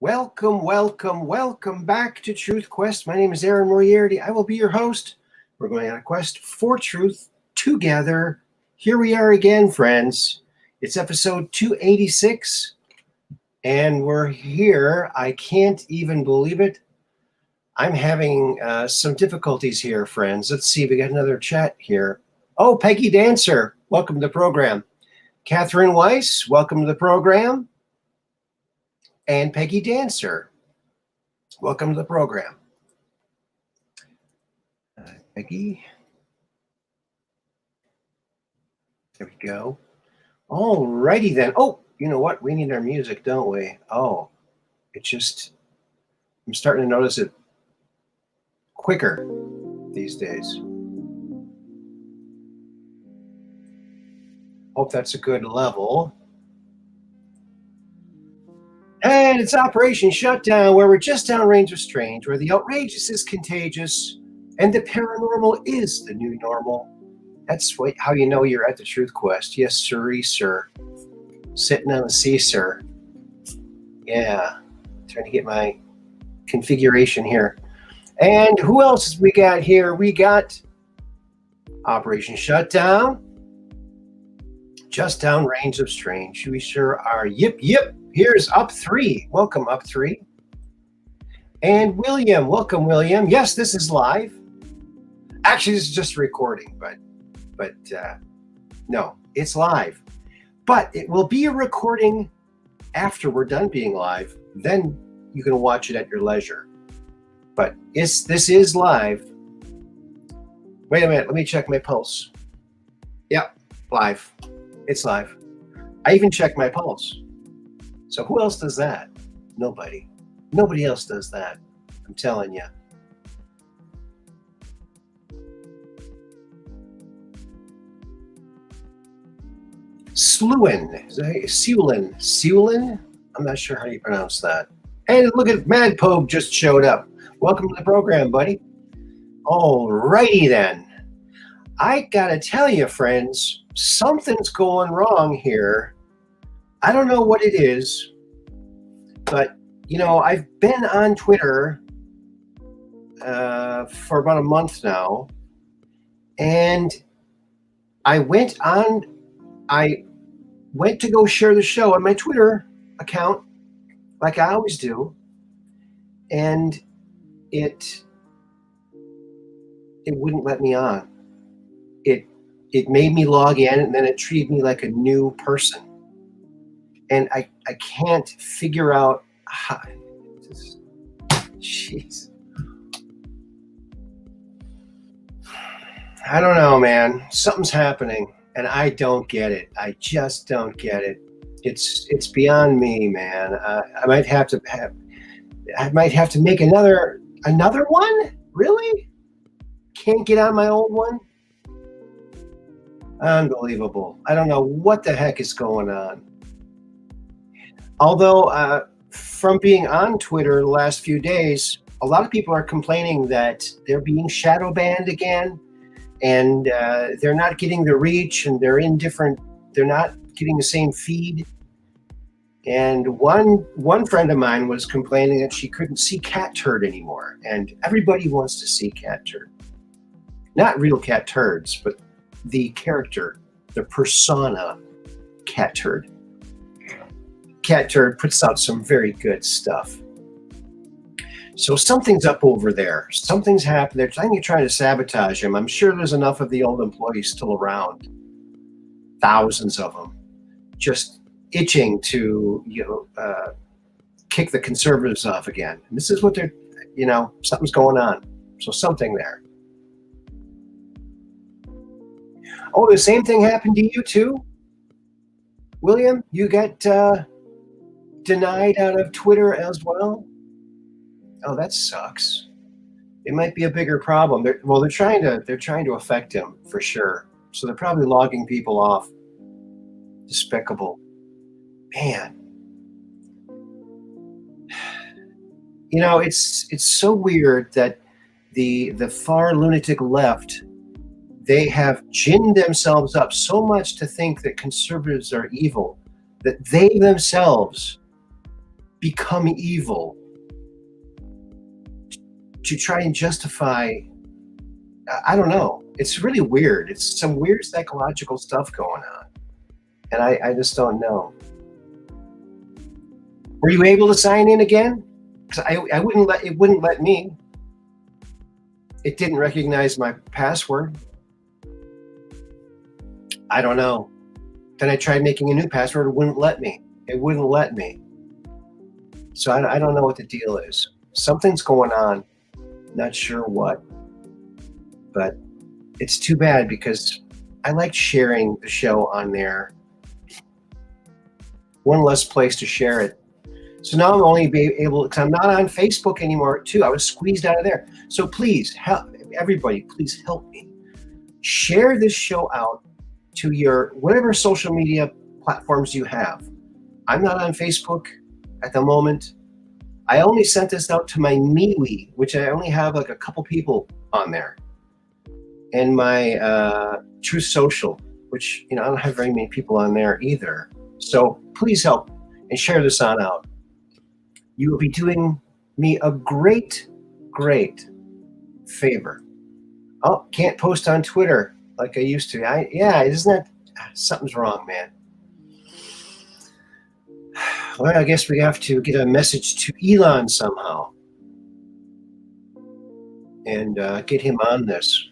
Welcome back to Truth Quest. My name is Aaron Moriarity. I will be your host. We're going on a quest for truth together. Here we are again, friends. It's episode 286, and we're here. I can't even believe it. I'm having some difficulties here, friends. Let's see. We got another chat here. Oh, Peggy Dancer, welcome to the program. Catherine Weiss, welcome to the program. And Peggy Dancer, welcome to the program. Peggy. There we go. All righty then. Oh, you know what? We need our music, don't we? Oh, I'm starting to notice it quicker these days. Hope that's a good level. And it's Operation Shutdown, where we're just downrange of strange, where the outrageous is contagious, and the paranormal is the new normal. That's how you know you're at the Truth Quest. Yes, sirree, sir. Sitting on the sea, sir. Yeah. Trying to get my configuration here. And who else we got here? We got Operation Shutdown. Just downrange of strange. We sure are. Yip. Here's Up 3. Welcome, Up 3. And William. Welcome, William. Yes, this is live. Actually, this is just a recording, but no, it's live. But it will be a recording after we're done being live. Then you can watch it at your leisure. But this is live. Wait a minute. Let me check my pulse. Yep, live. It's live. I even checked my pulse. So who else does that? Nobody. Nobody else does that. I'm telling you. Sewlin. I'm not sure how you pronounce that. And look at Mad Pogue just showed up. Welcome to the program, buddy. All righty then. I gotta tell you, friends, something's going wrong here. I don't know what it is, but, I've been on Twitter for about a month now, and I went to go share the show on my Twitter account, like I always do, and it wouldn't let me on. It made me log in, and then it treated me like a new person. And I can't figure out how. Jeez. I don't know, man. Something's happening, and I don't get it. I just don't get it. It's beyond me, man. I might have to make another one. Really? Can't get on my old one. Unbelievable. I don't know what the heck is going on. Although, from being on Twitter the last few days, a lot of people are complaining that they're being shadow banned again, and they're not getting the reach, and they're not getting the same feed. And one friend of mine was complaining that she couldn't see Cat Turd anymore, and everybody wants to see Cat Turd. Not real cat turds, but the character, the persona, Cat Turd. Cat Turd puts out some very good stuff. So something's up over there. Something's happened. They're trying to sabotage him. I'm sure there's enough of the old employees still around. Thousands of them. Just itching to, kick the conservatives off again. And this is what they're, something's going on. So something there. Oh, the same thing happened to you too? William, you got denied out of Twitter as well? Oh, that sucks. It might be a bigger problem. They're trying to affect him for sure. So they're probably logging people off. Despicable. Man. It's so weird that the far lunatic left, they have ginned themselves up so much to think that conservatives are evil, that they themselves become evil to try and justify. I don't know. It's really weird. It's some weird psychological stuff going on. And I just don't know. Were you able to sign in again? Because it wouldn't let me. It didn't recognize my password. I don't know. Then I tried making a new password. It wouldn't let me. So I don't know what the deal is. Something's going on. Not sure what. But it's too bad because I like sharing the show on there. One less place to share it. So now I'm only able, because I'm not on Facebook anymore too. I was squeezed out of there. So please, everybody, please help me. Share this show out to your whatever social media platforms you have. I'm not on Facebook at the moment. I only sent this out to my MeWe, which I only have like a couple people on there, and my Truth Social, which I don't have very many people on there either. So please help and share this on out. You will be doing me a great, great favor. Oh, can't post on Twitter like I used to. Isn't that something's wrong, man? Well, I guess we have to get a message to Elon somehow and get him on this.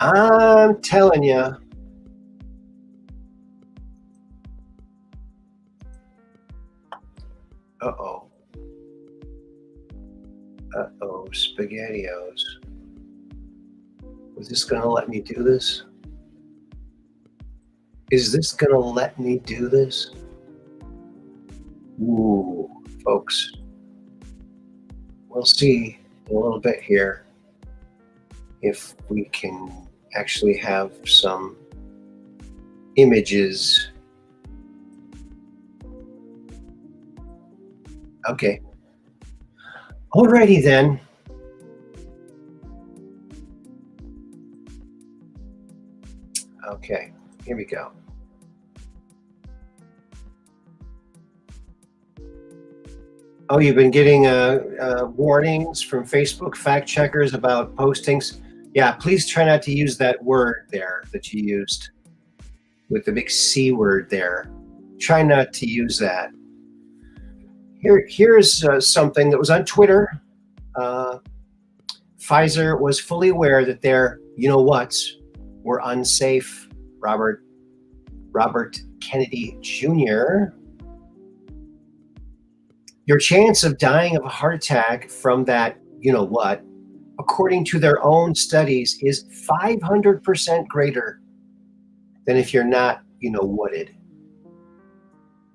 I'm telling you. Uh-oh, SpaghettiOs. Was this going to let me do this? Is this going to let me do this? Ooh, folks. We'll see in a little bit here if we can actually have some images. Okay. Alrighty then. Okay, here we go. Oh, you've been getting warnings from Facebook fact checkers about postings. Yeah, please try not to use that word there that you used with the big C word there. Try not to use that. Here's something that was on Twitter. Pfizer was fully aware that their you-know-whats were unsafe. Robert Kennedy Jr. Your chance of dying of a heart attack from that you-know-what, according to their own studies, is 500% greater than if you're not you-know-whatted.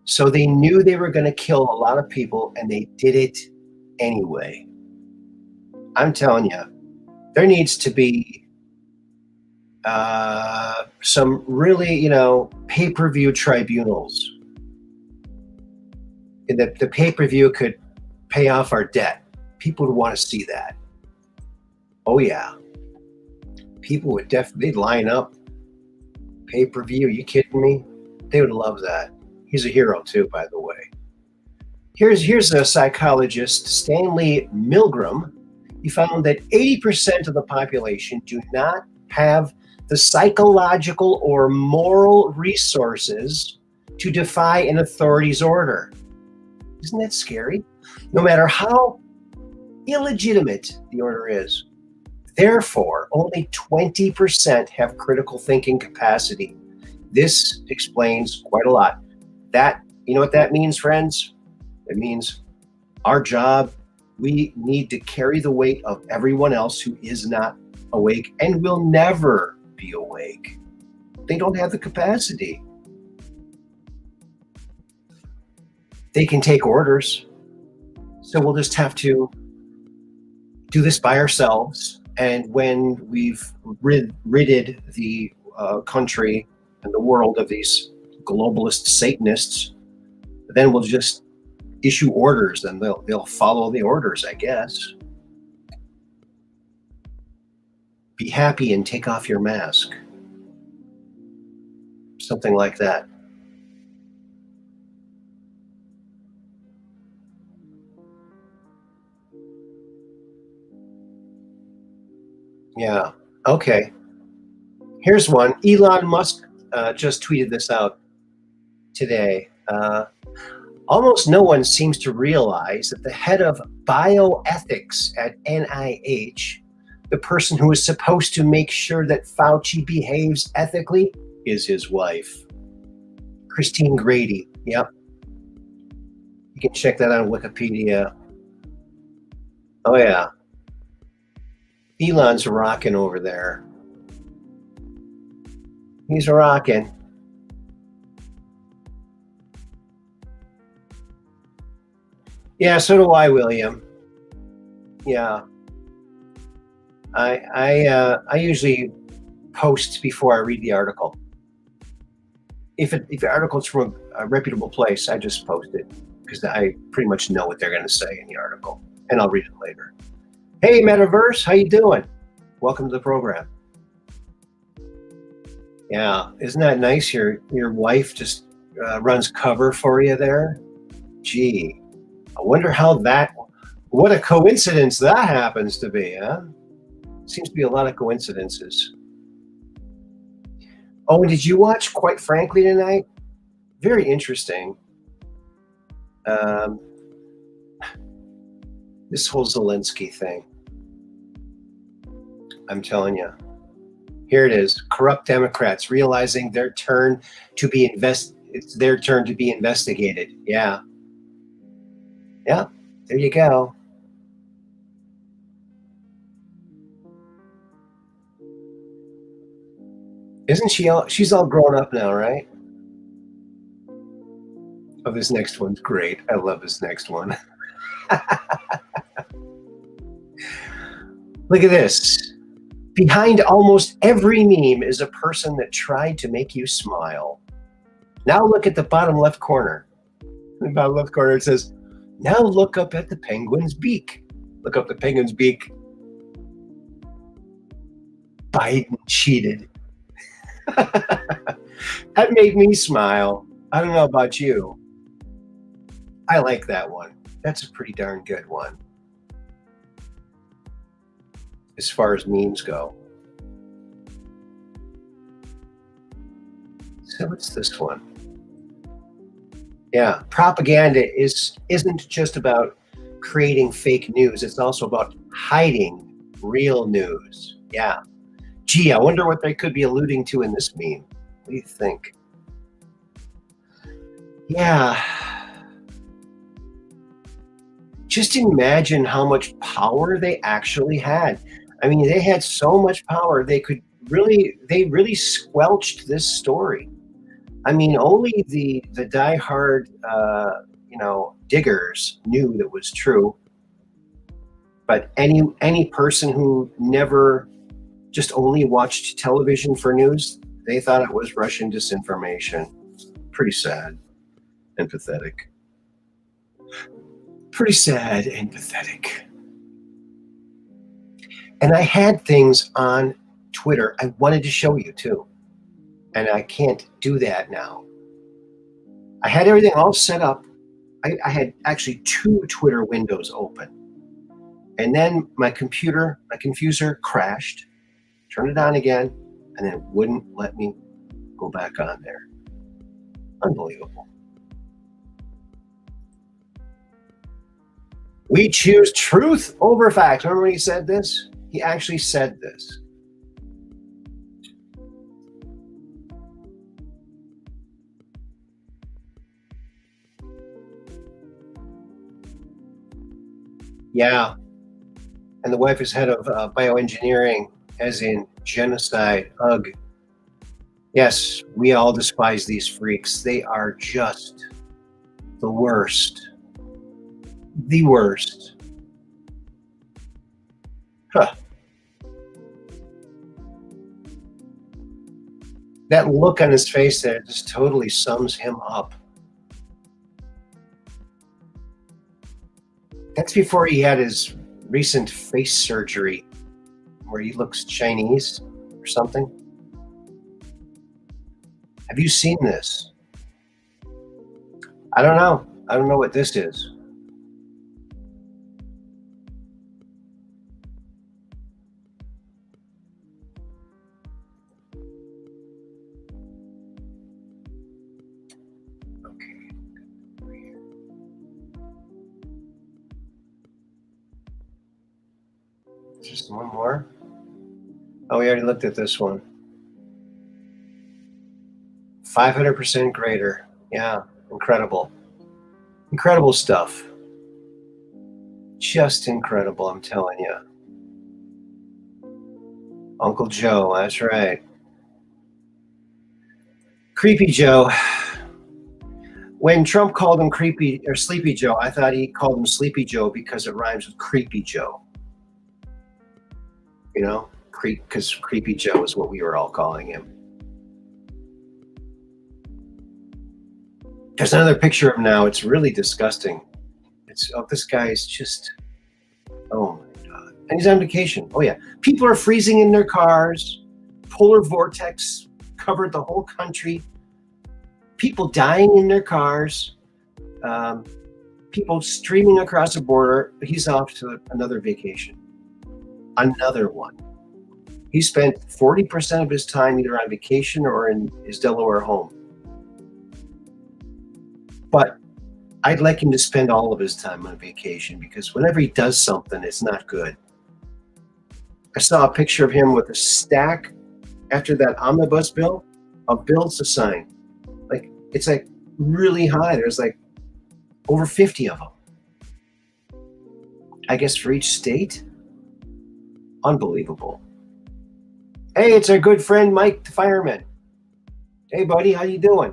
So they knew they were going to kill a lot of people, and they did it anyway. I'm telling you, there needs to be some really, pay-per-view tribunals. The pay-per-view could pay off our debt. People would want to see that. Oh yeah. People would definitely line up. Pay-per-view, you kidding me? They would love that. He's a hero too, by the way. Here's a psychologist, Stanley Milgram. He found that 80% of the population do not have the psychological or moral resources to defy an authority's order. Isn't that scary? No matter how illegitimate the order is. Therefore, only 20% have critical thinking capacity. This explains quite a lot. You know what that means, friends? It means our job, we need to carry the weight of everyone else who is not awake and will never be awake. They don't have the capacity. They can take orders. So we'll just have to do this by ourselves. And when we've ridded the country and the world of these globalist Satanists, then we'll just issue orders and they'll follow the orders, I guess. Be happy and take off your mask. something like that. Yeah. Okay. Here's one. Elon Musk just tweeted this out today. Almost no one seems to realize that the head of bioethics at NIH, the person who is supposed to make sure that Fauci behaves ethically, is his wife, Christine Grady. Yep. You can check that on Wikipedia. Oh, yeah. Elon's rocking over there. He's rocking. Yeah, so do I, William. Yeah. I usually post before I read the article. If the article's from a reputable place, I just post it because I pretty much know what they're going to say in the article, and I'll read it later. Hey, Metaverse, how you doing? Welcome to the program. Yeah, isn't that nice? Your wife just runs cover for you there. Gee, I wonder how what a coincidence that happens to be, huh? Seems to be a lot of coincidences. Oh, and did you watch Quite Frankly tonight? Very interesting. This whole Zelensky thing. I'm telling you. Here it is. Corrupt Democrats realizing it's their turn to be investigated. Yeah. Yeah. There you go. Isn't she's all grown up now, right? Oh, this next one's great. I love this next one. Look at this. Behind almost every meme is a person that tried to make you smile. Now look at the bottom left corner. In the bottom left corner, it says, now look up at the penguin's beak. Look up the penguin's beak. Biden cheated. That made me smile. I don't know about you. I like that one. That's a pretty darn good one. As far as memes go. So what's this one? Yeah, propaganda isn't just about creating fake news. It's also about hiding real news. Yeah. Gee, I wonder what they could be alluding to in this meme. What do you think? Yeah. Just imagine how much power they actually had. I mean, they had so much power, they really squelched this story. I mean, only the diehard, diggers knew that was true. But any person who never just only watched television for news, they thought it was Russian disinformation. Pretty sad and pathetic. Pretty sad and pathetic. And I had things on Twitter I wanted to show you too. And I can't do that now. I had everything all set up. I had actually 2 Twitter windows open. And then my confuser crashed, turned it on again, and then it wouldn't let me go back on there. Unbelievable. We choose truth over facts. Remember when he said this? He actually said this. Yeah. And the wife is head of bioengineering, as in genocide. Ugh. Yes, we all despise these freaks. They are just the worst. The worst. Huh. That look on his face there just totally sums him up. That's before he had his recent face surgery where he looks Chinese or something. Have you seen this? I don't know. I don't know what this is. Okay. Just one more. Oh, we already looked at this one. 500% greater. Yeah, incredible. Incredible stuff. Just incredible, I'm telling you. Uncle Joe, that's right. Creepy Joe. When Trump called him Creepy or Sleepy Joe, I thought he called him Sleepy Joe because it rhymes with Creepy Joe. You know, because Creepy Joe is what we were all calling him. There's another picture of him now. It's really disgusting. This guy is just, oh my God. And he's on vacation. Oh yeah. People are freezing in their cars. Polar vortex covered the whole country. People dying in their cars. People streaming across the border. He's off to another vacation. Another one. He spent 40% of his time either on vacation or in his Delaware home. But I'd like him to spend all of his time on vacation, because whenever he does something, it's not good. I saw a picture of him with a stack after that omnibus bill of bills to sign. Like, it's like really high. There's like over 50 of them. I guess for each state. Unbelievable. Hey, it's our good friend Mike the fireman. Hey buddy, how you doing?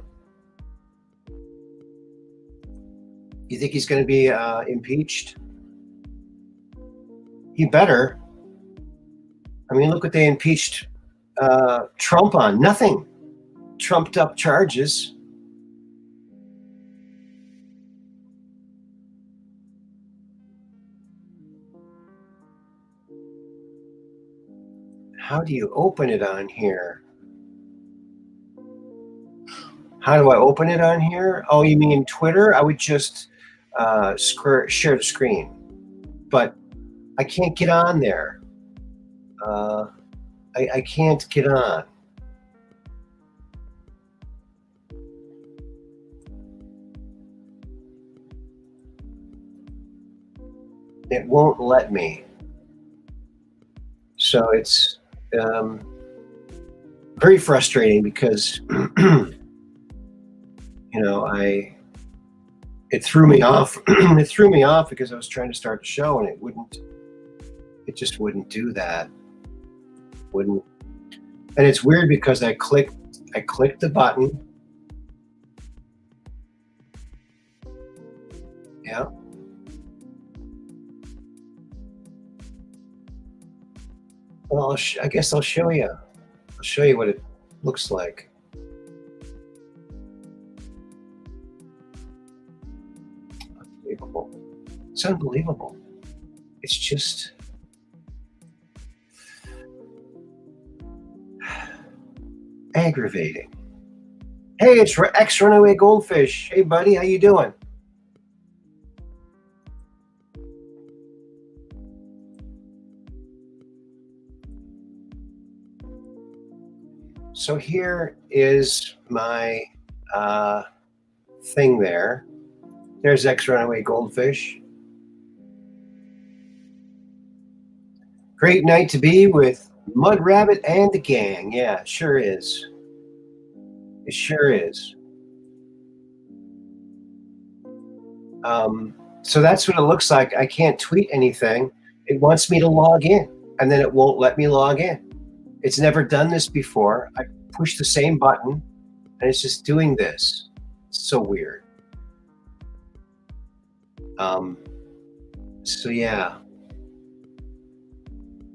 You think he's going to be impeached? He better. I mean, look what they impeached Trump on. Nothing. Trumped up charges. How do you open it on here? How do I open it on here? Oh, you mean Twitter? I would just share the screen. But I can't get on there. I can't get on. It won't let me. So it's very frustrating because, you know, it threw me off. It threw me off because I was trying to start the show and it just wouldn't do that. Wouldn't. And it's weird because I clicked the button. Yeah. Well, I guess I'll show you. I'll show you what it looks like. Unbelievable. It's unbelievable. It's just aggravating. Hey, it's ex-runaway goldfish. Hey, buddy, how you doing? So here is my thing there. There's ex-runaway goldfish. Great night to be with Mud Rabbit and the gang. Yeah, it sure is. It sure is. So that's what it looks like. I can't tweet anything. It wants me to log in, and then it won't let me log in. It's never done this before. I push the same button, and it's just doing this. It's so weird. So yeah,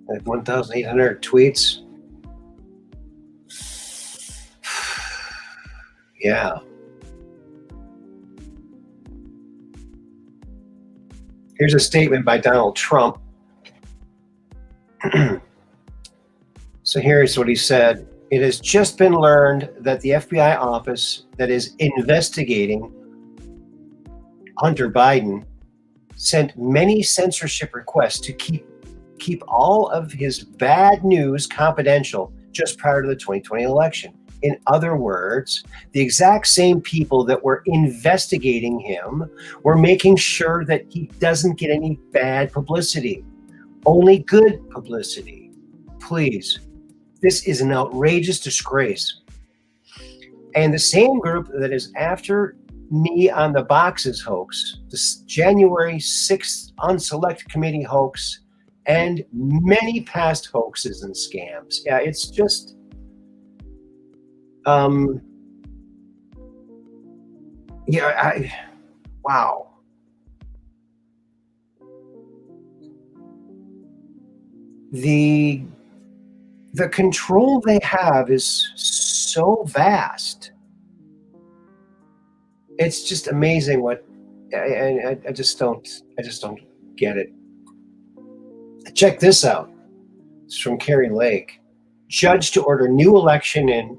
like 1,800 tweets. Yeah. Here's a statement by Donald Trump. So here's what he said. It has just been learned that the FBI office that is investigating Hunter Biden sent many censorship requests to keep all of his bad news confidential just prior to the 2020 election. In other words, the exact same people that were investigating him were making sure that he doesn't get any bad publicity, only good publicity. Please, this is an outrageous disgrace. And the same group that is after me on the boxes hoax, the January 6th Unselect Committee hoax, and many past hoaxes and scams. Yeah, it's just, wow. The control they have is so vast. It's just amazing what I just don't get it. Check this out. It's from Carrie Lake. Judge to order new election in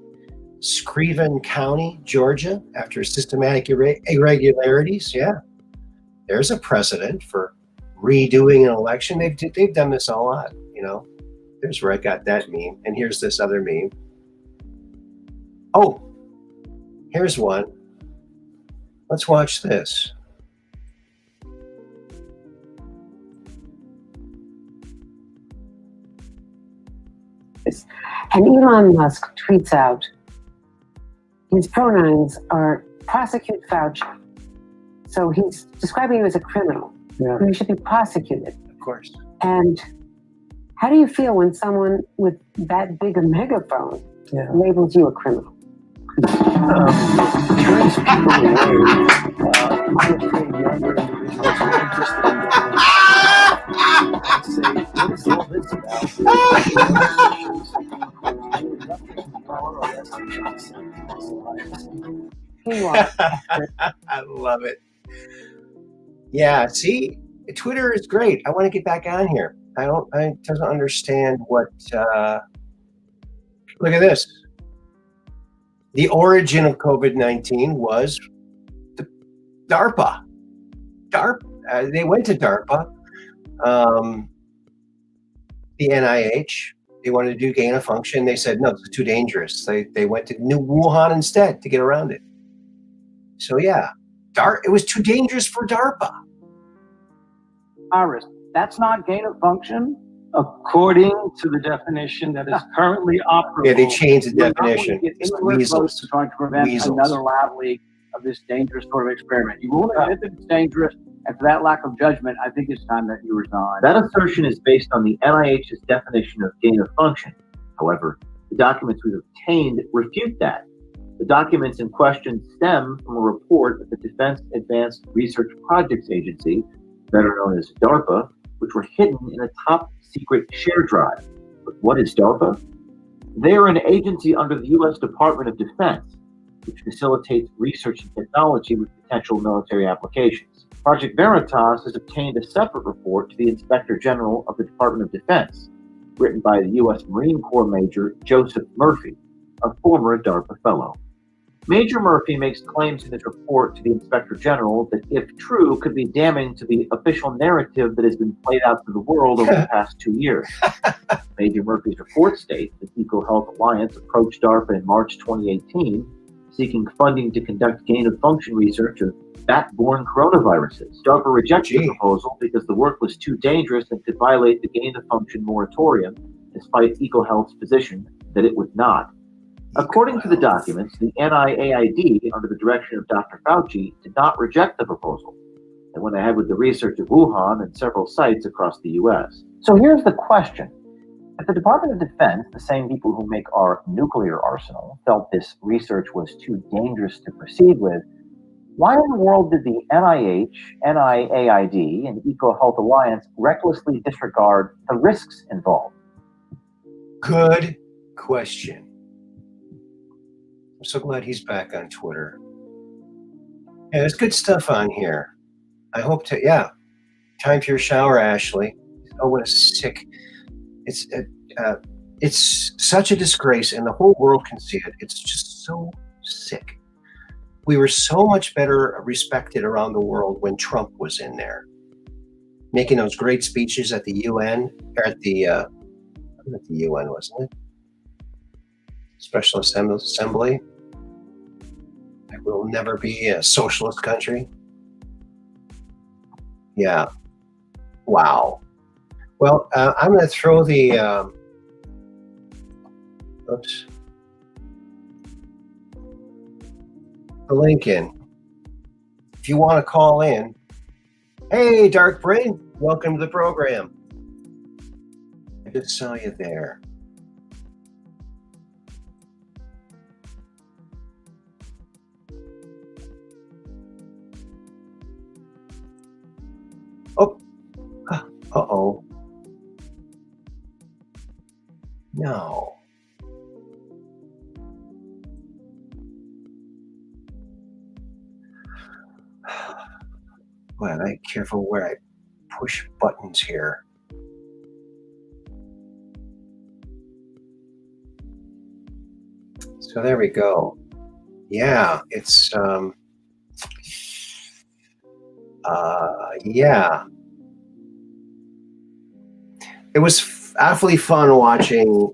Screven County, Georgia, after systematic irregularities. Yeah, there's a precedent for redoing an election. They've done this a lot, you know. There's where I got that meme, and here's this other meme. Oh, here's one. Let's watch this. And Elon Musk tweets out, his pronouns are prosecute Fauci. So he's describing you as a criminal. Yeah. You should be prosecuted. Of course. And how do you feel when someone with that big a megaphone labels you a criminal? Turns people away. I'm afraid younger individuals are interested in say, what is all this about? I love it. Yeah, see, Twitter is great. I want to get back on here. I doesn't understand what look at this. The origin of COVID-19 was the DARPA. They went to DARPA, the NIH. They wanted to do gain of function. They said, no, it's too dangerous. They went to New Wuhan instead to get around it. So yeah, it was too dangerous for DARPA. Iris, that's not gain of function according to the definition that is currently operable. Yeah, they changed the definition. It's weasels to try to prevent another lab leak of this dangerous sort of experiment. You won't admit that it's dangerous, and for that lack of judgment, I think it's time that you resign. That assertion is based on the NIH's definition of gain of function. However, the documents we've obtained refute that. The documents in question stem from a report of the Defense Advanced Research Projects Agency, better known as DARPA, which were hidden in a top secret share drive. But what is DARPA? They are an agency under the U.S. Department of Defense, which facilitates research and technology with potential military applications. Project Veritas has obtained a separate report to the Inspector General of the Department of Defense, written by the U.S. Marine Corps Major Joseph Murphy, a former DARPA fellow. Major Murphy makes claims in his report to the Inspector General that, if true, could be damning to the official narrative that has been played out to the world over the past 2 years. Major Murphy's report states that EcoHealth Alliance approached DARPA in March 2018, seeking funding to conduct gain-of-function research of bat-borne coronaviruses. DARPA rejected the proposal because the work was too dangerous and could violate the gain-of-function moratorium, despite EcoHealth's position that it would not. According to the documents, the NIAID, under the direction of Dr. Fauci, did not reject the proposal. They went ahead with the research at Wuhan and several sites across the U.S. So here's the question. If the Department of Defense, the same people who make our nuclear arsenal, felt this research was too dangerous to proceed with, why in the world did the NIH, NIAID, and EcoHealth Alliance recklessly disregard the risks involved? Good question. I'm so glad he's back on Twitter. Yeah, there's good stuff on here. I hope to, time for your shower, Ashley. Oh, what a sick, it's It's such a disgrace, and the whole world can see it. It's just so sick. We were so much better respected around the world when Trump was in there, making those great speeches at the UN, or at the UN, wasn't it? Special Assembly. Like, we'll never be a socialist country. Yeah. Wow. Well, I'm going to throw the link in. If you want to call in, hey, Dark Brain, welcome to the program. I just saw you there. Oh, uh-oh. No. Boy, I'm careful where I push buttons here. So there we go. Yeah, it's yeah. It was awfully fun watching,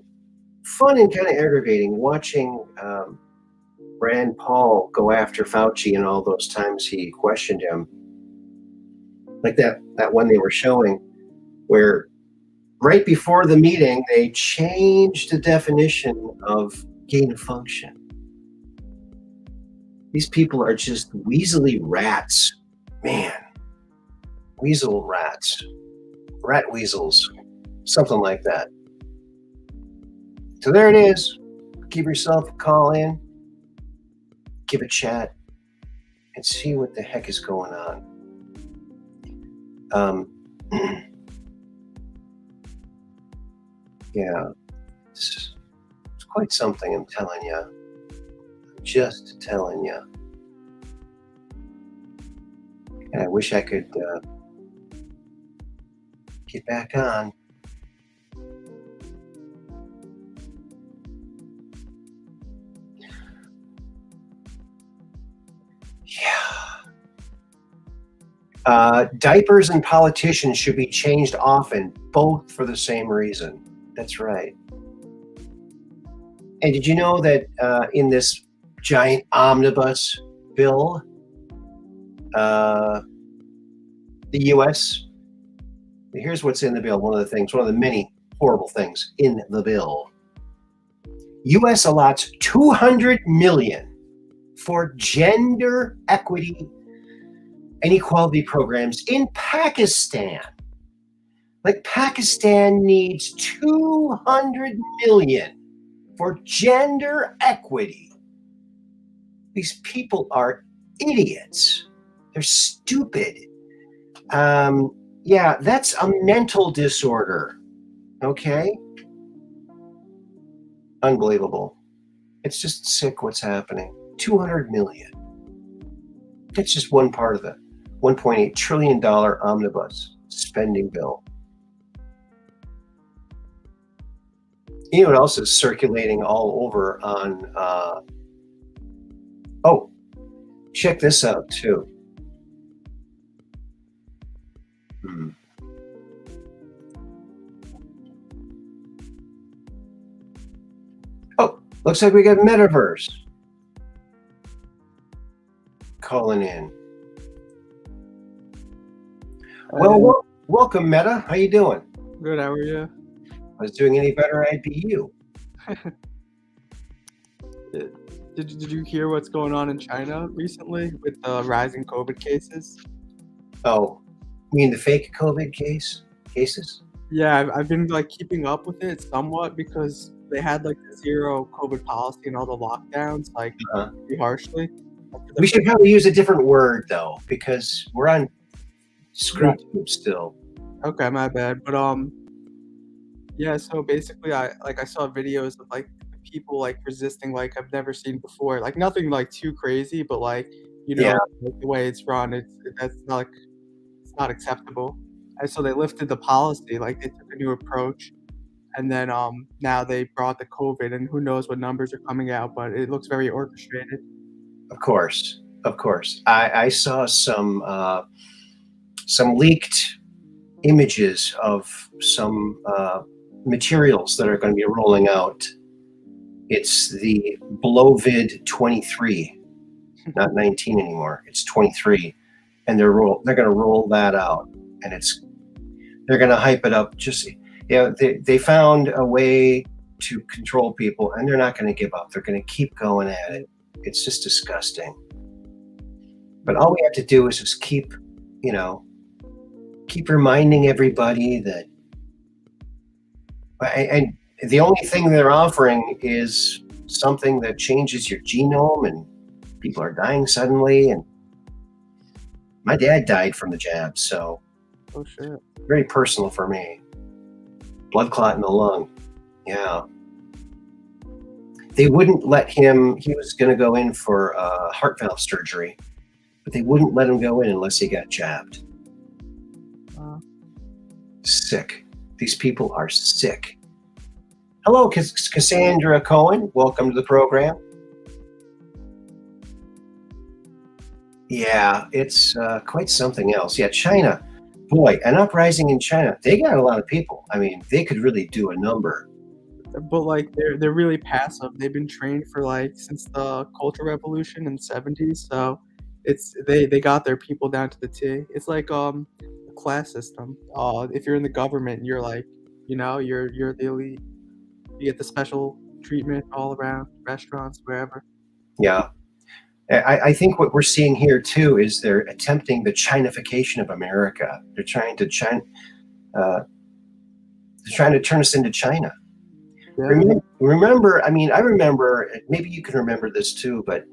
fun and kind of aggravating, watching Rand Paul go after Fauci and all those times he questioned him. Like that one they were showing where right before the meeting, they changed the definition of gain of function. These people are just weaselly rats. Man, weasel rats, rat weasels, something like that. So there it is. Give yourself a call in, give a chat, and see what the heck is going on. Yeah, it's quite something, I'm telling you. I'm just telling you. And I wish I could get back on. Yeah. Diapers and politicians should be changed often, both for the same reason. That's right. And did you know that in this giant omnibus bill, the U.S., here's what's in the bill, one of the many horrible things in the bill. U.S. allots $200 million for gender equity and equality programs in Pakistan. Like, Pakistan needs $200 million for gender equity. These people are idiots. They're stupid. Yeah, that's a mental disorder. Okay? Unbelievable. It's just sick what's happening. $200 million. It's just one part of the $1.8 trillion omnibus spending bill. You know what else is circulating all over on, oh, check this out too. Oh, looks like we got Metaverse calling in. Well, welcome, Meta. How you doing? Good, how are you? If I was doing any better, I'd be you. Did you hear what's going on in China recently with the rising COVID cases? Oh, you mean the fake COVID cases? Yeah, I've been like keeping up with it somewhat because they had like the zero COVID policy and all the lockdowns like pretty harshly. We should probably use a different word though, because we're on ScrewTube still. Okay, my bad. But yeah, so basically I saw videos of like people like resisting like I've never seen before. Like nothing like too crazy, but like like, the way it's run, it's not acceptable. And so they lifted the policy, like they took a new approach. and then now they brought the COVID, and who knows what numbers are coming out, but it looks very orchestrated. Of course. I saw some leaked images of some materials that are going to be rolling out. It's the Blovid 23, not 19 anymore. It's 23, and they're going to roll that out, and they're going to hype it up. Just they found a way to control people, and they're not going to give up. They're going to keep going at it. It's just disgusting. But all we have to do is just keep reminding everybody that, and the only thing they're offering is something that changes your genome, and people are dying suddenly. And my dad died from the jab, so Oh shit. very personal for me. Blood clot in the lung. Yeah. They wouldn't let him, he was going to go in for heart valve surgery, but they wouldn't let him go in unless he got jabbed. Sick. These people are sick. Hello, Cassandra Cohen. Welcome to the program. Yeah, it's quite something else. Yeah, China. Boy, an uprising in China. They got a lot of people. I mean, they could really do a number. But like they're really passive. They've been trained for like since the Cultural Revolution in the 70s. So it's they got their people down to the T. It's like a class system. If you're in the government, you're like, you're the elite. You get the special treatment all around, restaurants, wherever. Yeah. I think what we're seeing here too is they're attempting the Chinification of America. They're trying to turn us into China. Yeah. Remember, I remember, maybe you can remember this too, but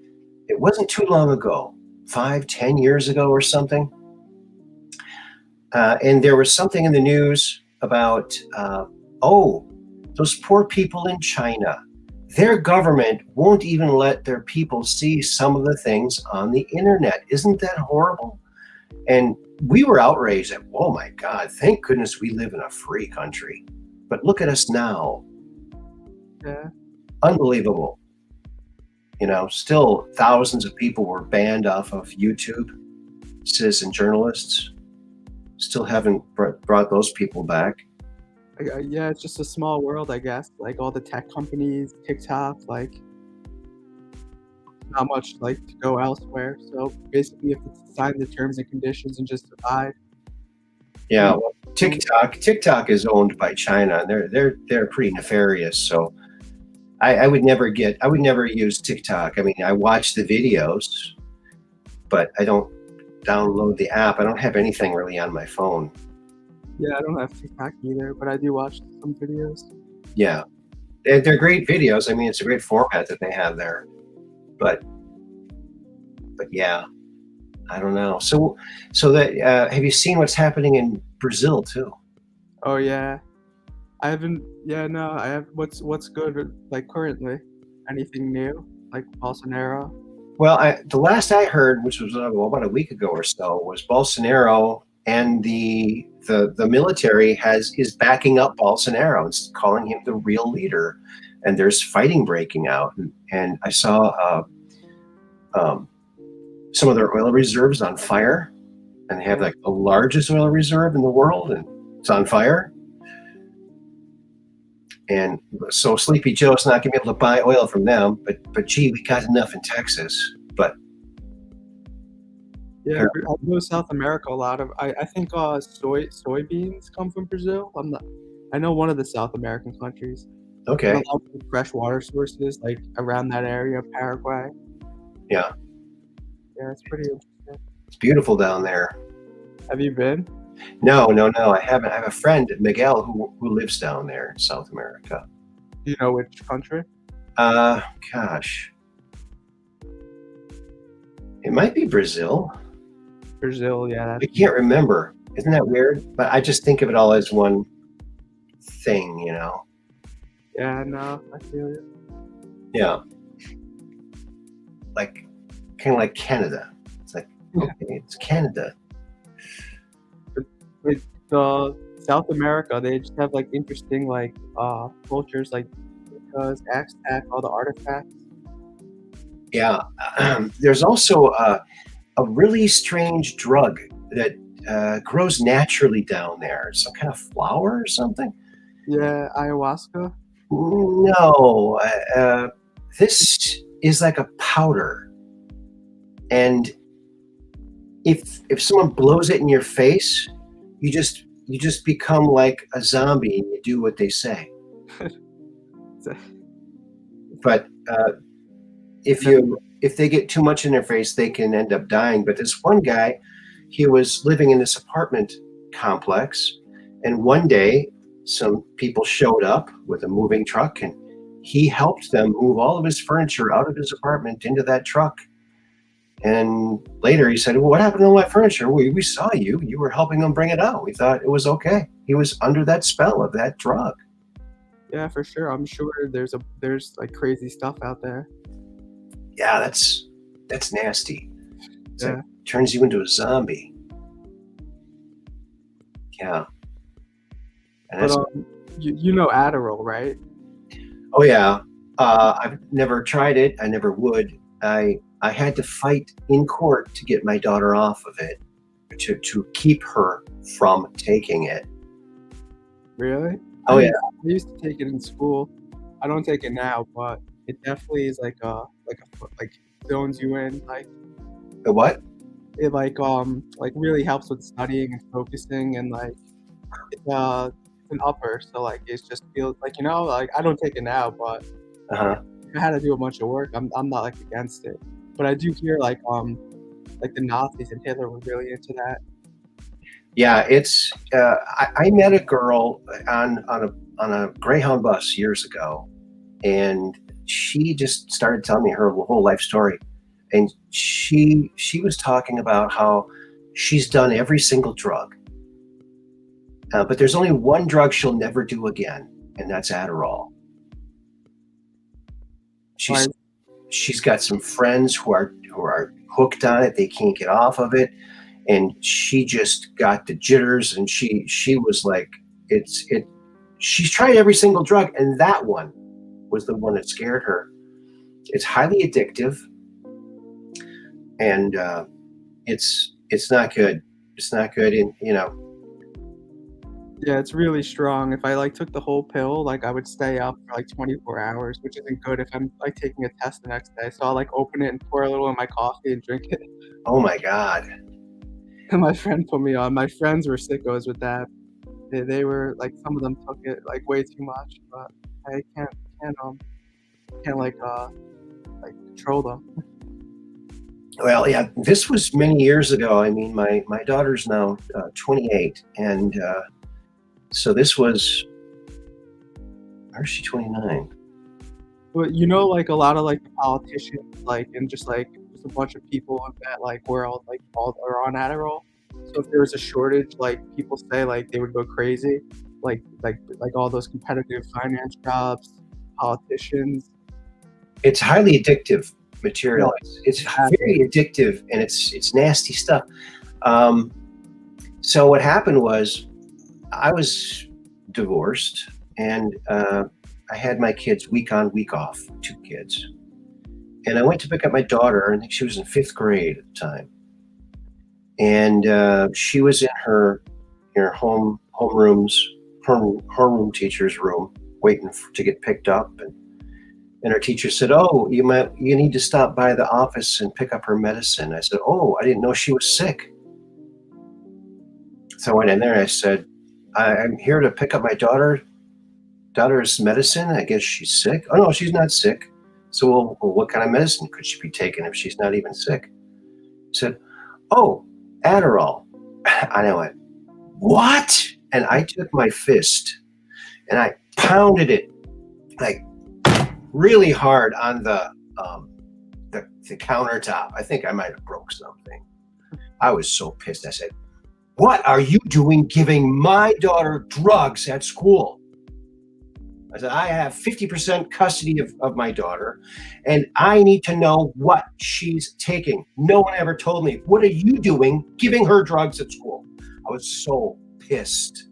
it wasn't too long ago, 5-10 years ago or something. And there was something in the news about, those poor people in China. Their government won't even let their people see some of the things on the internet. Isn't that horrible? And we were outraged that, oh my God, thank goodness we live in a free country. But look at us now. Yeah. Unbelievable. Still thousands of people were banned off of YouTube. Citizen journalists still haven't brought those people back. Yeah, it's just a small world, I guess. Like all the tech companies, TikTok, like not much like to go elsewhere. So basically, you have to sign the terms and conditions and just abide. Yeah, well, TikTok is owned by China, and they're pretty nefarious. So I would never use TikTok. I mean, I watch the videos, but I don't download the app. I don't have anything really on my phone. Yeah, I don't have TikTok either, but I do watch some videos. Yeah, they're great videos. I mean, it's a great format that they have there. But yeah, I don't know. So that have you seen what's happening in Brazil too? Oh yeah, I haven't. Yeah, no, I have. What's good like currently? Anything new like Bolsonaro? Well, the last I heard, which was about a week ago or so, was Bolsonaro and the military is backing up Bolsonaro and calling him the real leader, and there's fighting breaking out. And I saw some of their oil reserves on fire, and they have like the largest oil reserve in the world, and it's on fire. And so Sleepy Joe's not going to be able to buy oil from them, but gee, we got enough in Texas. But yeah, I go to South America a lot of. I think soybeans come from Brazil. I know one of the South American countries. Okay. A lot of fresh water sources like around that area, Paraguay. Yeah. Yeah, it's pretty interesting. It's beautiful down there. Have you been? No, I haven't. I have a friend, Miguel, who lives down there in South America. Do you know which country? Gosh. It might be Brazil. Brazil, yeah. I can't remember. Isn't that weird? But I just think of it all as one thing, Yeah, no, I feel you. Yeah. Like, kind of like Canada. It's like, okay, it's Canada. The South America, they just have like interesting like cultures, like because Aztec, all the artifacts. Yeah. There's also a really strange drug that grows naturally down there. Some kind of flower or something. Yeah, ayahuasca. No, this is like a powder, and if someone blows it in your face, you just become like a zombie and you do what they say. But if they get too much in their face, they can end up dying. But this one guy, he was living in this apartment complex, and one day some people showed up with a moving truck, and he helped them move all of his furniture out of his apartment into that truck. And later he said, well, what happened to all my furniture? We saw you were helping them bring it out. We thought it was okay. He was under that spell of that drug. Yeah, for sure. I'm sure there's like crazy stuff out there. Yeah, that's nasty. It's Yeah. like, turns you into a zombie. Yeah. And But that's, you know Adderall, right? oh yeah. I've never tried it. I never would. I had to fight in court to get my daughter off of it, to keep her from taking it. Really? Oh yeah. I used to take it in school. I don't take it now, but it definitely is like zones you in. Like The what? it like really helps with studying and focusing, and like it's an upper. So like it just feels like, like I don't take it now, but Uh-huh. if I had to do a bunch of work, I'm not like against it. But I do hear like the Nazis and Hitler were really into that. Yeah, it's. I met a girl on a Greyhound bus years ago, and she just started telling me her whole life story, and she was talking about how she's done every single drug, but there's only one drug she'll never do again, and that's Adderall. She's got some friends who are hooked on it. They can't get off of it. And she just got the jitters, and she was like, she's tried every single drug, and that one was the one that scared her. It's highly addictive, and it's not good. It's not good. And Yeah, it's really strong. If I like took the whole pill, like I would stay up for like 24 hours, which isn't good if I'm like taking a test the next day. So I'll like open it and pour a little in my coffee and drink it. oh my God. And my friend put me on. My friends were sickos with that. They were like, some of them took it like way too much, but I can't like control them. Well, yeah, this was many years ago. I mean, my daughter's now 28, and so this was, or is she 29? But like a lot of like the politicians, like, and just like there's a bunch of people in that like world, like all are on Adderall. So if there was a shortage, like people say like they would go crazy, like all those competitive finance jobs, politicians. It's highly addictive material. It's very addictive, and it's nasty stuff. So what happened was, I was divorced, and I had my kids week on, week off, 2 kids. And I went to pick up my daughter. I think she was in 5th grade at the time. And she was in her homeroom teacher's room, waiting to get picked up. And her teacher said, "Oh, you need to stop by the office and pick up her medicine." I said, "Oh, I didn't know she was sick." So I went in there and I said, "I'm here to pick up my daughter's medicine. I guess she's sick." "Oh, no, she's not sick." So, well, what kind of medicine could she be taking if she's not even sick? He said, "Oh, Adderall." And I went, "What?" And I took my fist and I pounded it like really hard on the countertop. I think I might have broke something. I was so pissed. I said, "What are you doing giving my daughter drugs at school?" I said, "I have 50% custody of my daughter, and I need to know what she's taking. No one ever told me. What are you doing giving her drugs at school?" I was so pissed.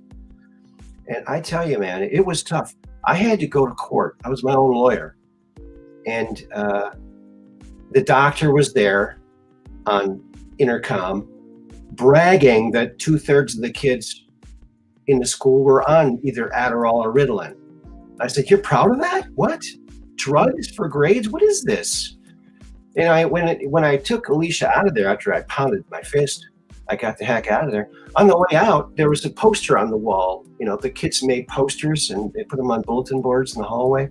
And I tell you, man, it was tough. I had to go to court. I was my own lawyer. And the doctor was there on intercom bragging that 2/3 of the kids in the school were on either Adderall or Ritalin. I said, "You're proud of that? What? Drugs for grades? What is this?" And when I took Alicia out of there after I pounded my fist, I got the heck out of there. On the way out, there was a poster on the wall. The kids made posters and they put them on bulletin boards in the hallway.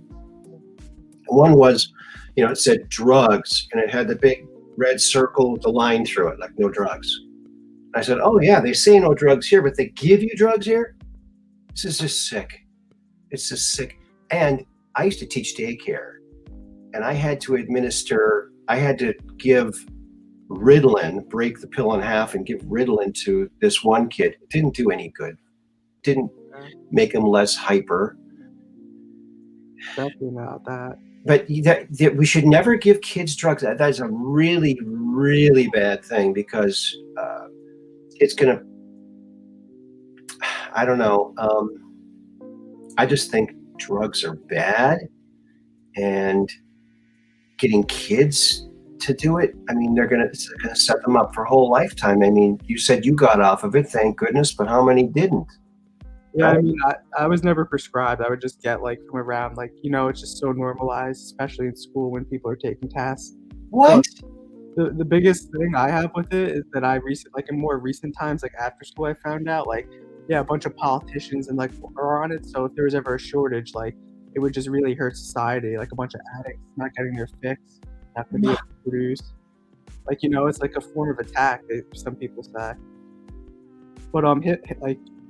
One was, it said drugs, and it had the big red circle with the line through it, like no drugs. I said, "Oh yeah, they say no drugs here, but they give you drugs here? This is just sick. It's just sick." And I used to teach daycare, and I had to give Ritalin, break the pill in half and give Ritalin to this one kid. It didn't do any good. Didn't make him less hyper. Definitely not that. But that we should never give kids drugs. That is a really, really bad thing, because it's going to, I don't know. I just think drugs are bad, and getting kids to do it, I mean, it's going to set them up for a whole lifetime. I mean, you said you got off of it, thank goodness, but how many didn't? Yeah, Right? I mean, I was never prescribed. I would just get from around, it's just so normalized, especially in school when people are taking tests. What? The biggest thing I have with it is that in more recent times, after school, I found out, a bunch of politicians and are on it. So if there was ever a shortage, it would just really hurt society. A bunch of addicts not getting their fix, not going to be able to produce. It's like a form of attack, some people say. But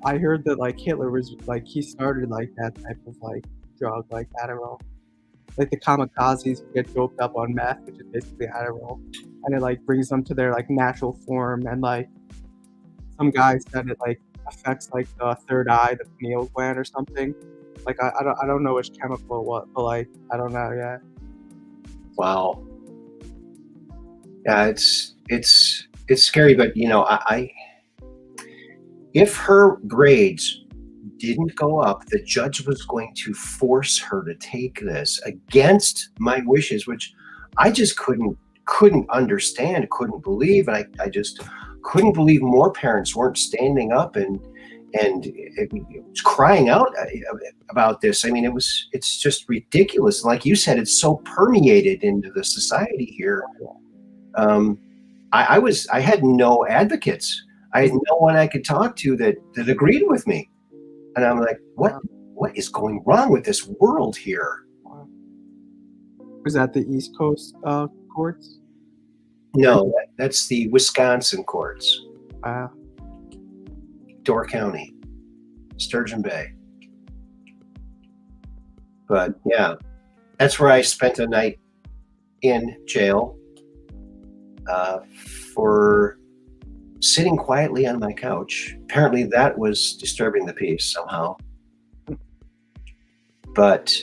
I heard that Hitler was he started that type of drug, Adderall. The kamikazes get doped up on meth, which is basically Adderall, and it brings them to their natural form. And some guy said it affects the third eye, the pineal gland or something. I don't know which chemical what, but I don't know yet. Wow. Yeah, it's scary, but if her grades didn't go up, the judge was going to force her to take this against my wishes, which I just couldn't understand, couldn't believe. And I just couldn't believe more parents weren't standing up and it was crying out about this. I mean, it's just ridiculous. Like you said, it's so permeated into the society here. I had no advocates. I had no one I could talk to that agreed with me. And I'm like, what is going wrong with this world here? Was that the East Coast courts? No, that's the Wisconsin courts. Door County, Sturgeon Bay. But yeah, that's where I spent a night in jail for sitting quietly on my couch. Apparently that was disturbing the peace somehow. But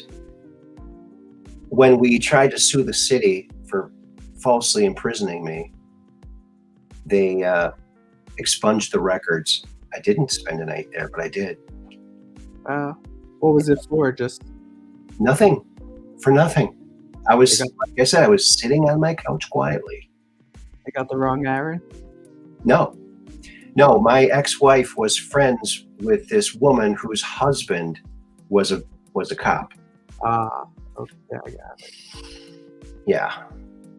when we tried to sue the city for falsely imprisoning me, they expunged the records. I didn't spend a night there, but I did. What was it for? Just nothing. For nothing. Like I said, I was sitting on my couch quietly. I got the wrong Aaron? No, my ex-wife was friends with this woman whose husband was a cop. Okay, I got it. Yeah,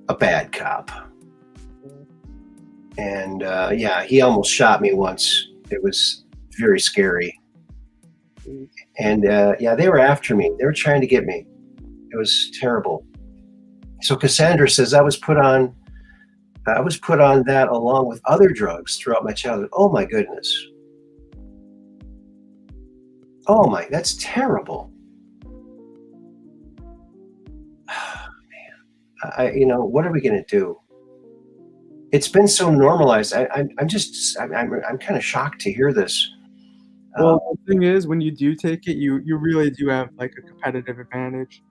a bad cop. And he almost shot me once. It was very scary. And they were after me. They were trying to get me. It was terrible. So Cassandra says I was put on that along with other drugs throughout my childhood. Oh my goodness. Oh my, that's terrible. Man, what are we going to do? It's been so normalized. I'm kind of shocked to hear this. Well, the thing is, when you do take it, you really do have a competitive advantage.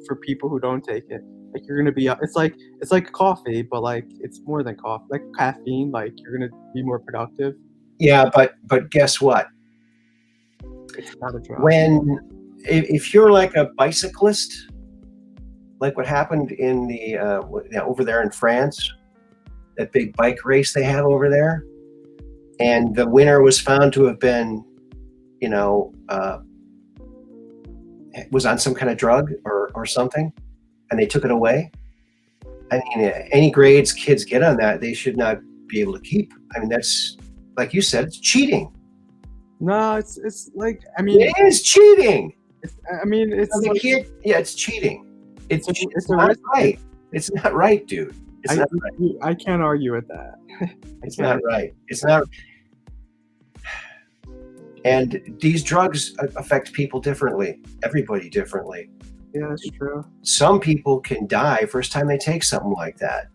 For people who don't take it, you're gonna be. It's like coffee, but it's more than coffee. Like caffeine, you're gonna be more productive. Yeah, but guess what? It's not a drug. If you're like a bicyclist, like what happened in the over there in France, that big bike race they have over there, and the winner was found to have been, was on some kind of drug or something, and they took it away. I mean, any grades kids get on that, they should not be able to keep. I mean, that's, like you said, it's cheating. No, it's like, I mean, it is cheating. It's the kid, it's cheating. It's not risk. right. It's not right, dude. It's not right. I can't argue with that. It's not right. It's not. And these drugs affect people differently, everybody differently. Yeah, that's true. Some people can die first time they take something like that.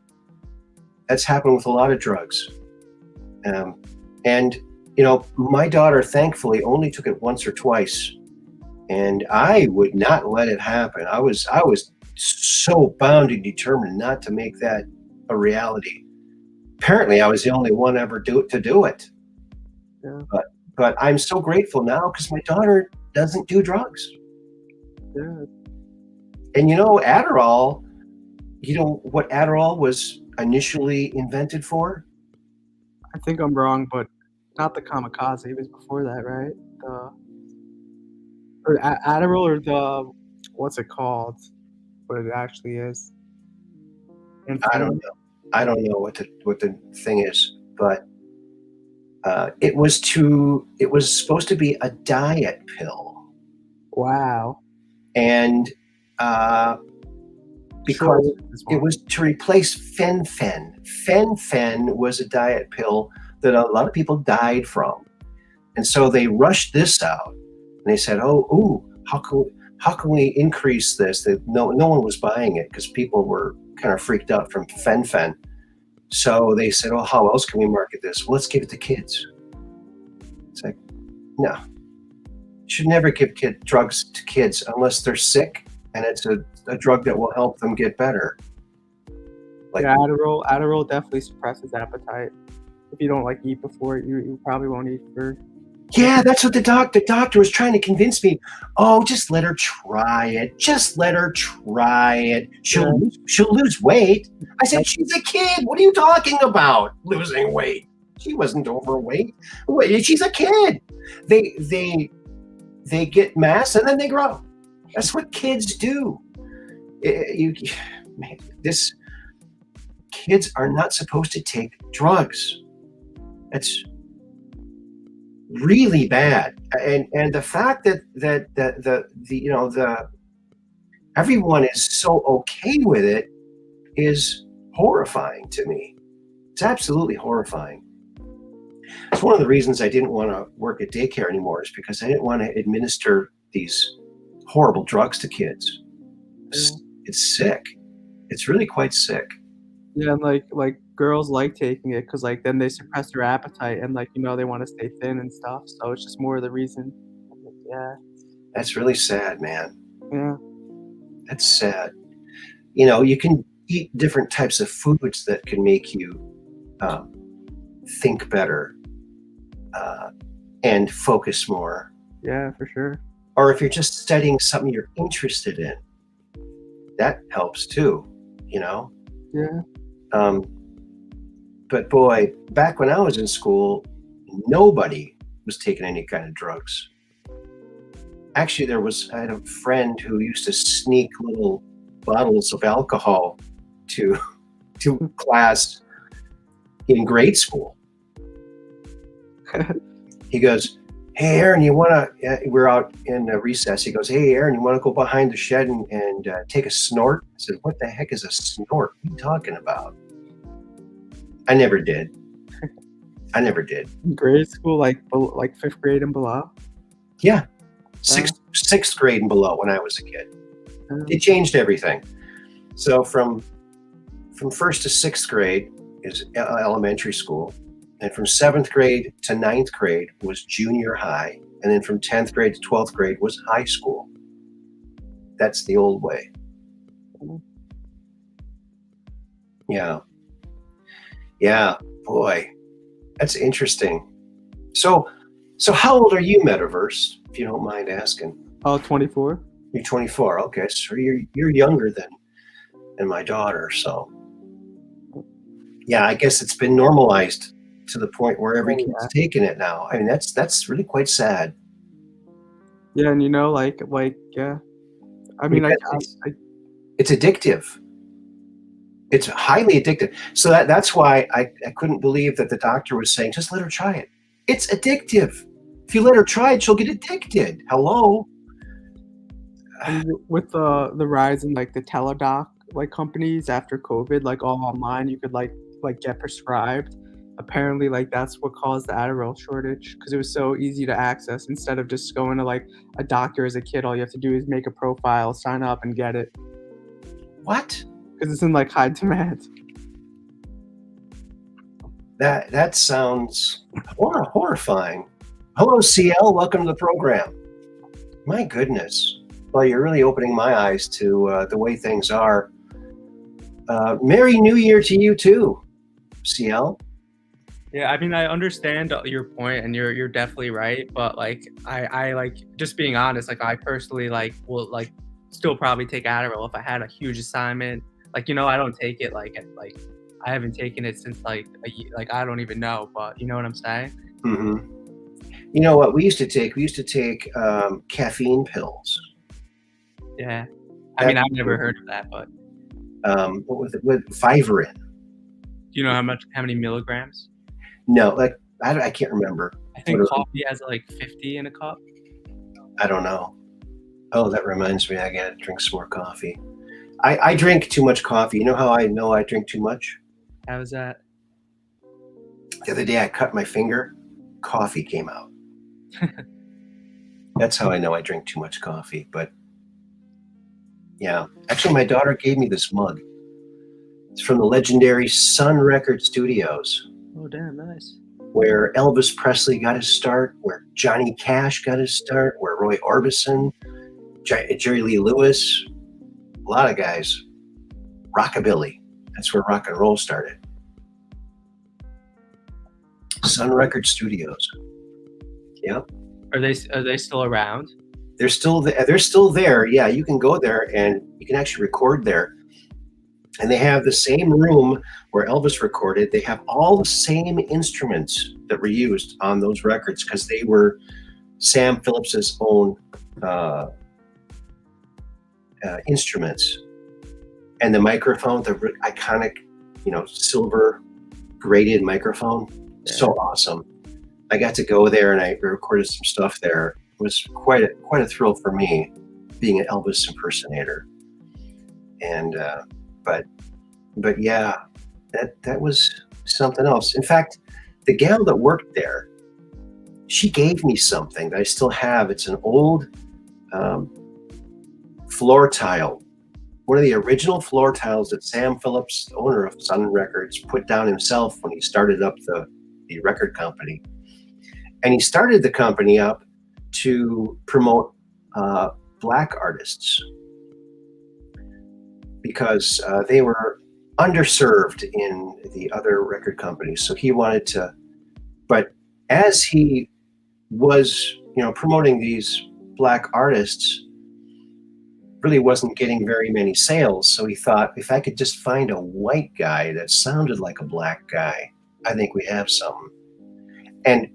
That's happened with a lot of drugs. And, my daughter, thankfully, only took it once or twice. And I would not let it happen. I was so bound and determined not to make that a reality. Apparently, I was the only one ever to do it. Yeah. But I'm so grateful now because my daughter doesn't do drugs. Yeah. And Adderall, what Adderall was initially invented for? I think I'm wrong, but not the kamikaze. It was before that, right? Or Adderall, or the, what's it called? What it actually is. I don't know. I don't know what the thing is, but it was supposed to be a diet pill. Wow. And because it was to replace fen-phen. Fen-phen was a diet pill that a lot of people died from. And so they rushed this out and they said, how can we increase this? That no one was buying it because people were kind of freaked out from fen-phen. So they said, how else can we market this? Well, let's give it to kids. It's like, no. You should never give drugs to kids unless they're sick and it's a drug that will help them get better. Like, yeah, Adderall definitely suppresses appetite. If you don't eat before it, you probably won't eat for. Yeah, that's what the doctor was trying to convince me. Oh, just let her try it. Just let her try it. She'll lose weight. I said, she's a kid. What are you talking about? Losing weight? She wasn't overweight. She's a kid. They get mass and then they grow. That's what kids do. Kids are not supposed to take drugs. That's really bad. And the fact that the everyone is so okay with it is horrifying to me. It's absolutely horrifying. It's one of the reasons I didn't want to work at daycare anymore, is because I didn't want to administer these horrible drugs to kids. It's sick. It's really quite sick. Yeah, and like girls like taking it because then they suppress their appetite and they want to stay thin and stuff. So it's just more of the reason. Yeah. That's really sad, man. Yeah. That's sad. You can eat different types of foods that can make you think better and focus more. Yeah, for sure. Or if you're just studying something you're interested in, that helps too, Yeah. But boy, back when I was in school, nobody was taking any kind of drugs. Actually, I had a friend who used to sneak little bottles of alcohol to class in grade school. He goes, "Hey, Aaron, we're out in recess. He goes, "Hey, Aaron, you want to go behind the shed and take a snort?" I said, "What the heck is a snort? What are you talking about?" I never did. Grade school, like 5th grade and below? Yeah. Sixth grade and below when I was a kid. It changed everything. So from 1st to 6th grade is elementary school. And from 7th grade to 9th grade was junior high. And then from 10th grade to 12th grade was high school. That's the old way. Yeah. Yeah, boy, that's interesting. So how old are you, Metaverse? if you don't mind asking? Oh, 24. You're 24. Okay, so you're younger than my daughter. So yeah, I guess it's been normalized to the point where every kid's taking it now. I mean, that's really quite sad. Yeah, and yeah. I mean, it's addictive. It's highly addictive. So that's why I couldn't believe that the doctor was saying, just let her try it. It's addictive. If you let her try it, she'll get addicted. Hello. And with the rise in like the teledoc like companies after COVID, like all online, you could like get prescribed. Apparently, like that's what caused the Adderall shortage, because it was so easy to access. Instead of just going to like a doctor as a kid, all you have to do is make a profile, sign up, and get it. What? Because it's in like high demand. That sounds horrifying. Hello, CL. Welcome to the program. My goodness. Well, you're really opening my eyes to the way things are. Merry New Year to you too, CL. Yeah, I mean, I understand your point, and you're definitely right. But like, I like, just being honest, like I personally like will like still probably take Adderall if I had a huge assignment. Like, I don't take it like I haven't taken it since like I don't even know, but you know what I'm saying? Mm-hmm. You know what we used to take? We used to take caffeine pills. Yeah, I mean, I've never heard of that, but what was it? With Vivarin. Do you know how many milligrams? No, like I can't remember. I think coffee has like 50 in a cup. I don't know. Oh, that reminds me, I gotta drink some more coffee. I drink too much coffee. You know how I know I drink too much? How is that? The other day I cut my finger, coffee came out. That's how I know I drink too much coffee. But yeah, actually my daughter gave me this mug. It's from the legendary Sun Record Studios. Oh, damn, nice. Where Elvis Presley got his start, where Johnny Cash got his start, where Roy Orbison, Jerry Lee Lewis, a lot of guys. Rockabilly. That's where rock and roll started. Sun Record Studios. Yep. Are they still around? They're still there. Yeah, you can go there and you can actually record there. And they have the same room where Elvis recorded. They have all the same instruments that were used on those records because they were Sam Phillips's own instruments. And the microphone, the iconic, silver graded microphone, so awesome. I got to go there and I recorded some stuff there. It was quite a thrill for me, being an Elvis impersonator. And but yeah, that was something else. In fact, the gal that worked there, she gave me something that I still have. It's an old floor tile, one of the original floor tiles that Sam Phillips, the owner of Sun Records, put down himself when he started up the record company. And he started the company up to promote black artists because they were underserved in the other record companies. So he wanted to, but as he was, promoting these black artists, really wasn't getting very many sales. So he thought, if I could just find a white guy that sounded like a black guy, I think we have something. And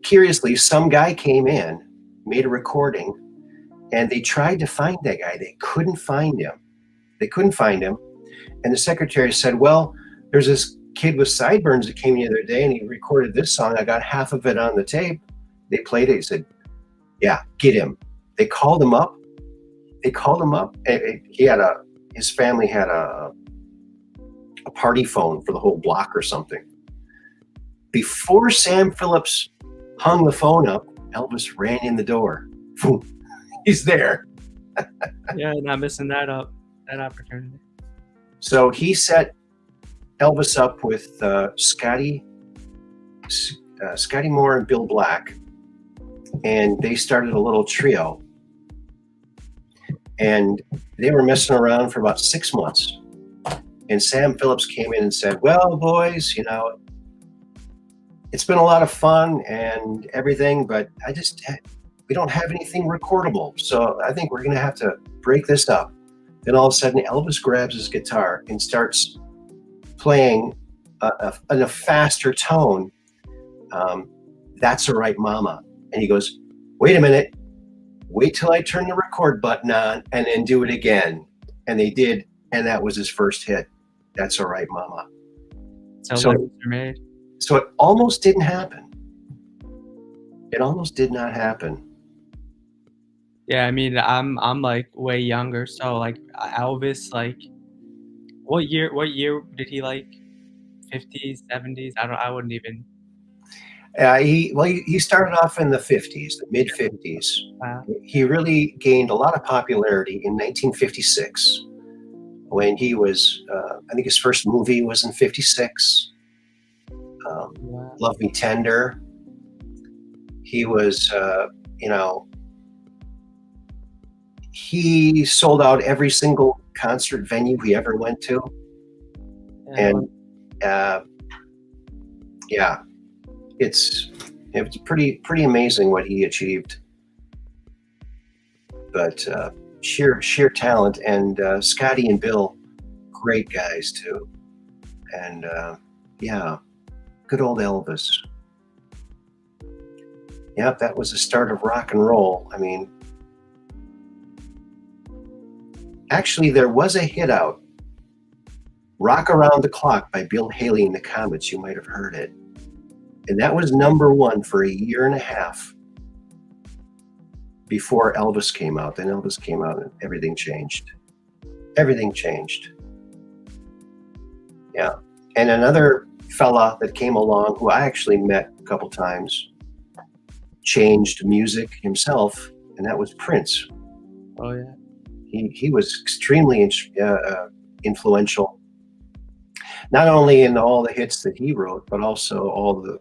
curiously, some guy came in, made a recording, and they tried to find that guy. They couldn't find him. And the secretary said, well, there's this kid with sideburns that came the other day and he recorded this song. I got half of it on the tape. They played it. He said, yeah, get him. They called him up. His family had a party phone for the whole block or something. Before Sam Phillips hung the phone up, Elvis ran in the door. He's there. Yeah, not missing that opportunity. So he set Elvis up with Scotty Moore and Bill Black, and they started a little trio. And they were messing around for about 6 months. And Sam Phillips came in and said, well, boys, it's been a lot of fun and everything, but we don't have anything recordable. So I think we're going to have to break this up. Then all of a sudden, Elvis grabs his guitar and starts playing in a faster tone. That's All Right, Mama. And he goes, wait a minute, wait till I turn the record button on and then do it again. And they did. And that was his first hit. That's All Right, Mama. So it almost didn't happen. It almost did not happen. Yeah, I mean, I'm like way younger, so like Elvis, like, what year did he like? 50s, 70s? I wouldn't even. He started off in the 50s, the mid 50s. Wow. He really gained a lot of popularity in 1956 when he was, I think his first movie was in 56. Wow. Love Me Tender. He was, he sold out every single concert venue he ever went to. And it's pretty amazing what he achieved. But sheer talent, and Scotty and Bill, great guys too. And good old Elvis. Yep, that was the start of rock and roll. I mean, actually, there was a hit out, Rock Around the Clock by Bill Haley and the Comets. You might have heard it. And that was #1 for a year and a half before Elvis came out. Then Elvis came out and everything changed. Everything changed. Yeah. And another fella that came along, who I actually met a couple times, changed music himself, and that was Prince. Oh yeah. He was extremely influential, not only in all the hits that he wrote, but also all the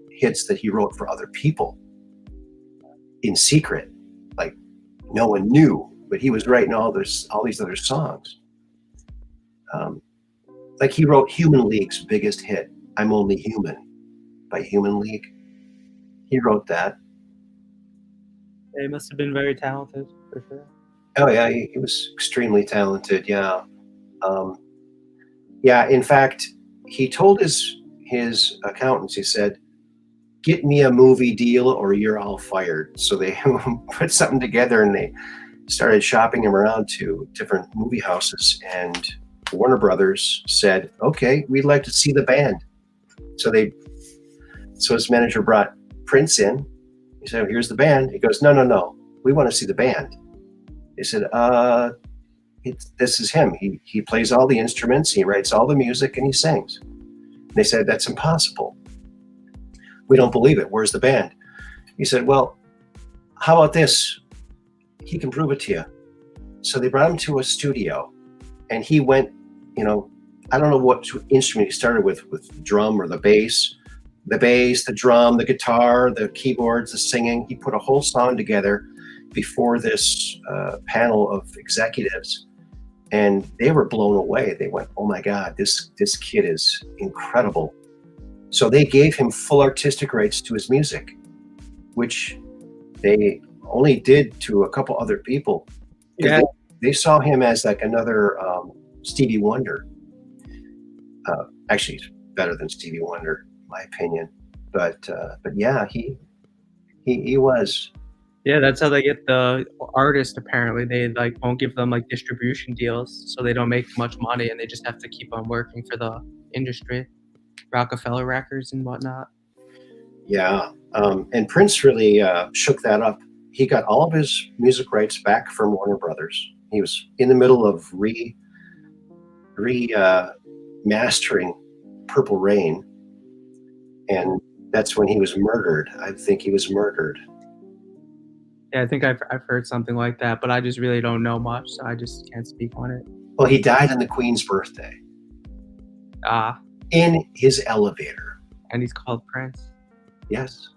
hits that he wrote for other people in secret, like no one knew, but he was writing all these other songs. Like he wrote Human League's biggest hit, I'm Only Human, by Human League. He wrote that. He must have been very talented, for sure. Oh yeah, he was extremely talented. Yeah. In fact, he told his accountants, he said, get me a movie deal or you're all fired. So they put something together and they started shopping him around to different movie houses, and Warner Brothers said, okay, we'd like to see the band. So his manager brought Prince in. He said, here's the band. He goes, no, we want to see the band. They said, this is him. He plays all the instruments, he writes all the music, and he sings. And they said, that's impossible. We don't believe it. Where's the band? He said, well, how about this? He can prove it to you. So they brought him to a studio, and he went, I don't know what instrument he started with the drum or the bass, the drum, the guitar, the keyboards, the singing. He put a whole song together before this panel of executives, and they were blown away. They went, oh my God, this kid is incredible. So they gave him full artistic rights to his music, which they only did to a couple other people. Yeah. They saw him as like another Stevie Wonder. Actually, he's better than Stevie Wonder, in my opinion. But yeah, he was. Yeah, that's how they get the artist. Apparently, they like won't give them like distribution deals, so they don't make much money, and they just have to keep on working for the industry, Rockefeller Records and whatnot. Yeah, and Prince really shook that up. He got all of his music rights back from Warner Brothers. He was in the middle of mastering Purple Rain, and that's when he was murdered. I think he was murdered. Yeah, I think I've heard something like that, but I just really don't know much, so I just can't speak on it. Well, he died on the Queen's birthday. In his elevator. And he's called Prince. Yes.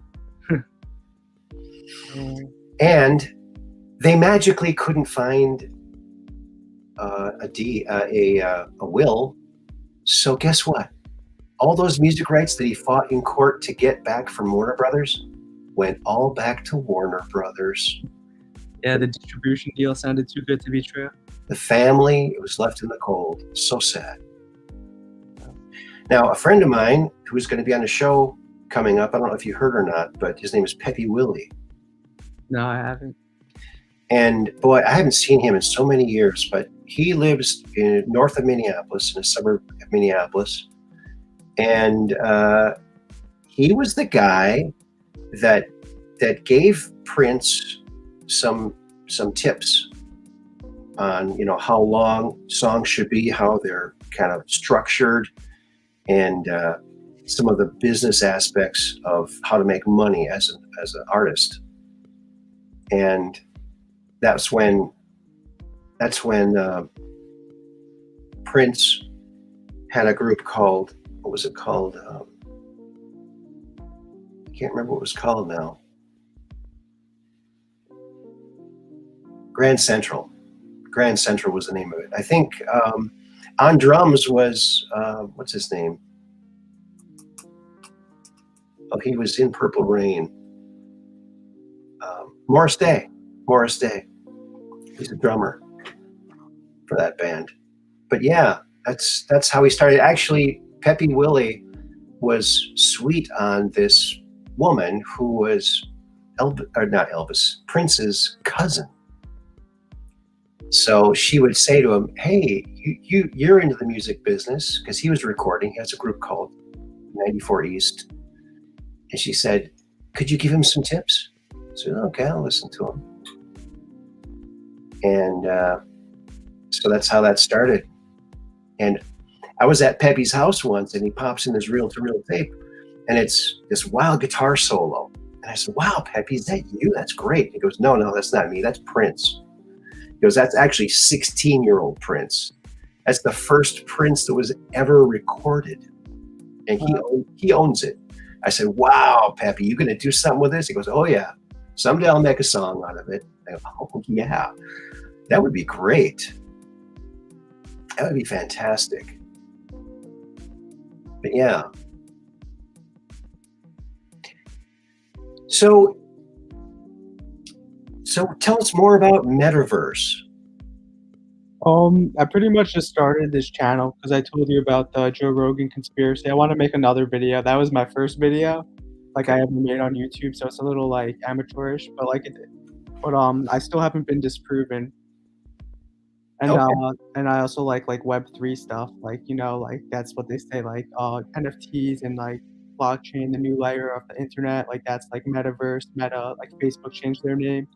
And they magically couldn't find a will. So guess what? All those music rights that he fought in court to get back from Warner Brothers, went all back to Warner Brothers. Yeah, the distribution deal sounded too good to be true. The family, it was left in the cold. So sad. Now, a friend of mine who's going to be on a show coming up, I don't know if you heard or not, but his name is Peppy Willie. No, I haven't. And boy, I haven't seen him in so many years, but he lives north of Minneapolis, in a suburb of Minneapolis. And he was the guy that gave Prince some tips on, how long songs should be, how they're kind of structured, and some of the business aspects of how to make money as an artist. And that's when Prince had a group called, what was it called? I can't remember what it was called now. Grand Central was the name of it. I think on drums was, what's his name? Oh, he was in Purple Rain. Morris Day. He's a drummer for that band. But yeah, that's how he started. Actually, Peppy Willie was sweet on this woman who was Prince's cousin. So she would say to him, "Hey, you're into the music business," because he was recording. He has a group called 94 East. And she said, "Could you give him some tips?" I said, "Okay, I'll listen to him." And so that's how that started. And I was at Peppy's house once, and he pops in his reel-to-reel tape, and it's this wild guitar solo. And I said, "Wow, Peppy, is that you? That's great." He goes, No, that's not me. That's Prince." He goes, "That's actually 16-year-old Prince. That's the first Prince that was ever recorded. And he owns it." I said, "Wow, Peppy, you going to do something with this?" He goes, "Oh, yeah. Someday I'll make a song out of it." I go, "Oh, yeah. That would be great. That would be fantastic." But yeah. So tell us more about Metaverse. I pretty much just started this channel because I told you about the Joe Rogan conspiracy. I want to make another video. That was my first video, like I ever made on YouTube. So it's a little like amateurish, but I still haven't been disproven. And Okay. and I also like Web3 stuff, like that's what they say, like NFTs and like blockchain, the new layer of the internet, like that's like metaverse, Meta, like Facebook changed their name.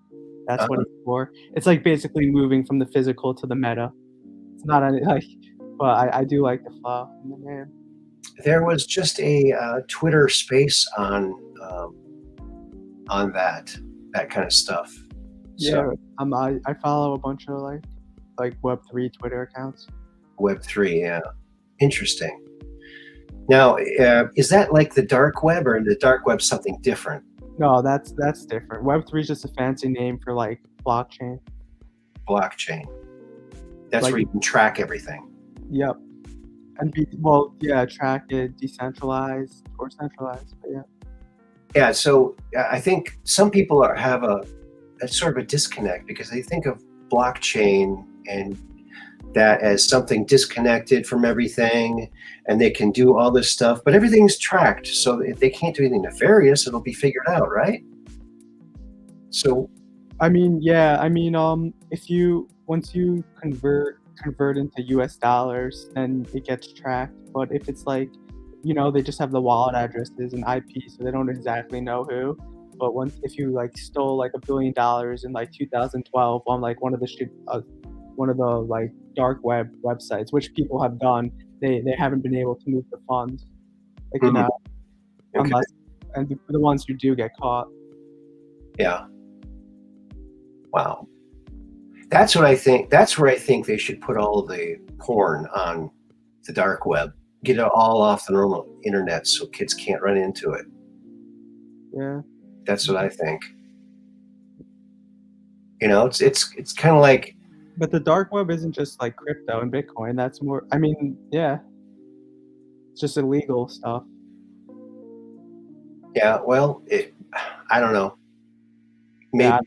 That's what it's for. It's like basically moving from the physical to the meta. It's not any but I do like the flow in the name. There was just a Twitter space on that kind of stuff. Yeah, I follow a bunch of like Web3 Twitter accounts. Web3, yeah. Interesting. Now, is that like the dark web, or the dark web something different? No, that's different. Web3 is just a fancy name for like blockchain. Blockchain. That's where you can track everything. Yep. And track it, decentralized or centralized. But yeah. Yeah. So I think some people have a sort of a disconnect, because they think of blockchain and that as something disconnected from everything, and they can do all this stuff, but everything's tracked. So if they can't do anything nefarious, it'll be figured out, right? So, once you convert into US dollars, then it gets tracked. But if it's like, they just have the wallet addresses and IP, so they don't exactly know who. But if you like stole like $1 billion in like 2012 on like one of the like dark web websites, which people have done, they haven't been able to move the funds, okay. Unless, and the ones who do get caught. Yeah. Wow. That's what I think. That's where I think they should put all the porn on the dark web. Get it all off the normal internet so kids can't run into it. Yeah. That's what I think. It's kind of like. But the dark web isn't just like crypto and Bitcoin. That's more. It's just illegal stuff. Yeah. Well, I don't know. Maybe, Yeah,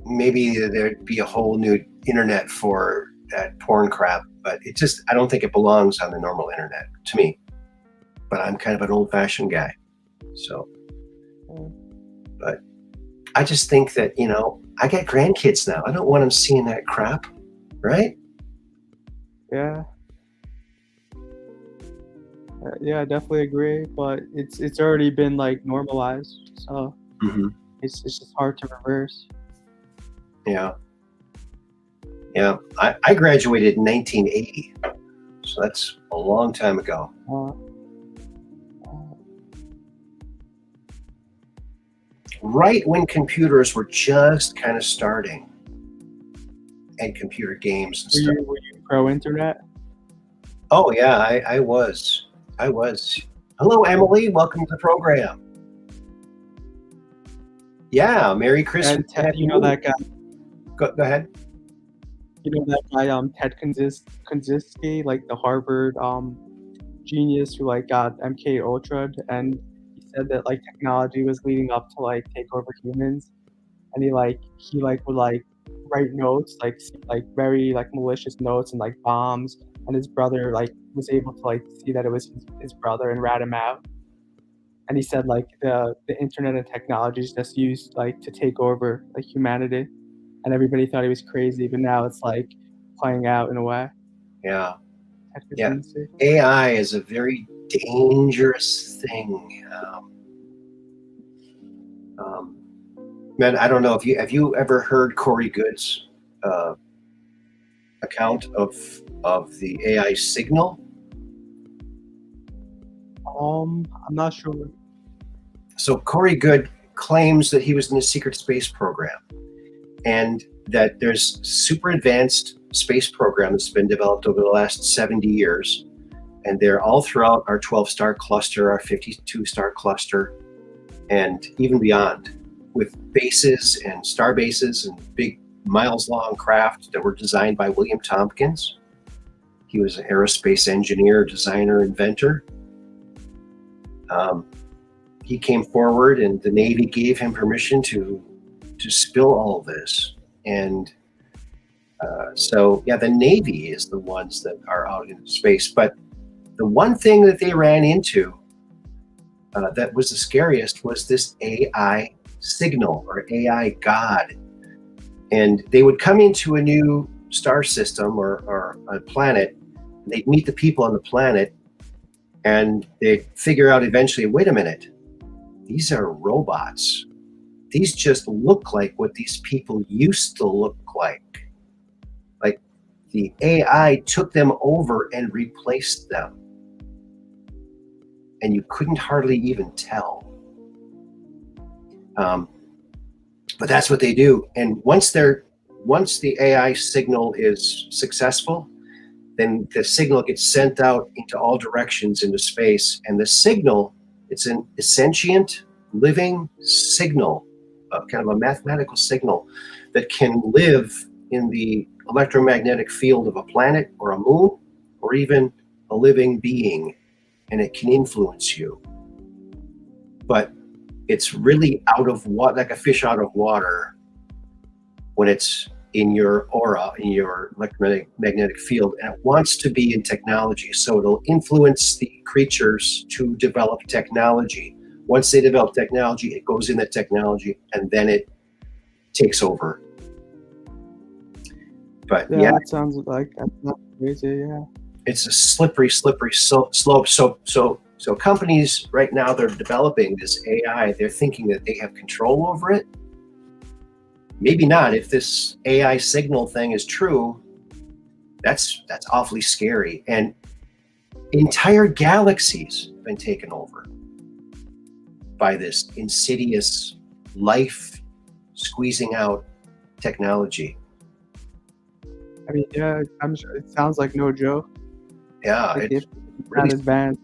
maybe there'd be a whole new internet for that porn crap, but I don't think it belongs on the normal internet to me. But I'm kind of an old-fashioned guy, so. But I just think that, I got grandkids now. I don't want them seeing that crap, right? yeah. Yeah, I definitely agree, but it's already been like normalized, so it's just hard to reverse. Yeah. I graduated in 1980, so that's a long time ago. Right when computers were just kind of starting, and computer games and stuff. Were you pro internet? Oh yeah, I was. Hello, Emily. Welcome to the program. Yeah, Merry Christmas. And Ted, you know that guy. Go ahead. You know that guy, Ted Kaczynski, like the Harvard genius who like got MK Ultra, and he said that like technology was leading up to like take over humans, and he would like write notes like very like malicious notes and like bombs, and his brother like was able to like see that it was his brother and rat him out. And he said like the internet and technology is just used like to take over like humanity, and everybody thought he was crazy, but now it's like playing out in a way. Yeah. AI is a very dangerous thing. Man, I don't know if have you ever heard Corey Good's account of the AI signal? I'm not sure. So Corey Good claims that he was in the secret space program, and that there's super advanced space program that's been developed over the last 70 years, and they're all throughout our 12-star cluster, our 52-star cluster, and even beyond, with bases and star bases and big miles-long craft that were designed by William Tompkins. He was an aerospace engineer, designer, inventor. He came forward, and the Navy gave him permission to spill all this. And so, yeah, the Navy is the ones that are out in space. But the one thing that they ran into that was the scariest was this AI signal, or AI God. And they would come into a new star system or a planet, and they'd meet the people on the planet, and they'd figure out eventually, wait a minute, these are robots. These just look like what these people used to look like. Like the AI took them over and replaced them. And you couldn't hardly even tell. But that's what they do. And once the AI signal is successful, then the signal gets sent out into all directions into space. And the signal, it's an sentient, living signal, kind of a mathematical signal that can live in the electromagnetic field of a planet or a moon, or even a living being, and it can influence you. But it's really out of water, like a fish out of water, when it's in your aura, in your electromagnetic field, and it wants to be in technology. So it'll influence the creatures to develop technology. Once they develop technology, it goes in the technology, and then it takes over. But yeah, that sounds like that's not crazy. Yeah, it's a slippery slope. So companies right now, they're developing this AI. They're thinking that they have control over it. Maybe not. If this AI signal thing is true, that's awfully scary. And entire galaxies have been taken over by this insidious life squeezing out technology. I mean, yeah, I'm sure it sounds like no joke. Yeah, like it's really advanced.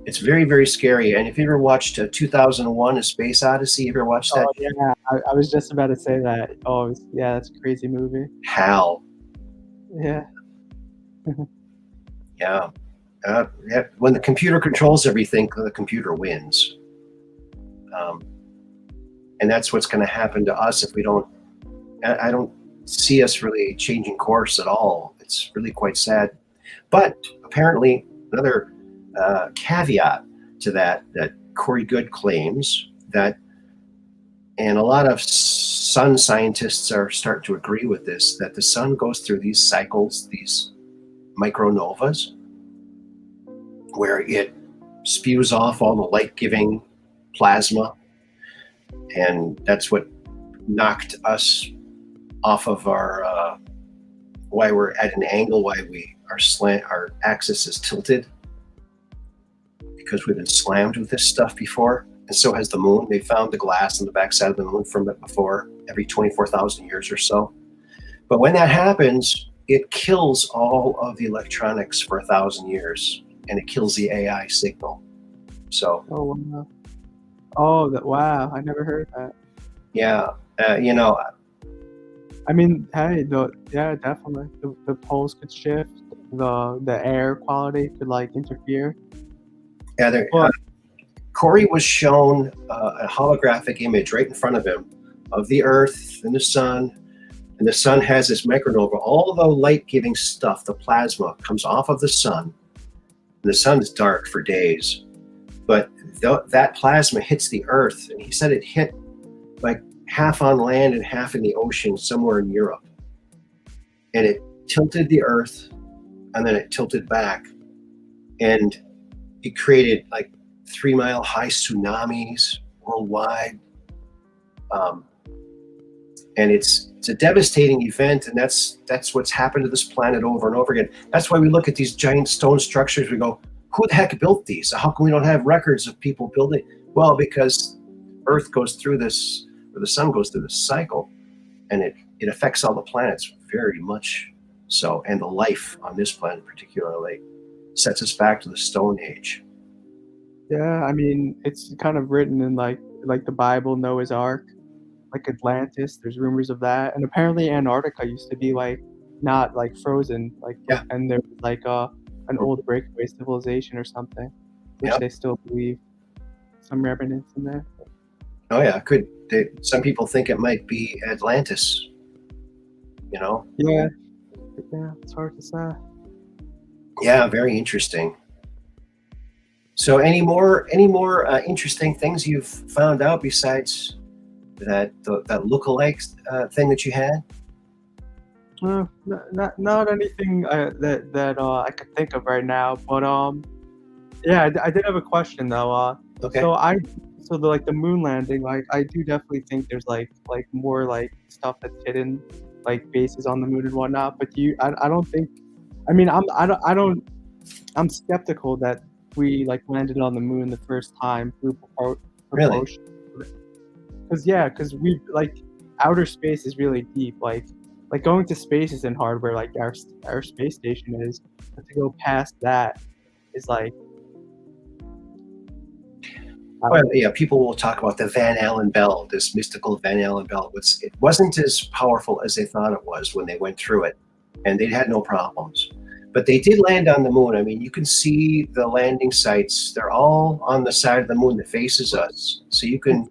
It's very, very scary. And if you ever watched 2001: A Space Odyssey, you ever watched that? Oh, yeah, I was just about to say that. Oh, yeah, that's a crazy movie. HAL. Yeah. Yeah. When the computer controls everything, the computer wins. and that's what's going to happen to us if we don't. I don't see us really changing course at all. It's really quite sad. But apparently, another caveat to that Corey Good claims that, and a lot of sun scientists are starting to agree with this, that the sun goes through these cycles, these micronovas, where it spews off all the light-giving plasma, and that's what knocked us off of our why we're at an angle, why our axis is tilted, because we've been slammed with this stuff before. And so has the moon. They found the glass on the backside of the moon from it before, every 24,000 years or so. But when that happens, it kills all of the electronics for 1,000 years, and it kills the AI signal. So. Oh wow! Oh, wow! I never heard that. Yeah, I mean, hey, yeah, definitely. The poles could shift. The air quality could like interfere. Yeah, Corey was shown a holographic image right in front of him of the Earth and the sun. And the sun has this micronova. All the light-giving stuff, the plasma, comes off of the sun. And the sun is dark for days. But that plasma hits the Earth. And he said it hit like half on land and half in the ocean somewhere in Europe. And it tilted the Earth, and then it tilted back. And it created like 3-mile high tsunamis worldwide. And it's a devastating event, and that's what's happened to this planet over and over again. That's why we look at these giant stone structures, we go, who the heck built these? How come we don't have records of people building? Well, because Earth goes through this, or the sun goes through this cycle, and it affects all the planets very much so, and the life on this planet particularly sets us back to the Stone Age. Yeah, I mean, it's kind of written in like the Bible, Noah's Ark, like Atlantis. There's rumors of that, and apparently Antarctica used to be like not like frozen, like yeah. And there was like an old breakaway civilization or something, which they still believe. Some remnants in there. Oh yeah, some people think it might be Atlantis. Yeah, it's hard to say. Yeah, very interesting. So, any more interesting things you've found out besides that lookalike thing that you had? Not anything that I could think of right now. But yeah, I did have a question though. Okay. So the moon landing, like I do definitely think there's like more like stuff that's hidden, like bases on the moon and whatnot. But I don't think. I mean, I'm skeptical that we like landed on the moon the first time through propulsion. Really? Because we like outer space is really deep. Like going to space isn't hard where like our space station is, but to go past that is like. Well, yeah, people will talk about the Van Allen belt, this mystical Van Allen belt. It wasn't as powerful as they thought it was when they went through it, and they had no problems. But they did land on the moon. I mean, you can see the landing sites. They're all on the side of the moon that faces us. So you can,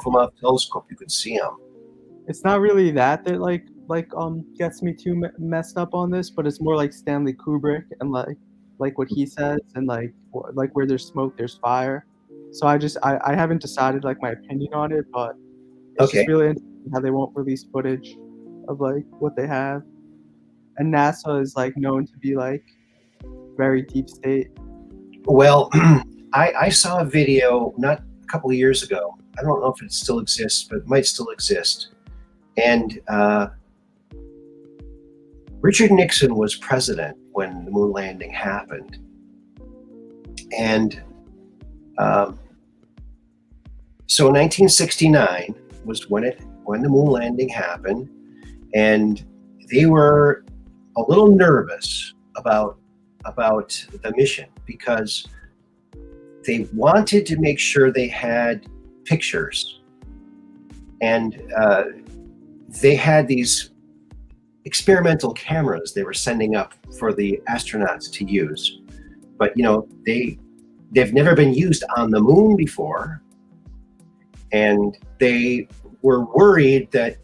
from a telescope, you can see them. It's not really that like gets me too messed up on this, but it's more like Stanley Kubrick and like what he says, and like where there's smoke, there's fire. So I haven't decided like my opinion on it, but it's just really interesting how they won't release footage of like what they have. And NASA is like known to be like very deep state. Well, I saw a video not a couple of years ago. I don't know if it still exists, but it might still exist. And Richard Nixon was president when the moon landing happened. And so 1969 was when the moon landing happened, and they were a little nervous about the mission because they wanted to make sure they had pictures, and they had these experimental cameras they were sending up for the astronauts to use, but they've never been used on the moon before, And they were worried that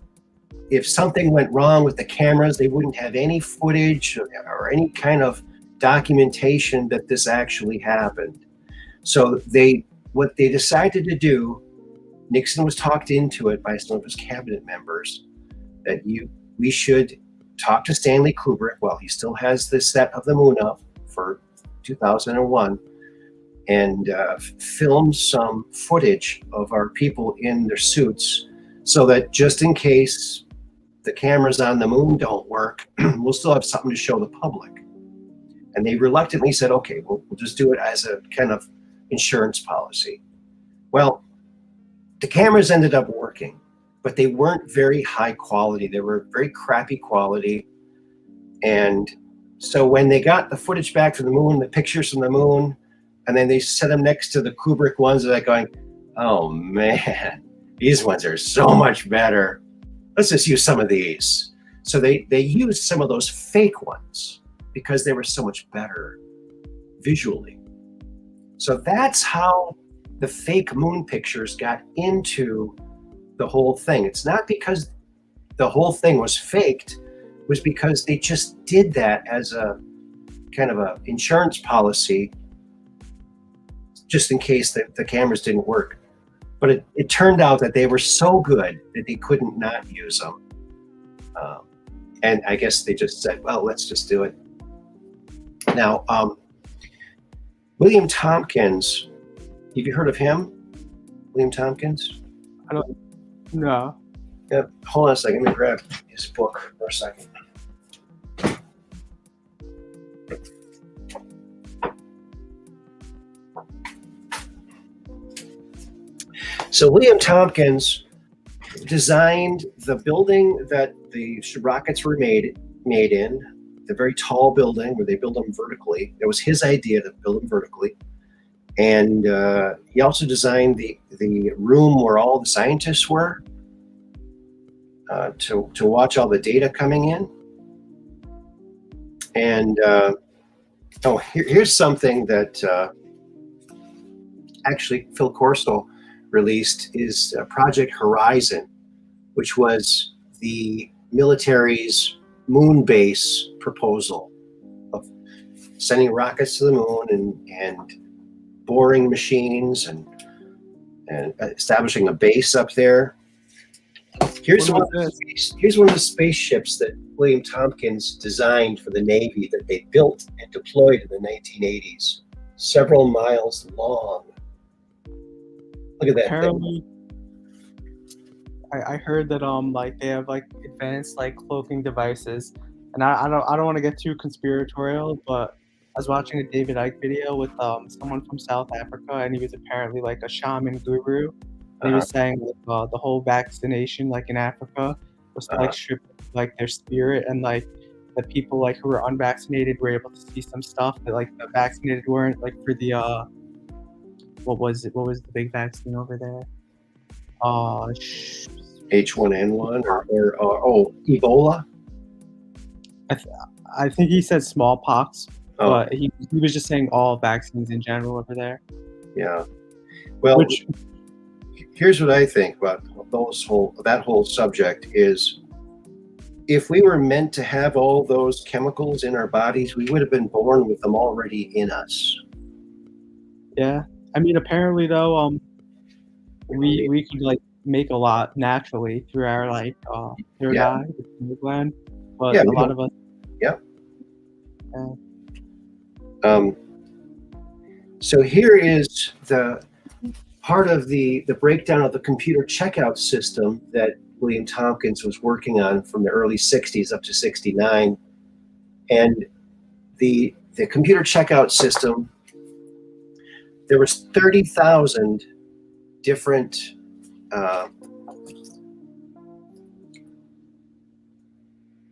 if something went wrong with the cameras, they wouldn't have any footage or any kind of documentation that this actually happened. So what they decided to do, Nixon was talked into it by some of his cabinet members, that we should talk to Stanley Kubrick while he still has this set of the moon up for 2001, and film some footage of our people in their suits, so that just in case the cameras on the moon don't work, we'll still have something to show the public. And they reluctantly said, okay, we'll just do it as a kind of insurance policy. Well, the cameras ended up working, but they weren't very high quality. They were very crappy quality. And so when they got the footage back from the moon, the pictures from the moon, and then they set them next to the Kubrick ones, they're like going, oh man, these ones are so much better. Let's just use some of these. So they used some of those fake ones because they were so much better visually. So that's how the fake moon pictures got into the whole thing. It's not because the whole thing was faked, it was because they just did that as a kind of a insurance policy, just in case the cameras didn't work. But it turned out that they were so good that they couldn't not use them. And I guess they just said, well, let's just do it. Now, William Tompkins, have you heard of him? William Tompkins? I don't know. Yeah, hold on a second. Let me grab his book for a second. So William Tompkins designed the building that the rockets were made in, the very tall building where they build them vertically. It was his idea to build them vertically. And he also designed the room where all the scientists were to watch all the data coming in. And here's something that actually Phil Corso released, is Project Horizon, which was the military's moon base proposal of sending rockets to the moon and boring machines and establishing a base up there. Here's one of the spaceships that William Tompkins designed for the Navy that they built and deployed in the 1980s, several miles long. Look at that Apparently, I heard that like they have like advanced like cloaking devices, and I don't want to get too conspiratorial, but I was watching a David Icke video with someone from South Africa, and he was apparently like a shaman guru. And he was saying the whole vaccination like in Africa was to like strip like their spirit, and like the people like who were unvaccinated were able to see some stuff that like the vaccinated weren't, like for the what was the big vaccine over there? H1N1 or Ebola. I think he said smallpox, but he was just saying all vaccines in general over there. Yeah. Well, here's what I think about that whole subject is, if we were meant to have all those chemicals in our bodies, we would have been born with them already in us. Yeah. I mean, apparently though, we could like make a lot naturally through our like third eye, the gland, but a lot of us. Yeah. So here is the part of the breakdown of the computer checkout system that William Tompkins was working on from the early 60s up to 69. And the computer checkout system, there was 30,000 different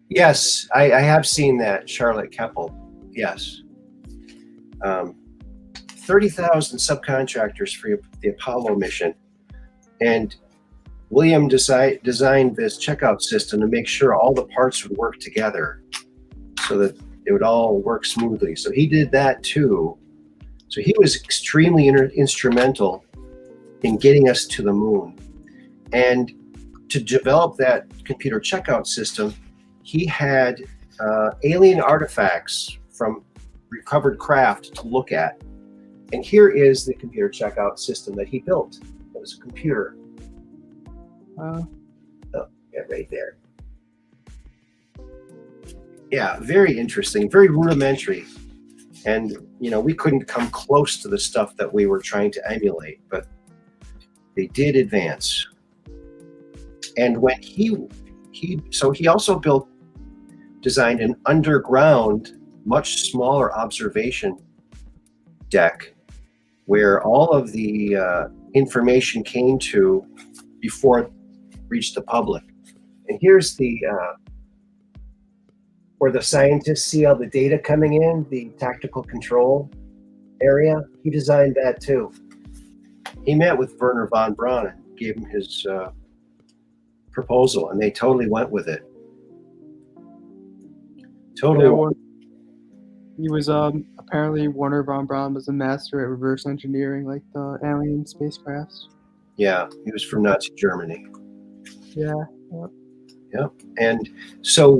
yes, I have seen that, Charlotte Keppel. Yes. 30,000 subcontractors for the Apollo mission. And William designed this checkout system to make sure all the parts would work together so that it would all work smoothly. So he did that too. So he was extremely instrumental in getting us to the moon. And to develop that computer checkout system, he had alien artifacts from recovered craft to look at. And here is the computer checkout system that he built. It was a computer. Yeah, right there. Yeah, very interesting, very rudimentary. And, you know, we couldn't come close to the stuff that we were trying to emulate, but they did advance. And when he also designed an underground, much smaller observation deck where all of the information came to before it reached the public. And here's the where the scientists see all the data coming in, the tactical control area. He designed that too. He met with Werner von Braun and gave him his proposal, and they totally went with it. Totally. Yeah, he was apparently Werner von Braun was a master at reverse engineering, like the alien spacecrafts. Yeah, he was from Nazi Germany. Yeah. Yep. And so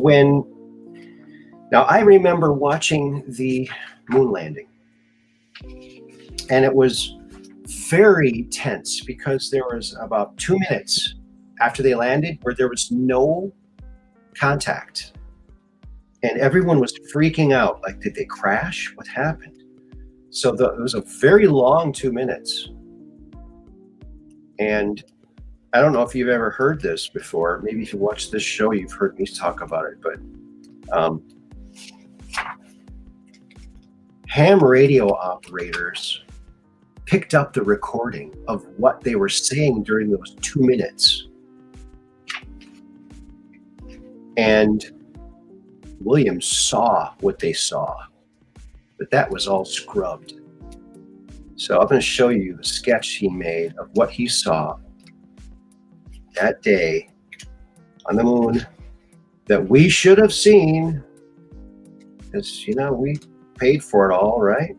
now I remember watching the moon landing, and it was very tense because there was about 2 minutes after they landed where there was no contact. And everyone was freaking out. Like, did they crash? What happened? So it was a very long 2 minutes. And I don't know if you've ever heard this before. Maybe if you watch this show, you've heard me talk about it. But ham radio operators picked up the recording of what they were saying during those 2 minutes. And William saw what they saw, but that was all scrubbed. So I'm going to show you the sketch he made of what he saw that day on the moon that we should have seen, because, you know, we paid for it all, right?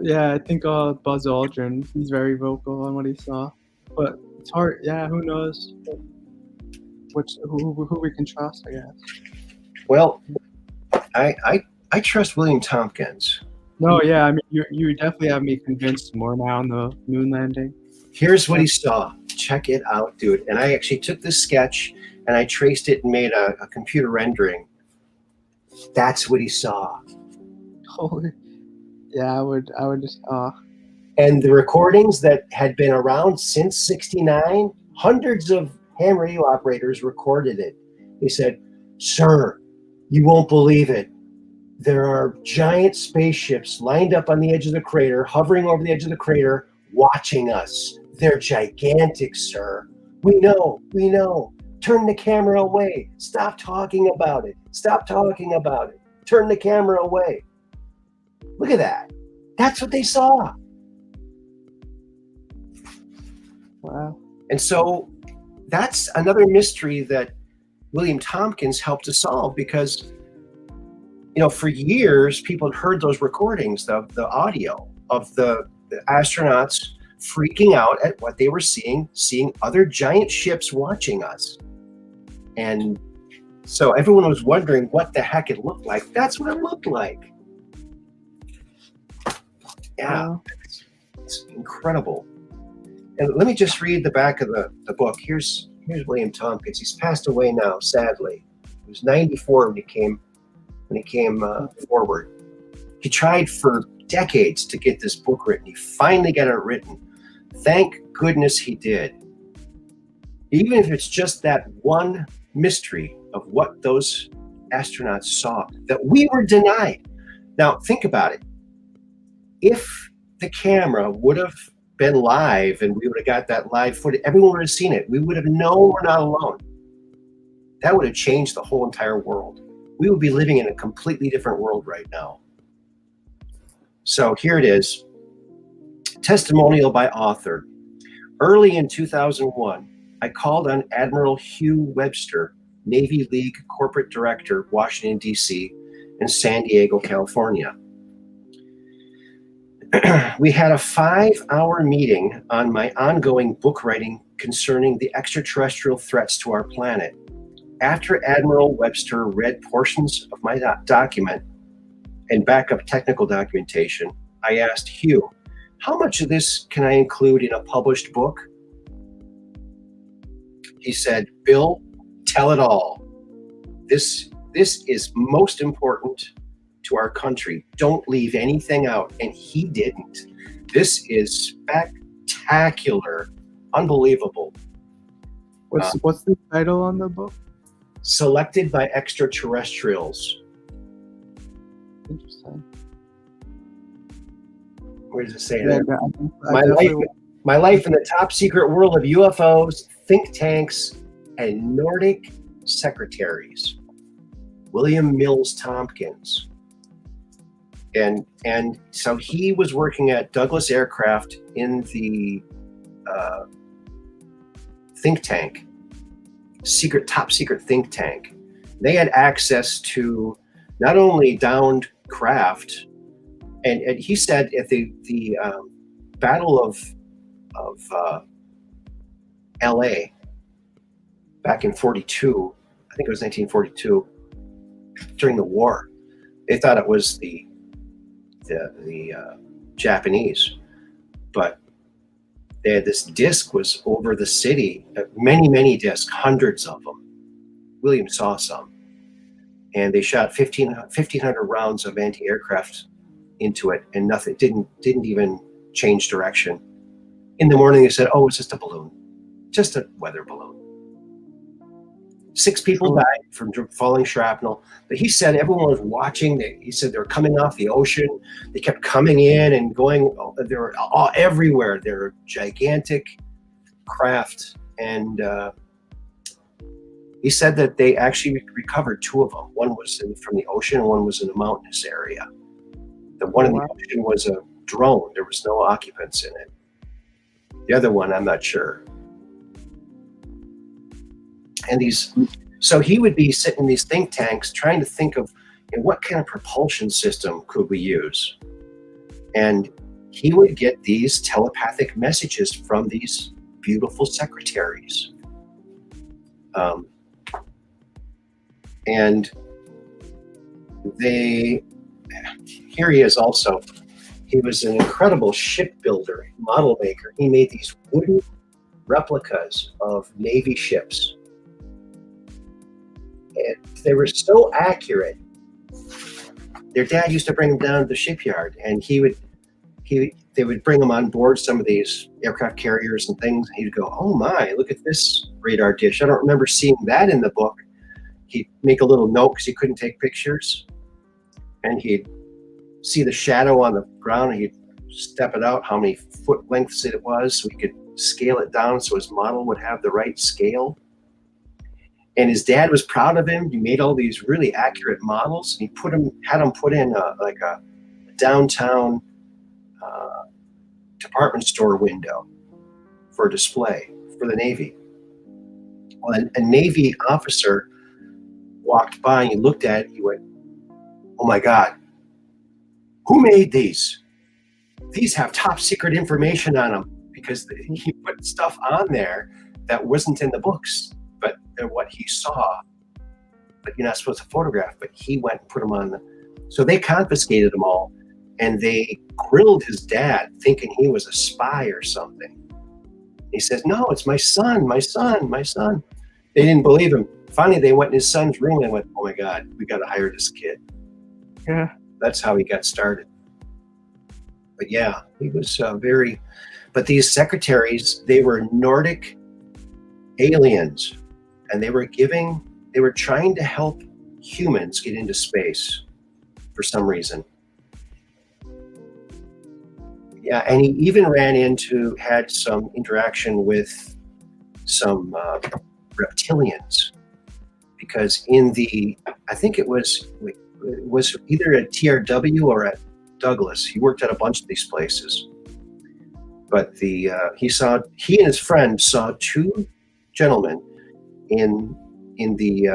Yeah, I think Buzz Aldrin, he's very vocal on what he saw. But it's hard, yeah, who knows who we can trust, I guess. Well, I trust William Tompkins. No, yeah, I mean, you definitely have me convinced more now on the moon landing. Here's what he saw. Check it out, dude. And I actually took this sketch and I traced it and made a computer rendering. That's what he saw. Holy, yeah, I would just, And the recordings that had been around since '69, hundreds of ham radio operators recorded it. He said, "Sir, you won't believe it. There are giant spaceships lined up on the edge of the crater, hovering over the edge of the crater, watching us. They're gigantic, sir. We know. Turn the camera away. Stop talking about it. Stop talking about it. Turn the camera away." Look at that. That's what they saw. wow. And so that's another mystery that William Tompkins helped to solve, because, you know, for years people had heard those recordings, the audio of the astronauts freaking out at what they were seeing other giant ships watching us. And so everyone was wondering what the heck it looked like. That's what it looked like. Yeah, it's incredible. And let me just read the back of the book. Here's William Tompkins. He's passed away now, sadly. He was 94 when he came forward. He tried for decades to get this book written. He finally got it written. Thank goodness he did. Even if it's just that one mystery of what those astronauts saw that we were denied. Now, think about it. If the camera would have been live and we would have got that live footage, everyone would have seen it. We would have known we're not alone. That would have changed the whole entire world. We would be living in a completely different world right now. So here it is. Testimonial by author. Early in 2001, I called on Admiral Hugh Webster, Navy League Corporate Director, Washington, D.C., and San Diego, California. We had a 5-hour meeting on my ongoing book writing concerning the extraterrestrial threats to our planet. After Admiral Webster read portions of my document and backup technical documentation, I asked Hugh, how much of this can I include in a published book? He said, Bill, tell it all. This is most important to our country. Don't leave anything out. And he didn't. This is spectacular, unbelievable. What's the title on the book? Selected by Extraterrestrials. Interesting. Where does it say Yeah, that? My life in the top secret world of UFOs, think tanks, and Nordic secretaries. William Mills Tompkins. And so he was working at Douglas Aircraft in the think tank, top secret think tank. They had access to not only downed craft, and he said at the Battle of LA back in 42, I think it was 1942, during the war, they thought it was the Japanese, but they had this disc was over the city, many discs, hundreds of them. William saw some, and they shot 1,500 rounds of anti-aircraft into it, and nothing, didn't even change direction. In the morning, they said, oh, it's just a balloon, just a weather balloon. 6 people died from falling shrapnel, but he said everyone was watching. He said they were coming off the ocean. They kept coming in and going. They were all everywhere. They were gigantic craft, and he said that they actually recovered 2 of them. One was from the ocean, and one was in a mountainous area. The one in the ocean was a drone. There was no occupants in it. The other one, I'm not sure. And so he would be sitting in these think tanks trying to think of what kind of propulsion system could we use. And he would get these telepathic messages from these beautiful secretaries. And here he is also. He was an incredible shipbuilder, model maker. He made these wooden replicas of Navy ships. And they were so accurate. Their dad used to bring them down to the shipyard, and they would bring them on board some of these aircraft carriers and things. And he'd go, "Oh my, look at this radar dish! I don't remember seeing that in the book." He'd make a little note because he couldn't take pictures, and he'd see the shadow on the ground, and he'd step it out how many foot lengths it was, so he could scale it down so his model would have the right scale. And his dad was proud of him. He made all these really accurate models. And he had them put in a downtown department store window for display for the Navy. Well, a Navy officer walked by and he looked at it. He went, "Oh my God, who made these? These have top secret information on them," because he put stuff on there that wasn't in the books. But they're what he saw, but you're not supposed to photograph, but he went and put them on. So they confiscated them all, and they grilled his dad thinking he was a spy or something. He says, "No, it's my son, my son, my son." They didn't believe him. Finally, they went in his son's room and went, "Oh my God, we got to hire this kid." Yeah. That's how he got started. But yeah, he was but these secretaries, they were Nordic aliens. And they were trying to help humans get into space for some reason. Yeah, and he even had some interaction with some reptilians, because I think it was either at TRW or at Douglas. He worked at a bunch of these places. But he and his friend saw 2 gentlemen in the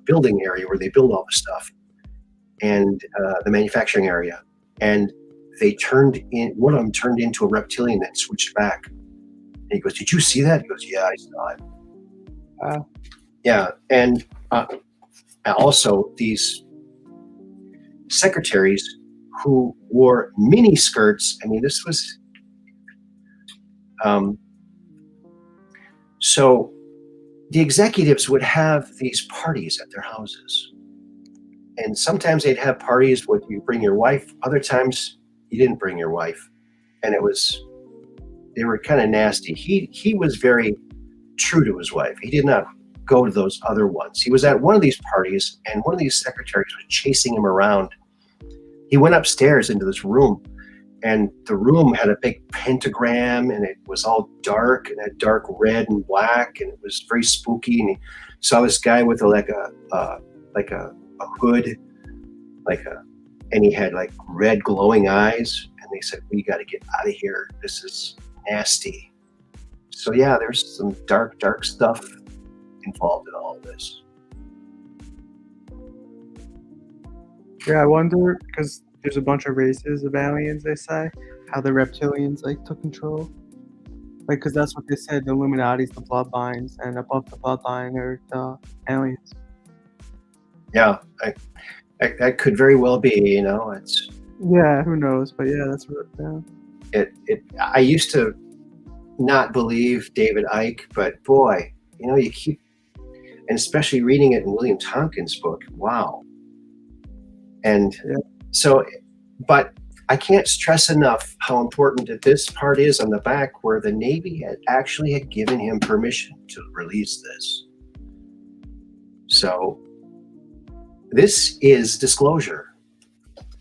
building area where they build all the stuff, and the manufacturing area, and one of them turned into a reptilian that switched back. And he goes, "Did you see that?" He goes, "Yeah, I saw it." Yeah, and also these secretaries who wore mini skirts. I mean, this was so the executives would have these parties at their houses, and sometimes they'd have parties where you bring your wife. Other times you didn't bring your wife, and they were kind of nasty. He was very true to his wife. He did not go to those other ones. He was at one of these parties, and one of these secretaries was chasing him around. He went upstairs into this room, and the room had a big pentagram, and it was all dark and had dark red and black, and it was very spooky. And he saw this guy with a hood, and he had like red glowing eyes. And they said, "We got to get out of here. This is nasty." So yeah, there's some dark stuff involved in all of this. Yeah, I wonder, because there's a bunch of races of aliens, they say, how the reptilians like took control. Like, because that's what they said, the Illuminati's the bloodlines, and above the bloodline are the aliens. Yeah, that could very well be. It's Yeah, who knows? But yeah, that's what. Yeah. I used to not believe David Icke, but boy, you keep, and especially reading it in William Tompkins' book. Wow. And so, but I can't stress enough how important that this part is on the back, where the Navy had given him permission to release this. So this is disclosure.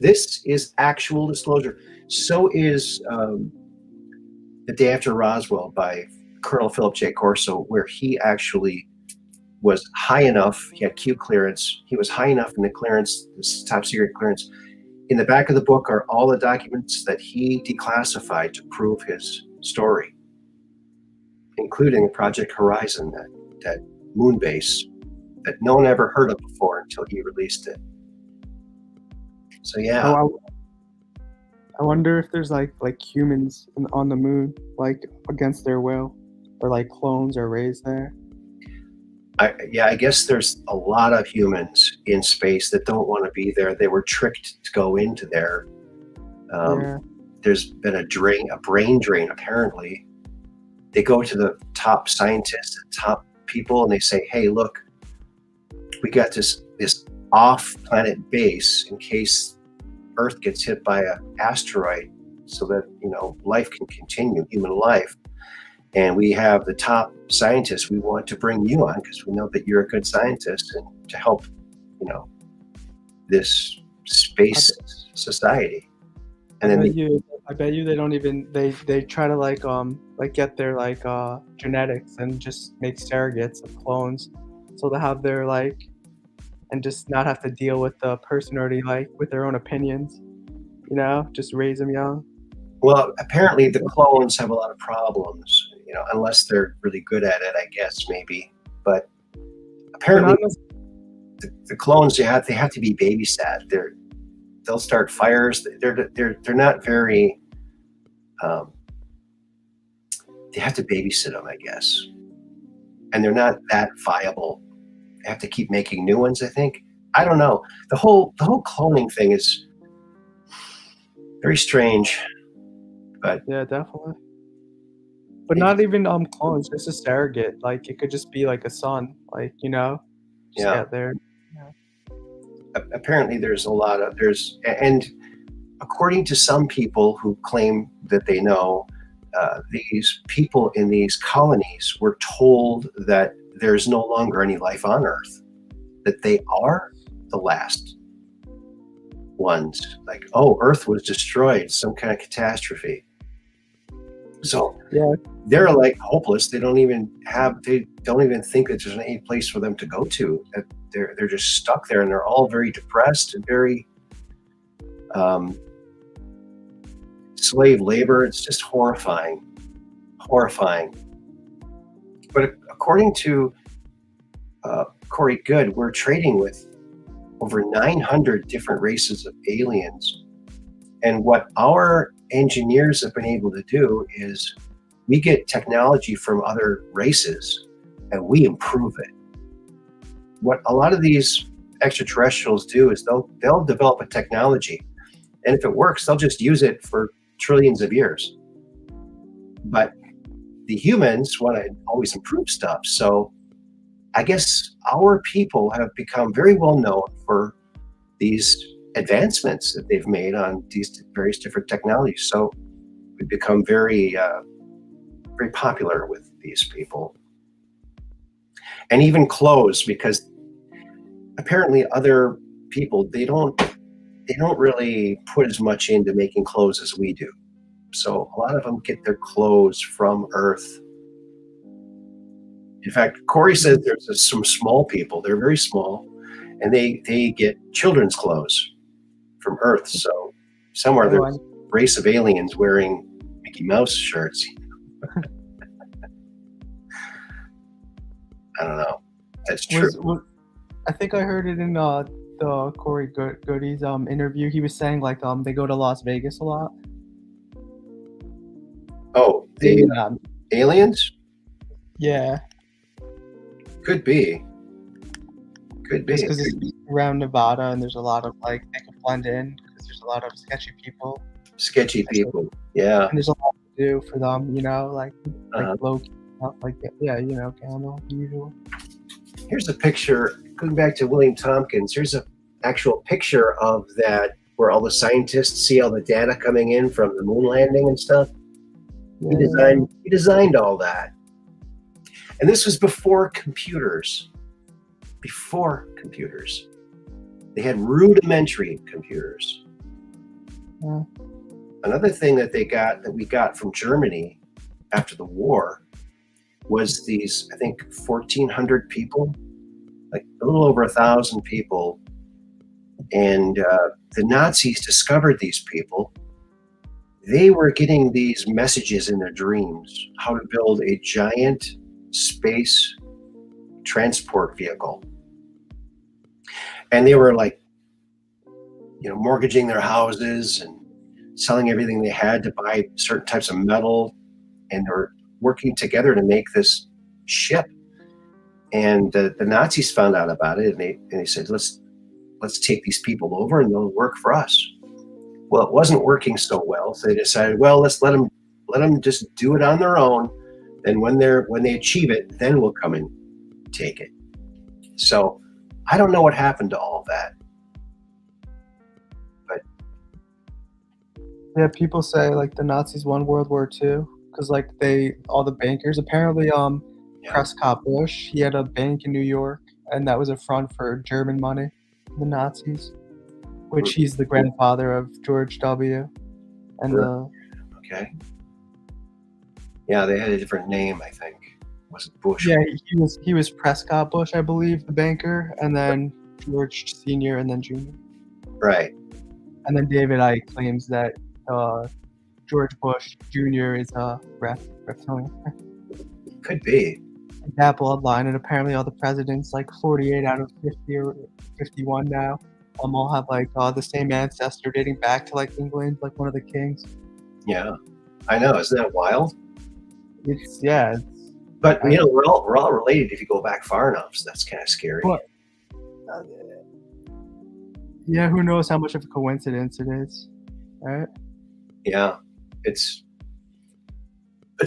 This is actual disclosure. So is The Day After Roswell by Colonel Philip J. Corso, where he actually was high enough. He had Q clearance. He was high enough in the clearance, this top secret clearance. In the back of the book are all the documents that he declassified to prove his story, including Project Horizon, that moon base that no one ever heard of before until he released it. So yeah. I wonder if there's like humans on the moon, like against their will, or like clones are raised there. I guess there's a lot of humans in space that don't want to be there. They were tricked to go into there. There's been a brain drain, apparently. They go to the top scientists, the top people, and they say, "Hey, look, we got this off-planet base in case Earth gets hit by an asteroid, so that life can continue, human life. And we have the top scientists. We want to bring you on because we know that you're a good scientist and to help, this space society." And I bet you they don't even they try to like get their genetics and just make surrogates of clones, so they have their and just not have to deal with the person already with their own opinions, just raise them young. Well, apparently the clones have a lot of problems, unless they're really good at it, I guess, maybe. But apparently the clones, they have to be babysat. They'll start fires. They're not very, they have to babysit them, I guess. And they're not that viable. They have to keep making new ones, I think. I don't know. The whole cloning thing is very strange. But yeah, definitely. But not even clones, just a surrogate. It could just be a son, get there. Yeah. Apparently there's and according to some people who claim that they know, these people in these colonies were told that there's no longer any life on Earth, that they are the last ones. Earth was destroyed, some kind of catastrophe. So yeah, they're hopeless. They don't even think that there's any place for them to go to. That they're just stuck there, and they're all very depressed and very slave labor. It's just horrifying. But according to Corey Good, we're trading with over 900 different races of aliens. And what our engineers have been able to do is we get technology from other races and we improve it. What a lot of these extraterrestrials do is they'll develop a technology, and if it works, they'll just use it for trillions of years. But the humans want to always improve stuff. So I guess our people have become very well known for these advancements that they've made on these various different technologies. So we've become very, very popular with these people. And even clothes, because apparently other people, they don't really put as much into making clothes as we do. So a lot of them get their clothes from Earth. In fact, Corey says there's some small people, they're very small, and they get children's clothes from Earth. So somewhere there's a race of aliens wearing Mickey Mouse shirts. I don't know. That's true. I think I heard it in the Corey Goody's interview. He was saying like they go to Las Vegas a lot. Oh, the aliens? Yeah. Could be. Because it's around Nevada and there's a lot of like they can blend in because there's a lot of sketchy people. Yeah. And there's a lot to do for them, you know, like low key stuff like that. Yeah, you know, camel usual. Here's a picture, going back to William Tompkins, here's an actual picture of that where all the scientists see all the data coming in from the moon landing and stuff. Yeah. He designed all that. And this was before computers. They had rudimentary computers. Yeah. Another thing that we got from Germany after the war was these, I think, 1,400 people, like a little over 1,000 people. And the Nazis discovered these people. They were getting these messages in their dreams, how to build a giant space transport vehicle. And they were like, you know, mortgaging their houses and selling everything they had to buy certain types of metal. And they were working together to make this ship. And the Nazis found out about it, and they said, let's take these people over and they'll work for us. Well, it wasn't working so well, so they decided, well, let's let them just do it on their own. And when they achieve it, then we'll come and take it. So I don't know what happened to all that. But yeah, people say like the Nazis won World War II because like all the bankers apparently Prescott Bush, he had a bank in New York, and that was a front for German money, the Nazis, which he's the grandfather of George W. And okay. Yeah, they had a different name, I think. Was it Bush? Yeah, he was Prescott Bush, I believe, the banker, and then George Sr. and then Jr. Right. And then David Icke claims that George Bush Jr. is a reptilian. Could be. That bloodline, and apparently all the presidents, like 48 out of 50 or 51 now, all have like the same ancestor dating back to like England, like one of the kings. Yeah, I know. Isn't that wild? But you know, we're all related if you go back far enough. So that's kind of scary. But, yeah, who knows how much of a coincidence it is, right? Yeah, it's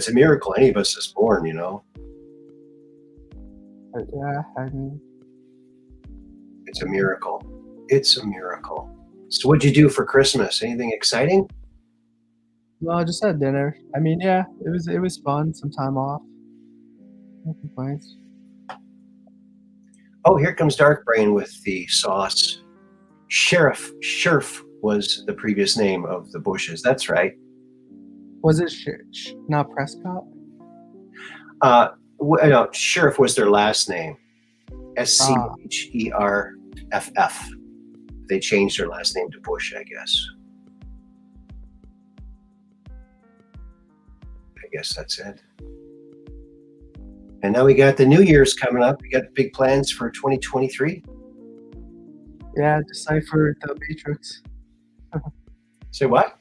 a miracle any of us is born, you know. But yeah, I mean, it's a miracle. It's a miracle. So, what'd you do for Christmas? Anything exciting? Well, I just had dinner. I mean, yeah, it was fun. Some time off. No complaints. Oh, here comes Dark Brain with the sauce. Sheriff was the previous name of the Bushes. That's right. Was it not Prescott? No, Sheriff was their last name. SCHERFF. They changed their last name to Bush, I guess. I guess that's it. And now we got the New Year's coming up. We got big plans for 2023. Yeah, decipher the matrix. Say what?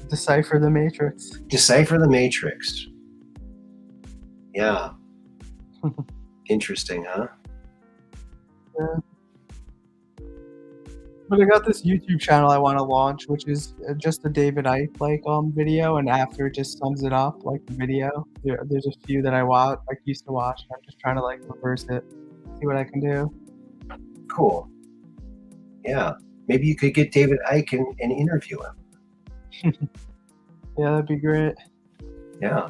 Decipher the matrix. Decipher the matrix. Yeah. Interesting, huh? Yeah. But I got this YouTube channel I want to launch, which is just a David Icke video, and after it just sums it up like the video. There's a few that I used to watch. And I'm just trying to reverse it, see what I can do. Cool. Yeah. Maybe you could get David Icke and interview him. Yeah, that'd be great. Yeah.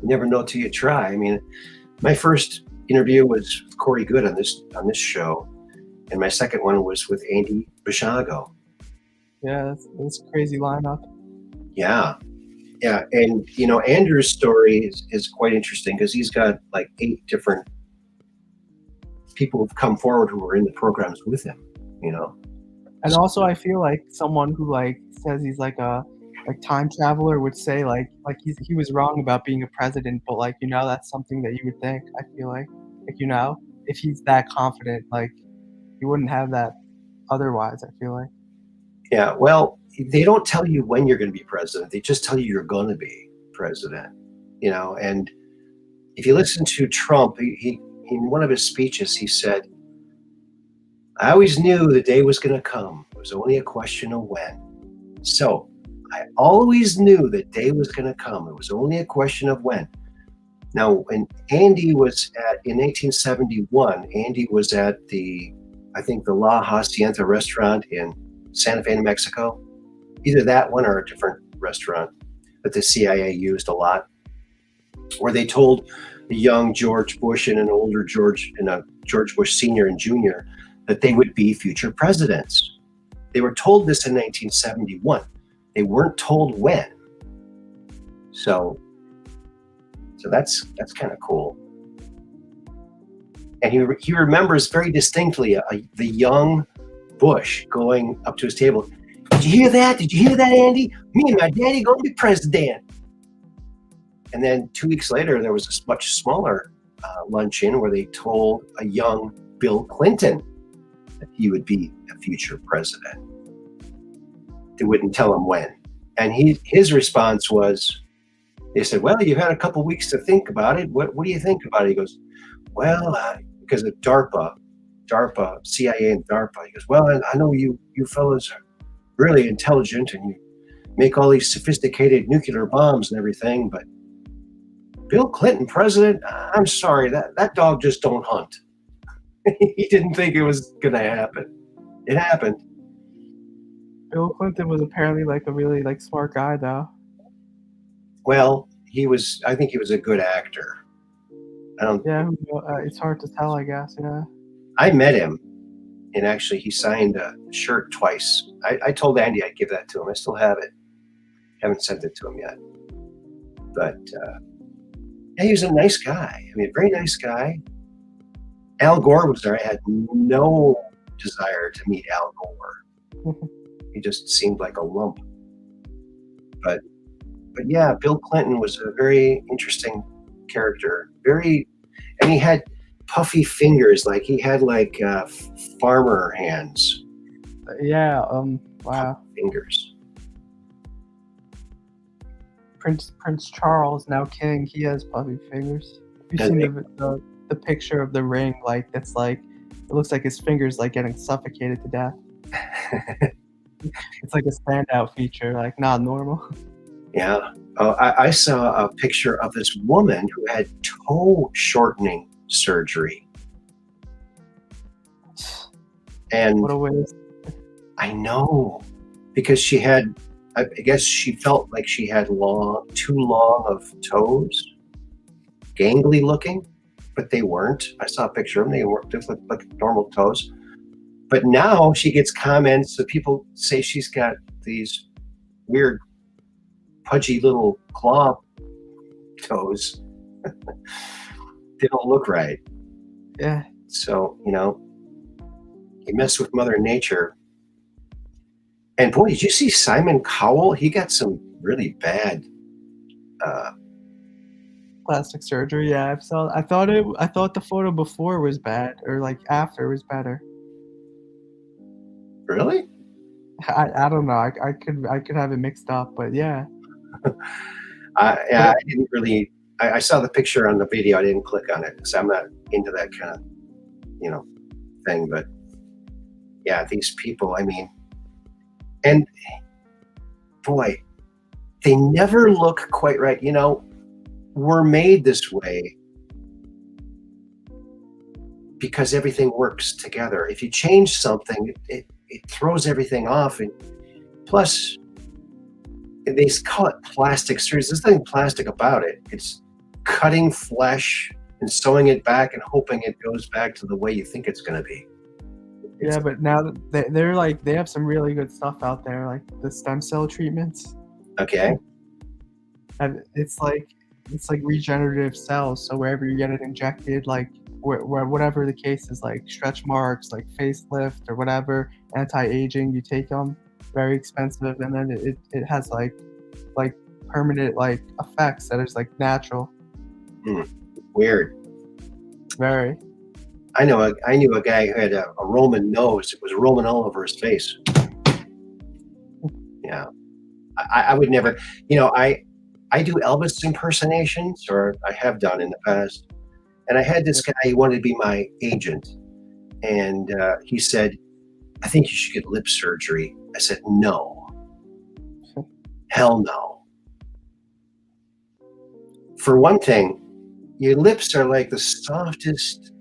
You never know till you try. I mean, my first interview was with Corey Good on this show, and my second one was with Andy Bishago. Yeah, that's a crazy lineup. Yeah. Yeah. And, Andrew's story is quite interesting because he's got 8 different people who've come forward who were in the programs with him, And also, I feel like someone who says he's a time traveler would say he was wrong about being a president, but that's something that you would think. I feel if he's that confident, he wouldn't have that otherwise. I feel like. Yeah, well, they don't tell you when you're going to be president. They just tell you you're going to be president, And if you listen to Trump, he in one of his speeches, he said, "I always knew the day was going to come. It was only a question of when." So I always knew the day was going to come. It was only a question of when. Now, when Andy was in 1871, Andy was at I think the La Hacienda restaurant in Santa Fe, New Mexico. Either that one or a different restaurant that the CIA used a lot, where they told a young George Bush and an older George Bush Sr. and Jr. that they would be future presidents. They were told this in 1971. They weren't told when. So that's kind of cool. And he remembers very distinctly the young Bush going up to his table. "Did you hear that? Did you hear that, Andy? Me and my daddy going to be president." And then 2 weeks later, there was a much smaller luncheon where they told a young Bill Clinton that he would be a future president. They wouldn't tell him when. And his response was, they said, "Well, you had a couple weeks to think about it. What do you think about it?" He goes, "Well, because of DARPA, CIA and DARPA." He goes, "Well, I know you fellas are really intelligent and you make all these sophisticated nuclear bombs and everything, but Bill Clinton president, I'm sorry, that dog just don't hunt." He didn't think it was going to happen. It happened. Bill Clinton was apparently a really smart guy, though. Well, I think he was a good actor. Yeah, it's hard to tell, I guess. Yeah. I met him, and actually he signed a shirt twice. I told Andy I'd give that to him. I still have it. Haven't sent it to him yet. But yeah, he was a nice guy. I mean, a very nice guy. Al Gore was there. I had no desire to meet Al Gore. He just seemed like a lump. But yeah, Bill Clinton was a very interesting character. And he had puffy fingers, he had farmer hands. Yeah. Wow. Puffy fingers. Prince Charles, now king, he has puffy fingers. Have you seen the picture of the ring? That's it looks like his fingers getting suffocated to death. It's a standout feature, not normal. Yeah. I saw a picture of this woman who had toe shortening surgery. And what a waste. I know, because she had, I guess she felt like she had too long of toes, gangly looking, but they weren't. I saw a picture of them. They weren't, just looked like normal toes. But now she gets comments that people say she's got these weird, pudgy little claw toes. They don't look right. Yeah. So, you mess with Mother Nature. And boy, did you see Simon Cowell? He got some really bad plastic surgery. Yeah, I thought the photo before was bad, or after was better. Really? I don't know. I could have it mixed up, but yeah. I didn't really. I saw the picture on the video. I didn't click on it because I'm not into that kind of, thing. But yeah, these people. I mean, and boy, they never look quite right. We're made this way because everything works together. If you change something, it throws everything off. And plus, they call it plastic surgery. There's nothing plastic about it. It's cutting flesh and sewing it back and hoping it goes back to the way you think it's going to be. Yeah, but now they're like, they have some really good stuff out there, like the stem cell treatments. Okay. And it's like regenerative cells. So wherever you get it injected, like whatever the case is, like stretch marks, like facelift or whatever, anti-aging, you take them, very expensive, and then it has like permanent like effects that is like natural. Weird. Very. I knew a guy who had a Roman nose. It was Roman all over his face. Yeah. I would never, I do Elvis impersonations, or I have done in the past. And I had this guy who wanted to be my agent. And he said, I think you should get lip surgery. I said, no. Hell no. For one thing, your lips are like the softest,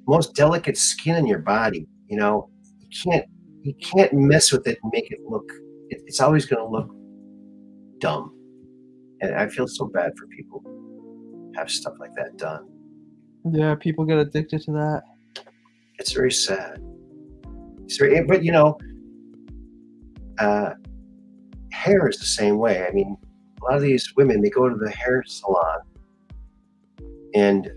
most delicate skin in your body. You can't mess with it and make it look, it's always going to look dumb. And I feel so bad for people who have stuff like that done. Yeah, people get addicted to that. It's very sad. But hair is the same way. I mean, a lot of these women, they go to the hair salon, and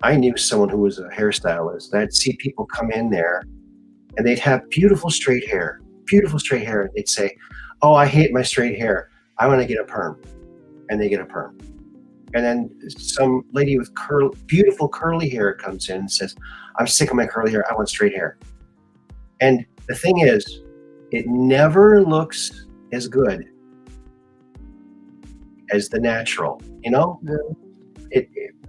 I knew someone who was a hairstylist. I'd see people come in there, and they'd have beautiful straight hair. And they'd say, "Oh, I hate my straight hair. I want to get a perm," and they get a perm. And then some lady with beautiful curly hair comes in and says, "I'm sick of my curly hair. I want straight hair." And the thing is, it never looks as good as the natural, Yeah.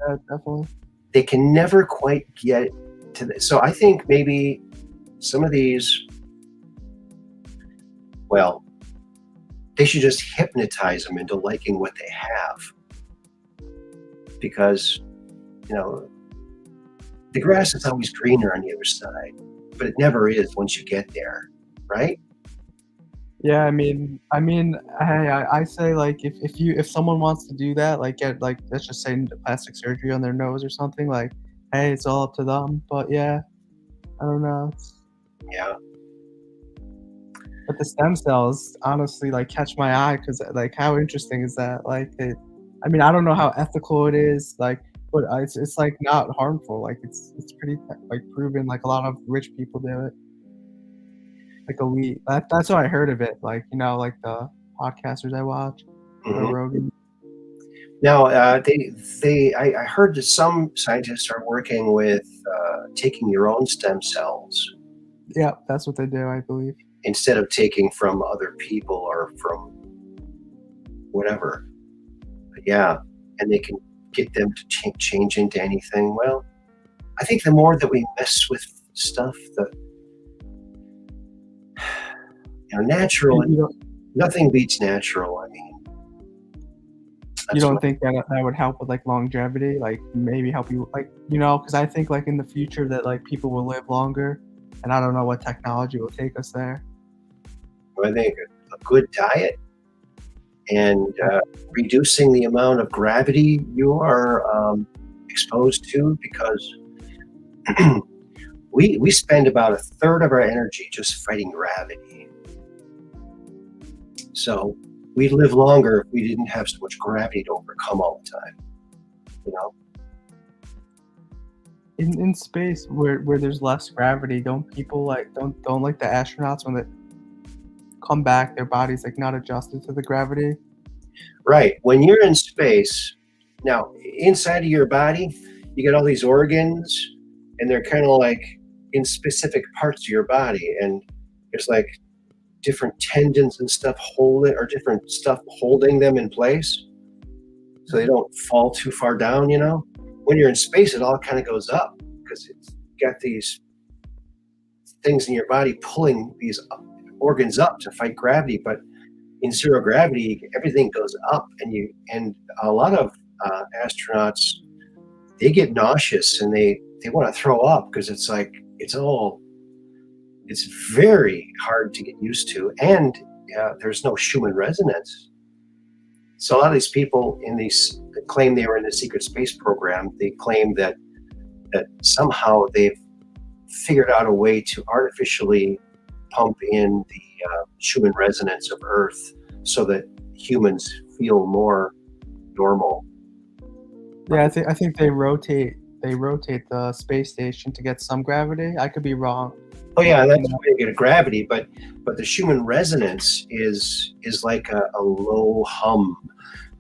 Yeah, definitely. They can never quite get to this. So I think maybe some of these, well, they should just hypnotize them into liking what they have. Because, the grass is always greener on the other side, but it never is once you get there, right? Yeah, I mean, I say, like, if someone wants to do that, like, get, like, let's just say plastic surgery on their nose or something, like, hey, it's all up to them. But yeah, I don't know. Yeah. But the stem cells honestly like catch my eye, because like, how interesting is that? Like, I mean, I don't know how ethical it is, like, but it's like not harmful. Like, it's pretty like proven. Like, a lot of rich people do it. Like elite. That's how I heard of it. Like, like the podcasters I watch, Rogan. Now, I heard that some scientists are working with taking your own stem cells. Yeah, that's what they do, I believe. Instead of taking from other people or from whatever. But yeah, and they can get them to change into anything. Well, I think the more that we mess with stuff, the natural, nothing beats natural. I mean, you don't think that would help with like longevity, like maybe help you, like, because I think like in the future that like people will live longer, and I don't know what technology will take us there. I think a good diet and reducing the amount of gravity you are exposed to, because we spend about a third of our energy just fighting gravity. So we'd live longer if we didn't have so much gravity to overcome all the time. In space where there's less gravity, don't people like don't like the astronauts, when they come back, their body's like not adjusted to the gravity? Right. When you're in space, now inside of your body, you get all these organs, and they're kind of like in specific parts of your body, and there's like different tendons and stuff different stuff holding them in place so they don't fall too far down, you know? When you're in space, it all kind of goes up because it's got these things in your body pulling these organs up to fight gravity. But in zero gravity, everything goes up, and a lot of astronauts, they get nauseous and they want to throw up because it's like it's very hard to get used to, and there's no Schumann resonance. So a lot of these people that claim they were in the secret space program, they claim that somehow they've figured out a way to artificially pump in the Schumann resonance of Earth so that humans feel more normal. Yeah, I think they rotate the space station to get some gravity. I could be wrong. Oh yeah, that's the way to get a gravity, but the Schumann resonance is like a low hum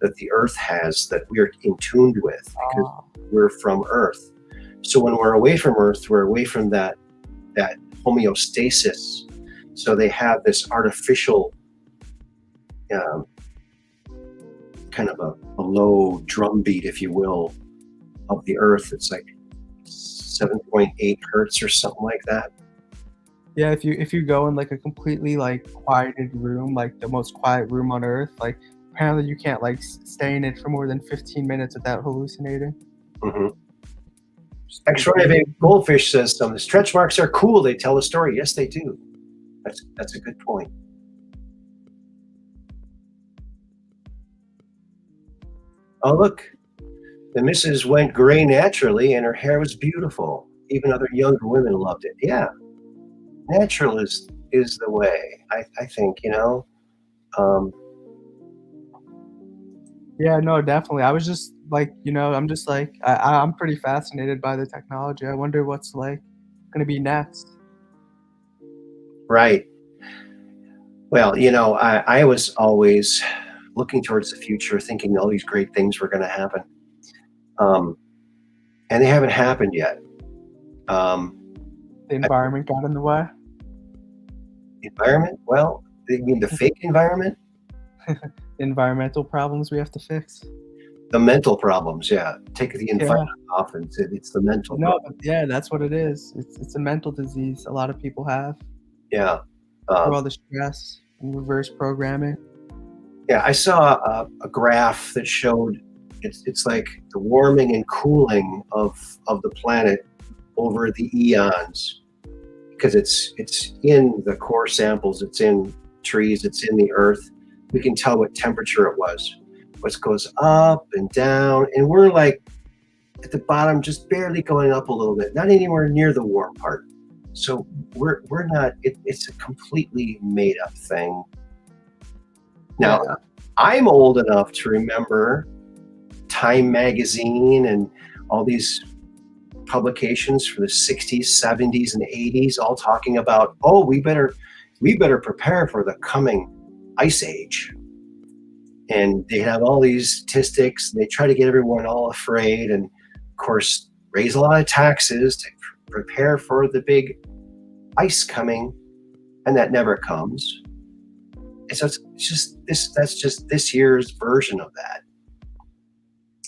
that the Earth has that we're in tuned with because we're from Earth. So when we're away from Earth, we're away from that homeostasis. So they have this artificial kind of a low drum beat, if you will, of the Earth. It's like 7.8 hertz or something like that. Yeah, if you go in like a completely like quieted room, like the most quiet room on Earth, like apparently you can't like stay in it for more than 15 minutes without hallucinating. Mm-hmm. X-ray Goldfish says the stretch marks are cool. They tell a story. Yes, they do. That's a good point. Oh, look. The missus went gray naturally and her hair was beautiful. Even other younger women loved it. Yeah. Natural is the way, I think, you know. Yeah, no, definitely. I was just like, you know, I'm just like, I'm pretty fascinated by the technology. I wonder what's like going to be next. Right. Well, you know, I was always looking towards the future, thinking all these great things were going to happen. And they haven't happened yet. The environment got in the way. Environment? Well, you mean the fake environment? Environmental problems we have to fix. The mental problems, yeah. Take the environment off and it's the mental problem. Yeah, that's what it is. It's a mental disease a lot of people have. Yeah. Through all the stress and reverse programming. Yeah, I saw a graph that showed it's like the warming and cooling of the planet over the eons, because it's in the core samples, it's in trees, it's in the earth. We can tell what temperature it was. What goes up and down, and we're like at the bottom, just barely going up a little bit, not anywhere near the warm part. So we're not. It's a completely made up thing. Now, I'm old enough to remember Time magazine and all these publications from the 60s, 70s, and 80s, all talking about, oh, we better prepare for the coming ice age. And they have all these statistics, and they try to get everyone all afraid, and of course raise a lot of taxes to prepare for the big ice coming, and that never comes. And so that's just this year's version of that.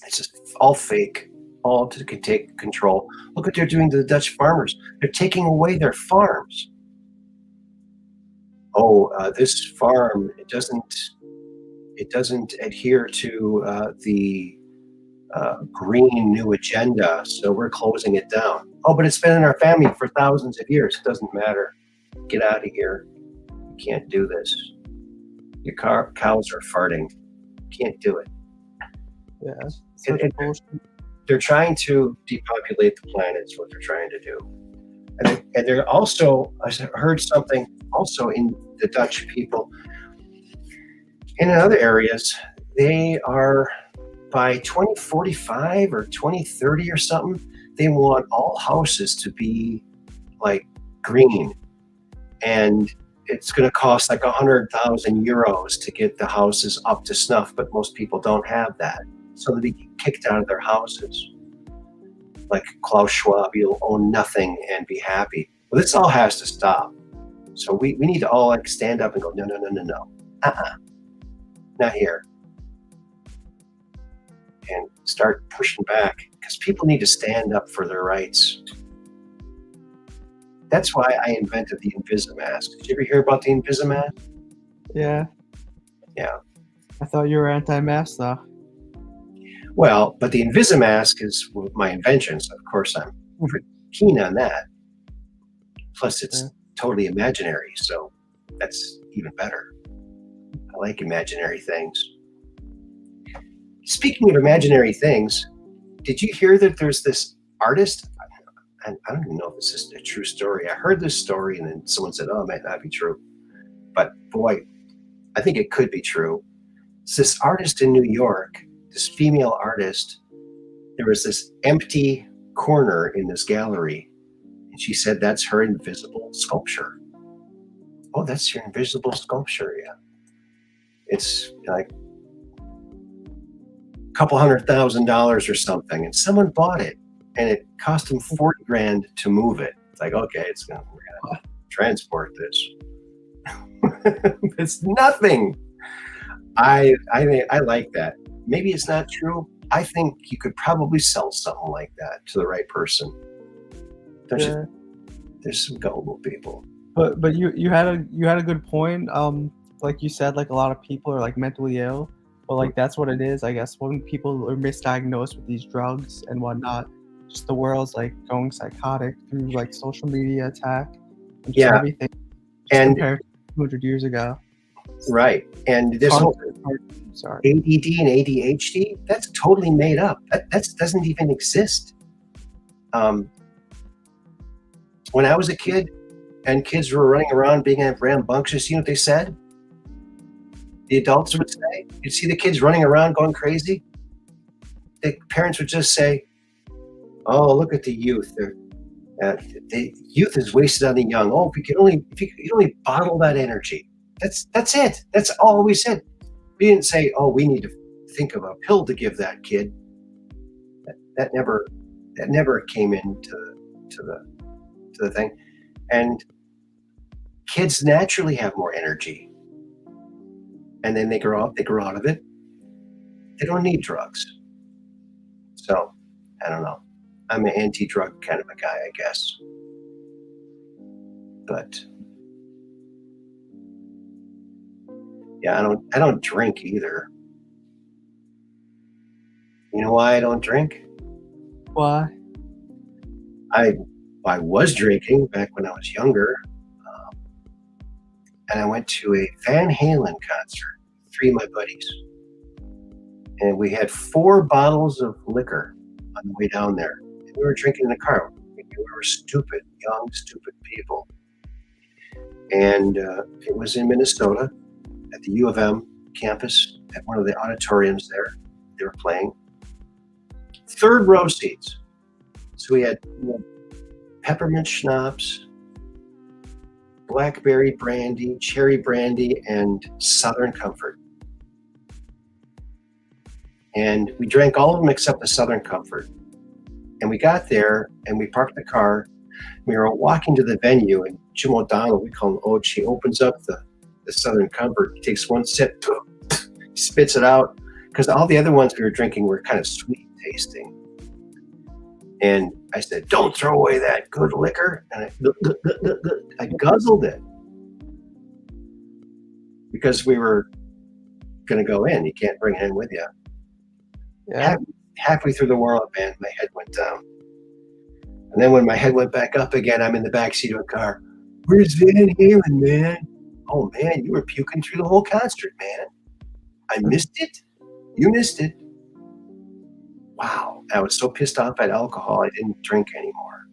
It's just all fake, all to take control. Look what they're doing to the Dutch farmers. They're taking away their farms. Oh, this farm, it doesn't adhere to the green new agenda, so we're closing it down. Oh, but it's been in our family for thousands of years. It doesn't matter. Get out of here. You can't do this. Your cows are farting. You can't do it. Yeah. They're trying to depopulate the planet is what they're trying to do. And they're also, I heard something also in the Dutch people, and in other areas, they are, by 2045 or 2030 or something, they want all houses to be like green. And it's going to cost like 100,000 euros to get the houses up to snuff, but most people don't have that. So they get kicked out of their houses. Like Klaus Schwab, you'll own nothing and be happy. Well, this all has to stop. So we need to all like stand up and go, no. Not here. And start pushing back, because people need to stand up for their rights. That's why I invented the Invisimask. Did you ever hear about the Invisimask? Yeah. Yeah. I thought you were anti-mask though. Well, but the Invisimask is my invention, so of course I'm pretty keen on that. Plus, it's totally imaginary, so that's even better. I like imaginary things. Speaking of imaginary things, did you hear that there's this artist? I don't even know if this is a true story. I heard this story and then someone said, oh, it might not be true. But boy, I think it could be true. It's this artist in New York, this female artist. There was this empty corner in this gallery. And she said, that's her invisible sculpture. Oh, that's your invisible sculpture, yeah. It's like a couple $100,000 or something. And someone bought it. And it cost them $40,000 to move it. It's like, okay, we're gonna transport this. It's nothing. I like that. Maybe it's not true. I think you could probably sell something like that to the right person. There's some gullible people. But you had a good point. Like you said, like a lot of people are like mentally ill, but like that's what it is, I guess. When people are misdiagnosed with these drugs and whatnot, just the world's like going psychotic through like social media attack and just everything. And compared to 200 years ago. Right. And this whole ADD and ADHD, that's totally made up. That doesn't even exist. When I was a kid and kids were running around being rambunctious, you know what they said? The adults would say, you'd see the kids running around going crazy. The parents would just say, oh, look at the youth. The youth is wasted on the young. Oh, if you could only bottle that energy. That's it. That's all we said. We didn't say, oh, we need to think of a pill to give that kid. That never came into the thing. And kids naturally have more energy. And then they grow up, out of it. They don't need drugs. So, I don't know. I'm an anti-drug kind of a guy, I guess. But yeah, I don't drink either. You know why I don't drink? Why? I was drinking back when I was younger, and I went to a Van Halen concert with 3 of my buddies, and we had 4 bottles of liquor on the way down there. We were drinking in the car. We were stupid, young, stupid people. And it was in Minnesota at the U of M campus at one of the auditoriums there. They were playing. 3rd row seats. So we had peppermint schnapps, blackberry brandy, cherry brandy, and Southern Comfort. And we drank all of them except the Southern Comfort. And we got there and we parked the car. We were walking to the venue, and Jim O'Donnell, we call him Oach, he opens up the Southern Comfort. He takes one sip, spits it out, because all the other ones we were drinking were kind of sweet tasting. And I said, don't throw away that good liquor. And I guzzled it because we were going to go in. You can't bring it in with you. Yeah. Halfway through the warm-up band, my head went down. And then when my head went back up again, I'm in the backseat of a car. Where's Van Halen, man? Oh, man, you were puking through the whole concert, man. I missed it? You missed it. Wow. I was so pissed off at alcohol, I didn't drink anymore.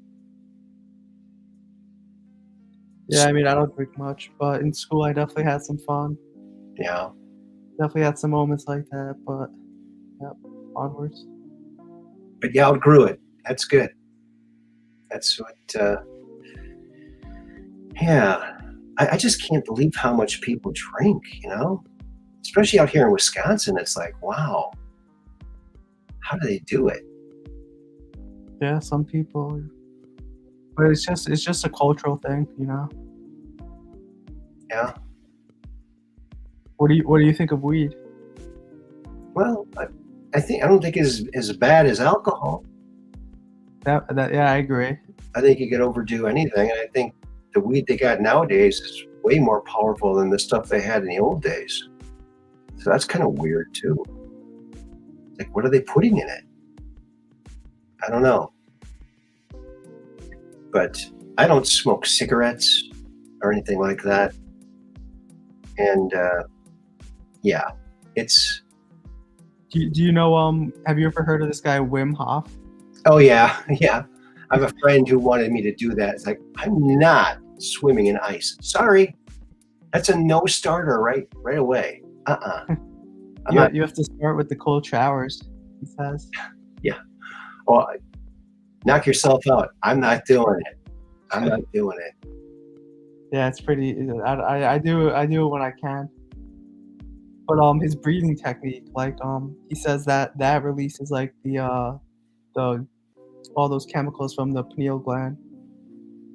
Yeah, I mean, I don't drink much, but in school I definitely had some fun. Yeah. Definitely had some moments like that, but yeah, onwards. But you outgrew it. That's good. That's what, yeah. I just can't believe how much people drink, you know? Especially out here in Wisconsin, it's like, wow. How do they do it? Yeah, some people. But it's just a cultural thing, you know. Yeah. What do you think of weed? Well, I don't think it's as bad as alcohol. That yeah, I agree. I think you could overdo anything, and I think the weed they got nowadays is way more powerful than the stuff they had in the old days. So that's kind of weird too. Like, what are they putting in it? I don't know. But I don't smoke cigarettes or anything like that. And yeah, it's. Do you know? Have you ever heard of this guy Wim Hof? Oh yeah, yeah. I have a friend who wanted me to do that. It's like, I'm not swimming in ice. Sorry, that's a no starter right away. You have to start with the cold showers, he says. Yeah. Well, knock yourself out. I'm not doing it. I'm not doing it. Yeah, it's pretty. I do it when I can. But his breathing technique, like he says that releases like the all those chemicals from the pineal gland.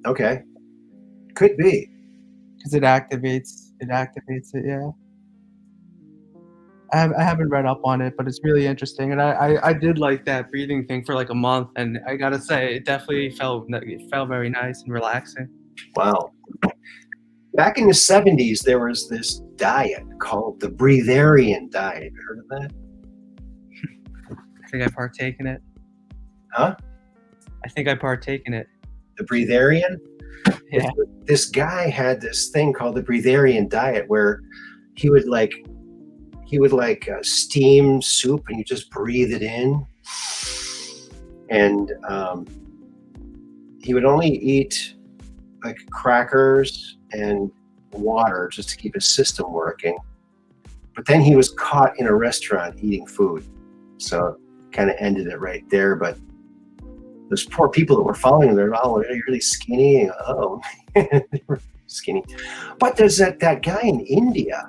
Okay. Could be. Because it activates it. Yeah. I haven't read up on it, but it's really interesting, and I did like that breathing thing for like a month, and I gotta say it definitely felt very nice and relaxing. Wow. Back in the 70s, there was this diet called the breatharian diet. Have you heard of that? I think I partake in it. Huh? I think I partake in it. The breatharian? Yeah. This guy had this thing called the breatharian diet where he would steam soup and you just breathe it in. And he would only eat like crackers and water just to keep his system working. But then he was caught in a restaurant eating food. So kind of ended it right there. But those poor people that were following him, they're all really skinny. Oh, they were skinny. But there's that guy in India.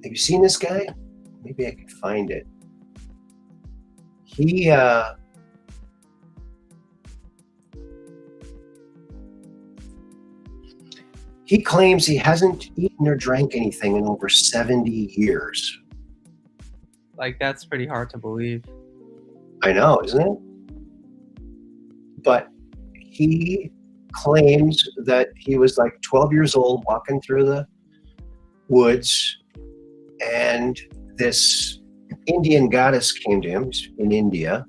Have you seen this guy? Maybe I could find it. He claims he hasn't eaten or drank anything in over 70 years. Like, that's pretty hard to believe. I know, isn't it? But he claims that he was like 12 years old walking through the woods, and this Indian goddess came to him in India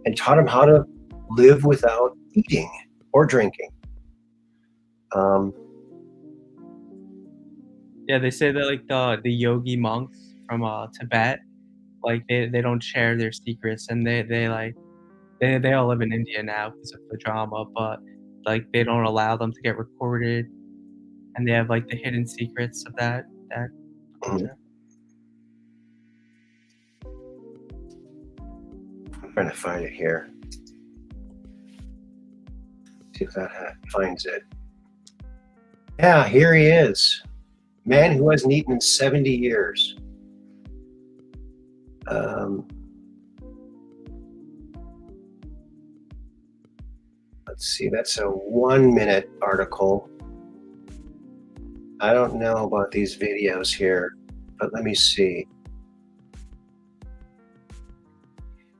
and taught him how to live without eating or drinking. Yeah, they say that like the yogi monks from Tibet, like they don't share their secrets, and they all live in India now because of the drama, but like they don't allow them to get recorded, and they have like the hidden secrets of that culture. I'm trying to find it here. See if that finds it. Yeah, here he is. Man who hasn't eaten in 70 years. Let's see, that's a 1-minute article. I don't know about these videos here, but let me see.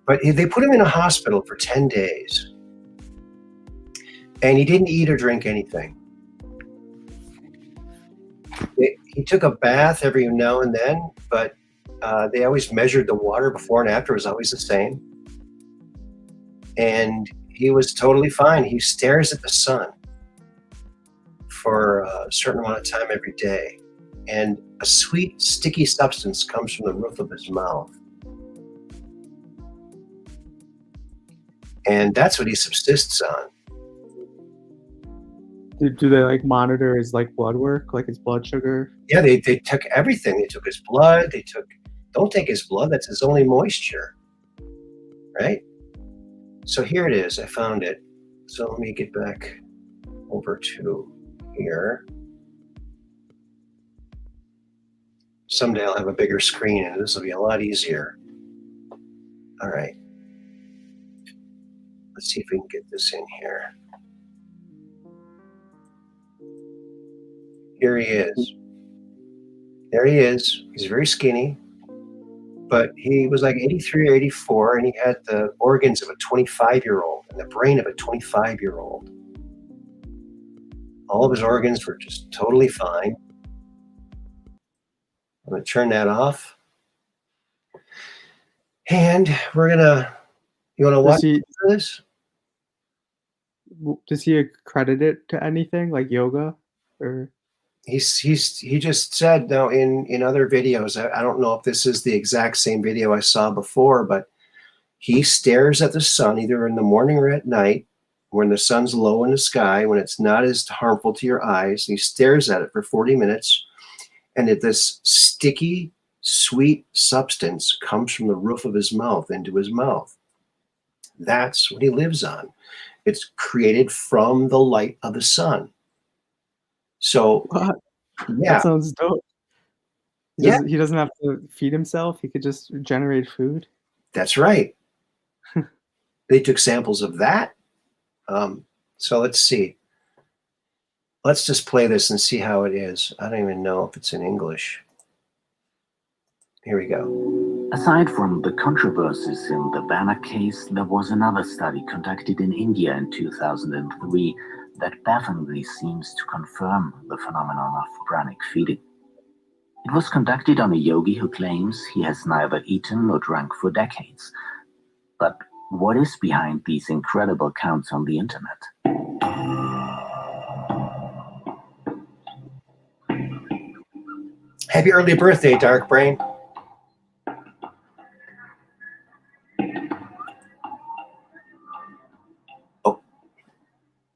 But they put him in a hospital for 10 days. And he didn't eat or drink anything. He took a bath every now and then, but they always measured the water before and after. It was always the same. And he was totally fine. He stares at the sun for a certain amount of time every day. And a sweet, sticky substance comes from the roof of his mouth. And that's what he subsists on. Do they like monitor his like blood work, like his blood sugar? Yeah, they took everything. They took his blood. Don't take his blood. That's his only moisture, right? So here it is. I found it. So let me get back over to here. Someday I'll have a bigger screen and this will be a lot easier. All right. Let's see if we can get this in here. Here he is. There he is. He's very skinny, but he was like 83 or 84, and he had the organs of a 25-year-old and the brain of a 25-year-old. All of his organs were just totally fine. I'm going to turn that off. And we're going to, you want to watch this? Does he accredit it to anything like yoga or? He just said now in other videos, I don't know if this is the exact same video I saw before, but he stares at the sun either in the morning or at night when the sun's low in the sky, when it's not as harmful to your eyes. He stares at it for 40 minutes, and this sticky, sweet substance comes from the roof of his mouth into his mouth. That's what he lives on. It's created from the light of the sun. So, what? Yeah. That sounds dope. He doesn't have to feed himself. He could just generate food. That's right. They took samples of that. So let's see. Let's just play this and see how it is. I don't even know if it's in English. Here we go. Aside from the controversies in the Banner case, there was another study conducted in India in 2003 that bafflingly seems to confirm the phenomenon of pranic feeding. It was conducted on a yogi who claims he has neither eaten nor drunk for decades. But what is behind these incredible accounts on the internet? Happy early birthday, Dark Brain.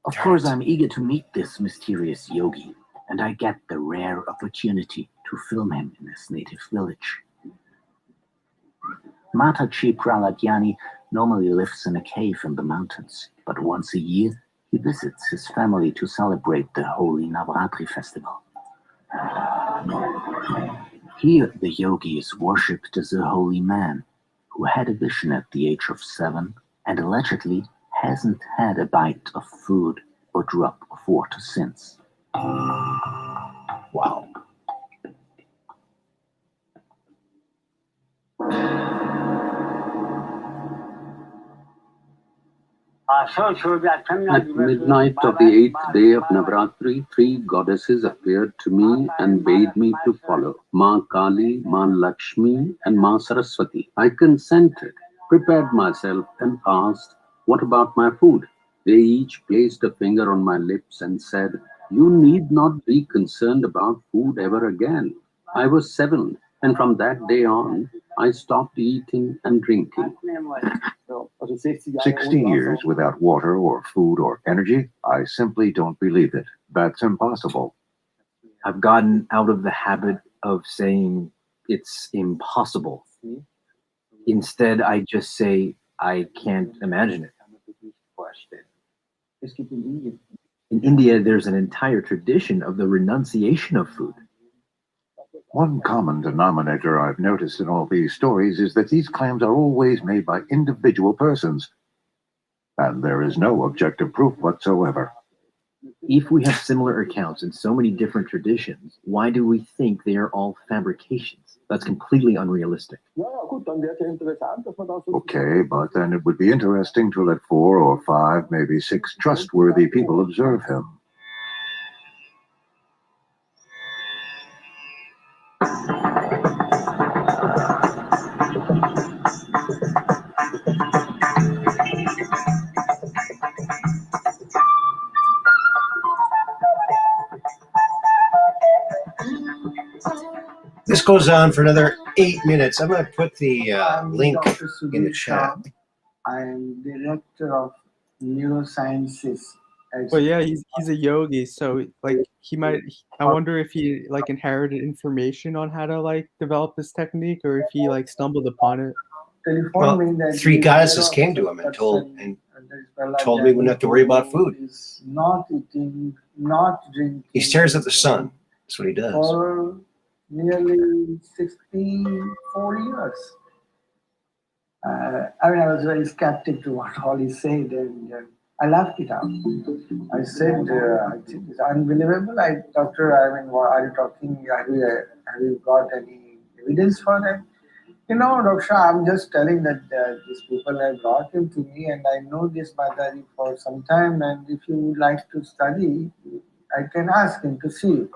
Of course, I'm eager to meet this mysterious yogi, and I get the rare opportunity to film him in his native village. Mataji Praladyani normally lives in a cave in the mountains, but once a year he visits his family to celebrate the holy Navratri festival. Here, the yogi is worshipped as a holy man who had a vision at the age of 7 and allegedly hasn't had a bite of food or drop of water since. Wow. At midnight of the 8th day of Navratri, 3 goddesses appeared to me and bade me to follow: Ma Kali, Ma Lakshmi, and Ma Saraswati. I consented, prepared myself, and asked, "What about my food?" They each placed a finger on my lips and said, "You need not be concerned about food ever again." I was 7, and from that day on, I stopped eating and drinking. 60 years without water or food or energy? I simply don't believe it. That's impossible. I've gotten out of the habit of saying it's impossible. Instead, I just say I can't imagine it. In India, there's an entire tradition of the renunciation of food. One common denominator I've noticed in all these stories is that these claims are always made by individual persons, and there is no objective proof whatsoever. If we have similar accounts in so many different traditions, why do we think they are all fabrications? That's completely unrealistic. Okay, but then it would be interesting to let 4 or 5, maybe 6 trustworthy people observe him. This goes on for another 8 minutes. I'm going to put the link in the chat. I am director of neurosciences. But yeah, he's a yogi, so like he might. I wonder if he like inherited information on how to like develop this technique, or if he like stumbled upon it. Well, 3 goddesses came to him and told me we wouldn't have to worry about food. Not eating, not drinking. He stares at the sun. That's what he does. For nearly 64 years. I was very skeptic to what all he said, and I laughed it out. I said, I think it's unbelievable. Doctor, I mean, what are you talking? Have you got any evidence for that? Dr. Shah, I'm just telling that these people have brought him to me, and I know this Mataji for some time. And if you would like to study, I can ask him to see you.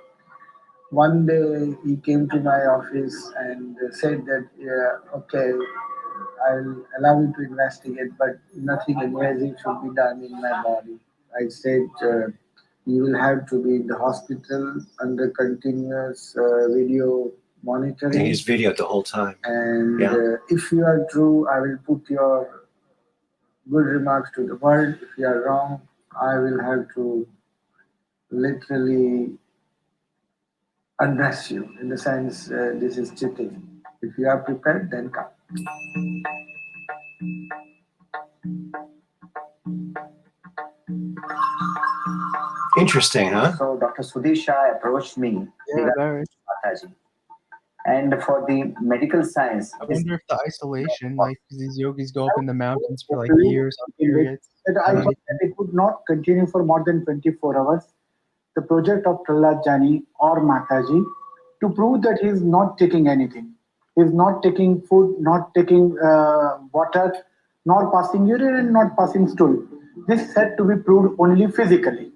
One day he came to my office and said that, yeah, okay, I'll allow you to investigate, but nothing invasive should be done in my body. I said, you will have to be in the hospital under continuous video monitoring. And he's videoed the whole time. And if you are true, I will put your good remarks to the world. If you are wrong, I will have to literally undress you. In the sense, this is cheating. If you are prepared, then come. Interesting, huh? So Dr. Sudisha approached me very. and for the medical science. I wonder if the isolation, like these yogis go up in the mountains for like years on periods. I thought that it could not continue for more than 24 hours. The project of Prahlad Jani or Mataji to prove that he is not taking anything. He is not taking food, not taking water, nor passing urine and not passing stool. This had to be proved only physically.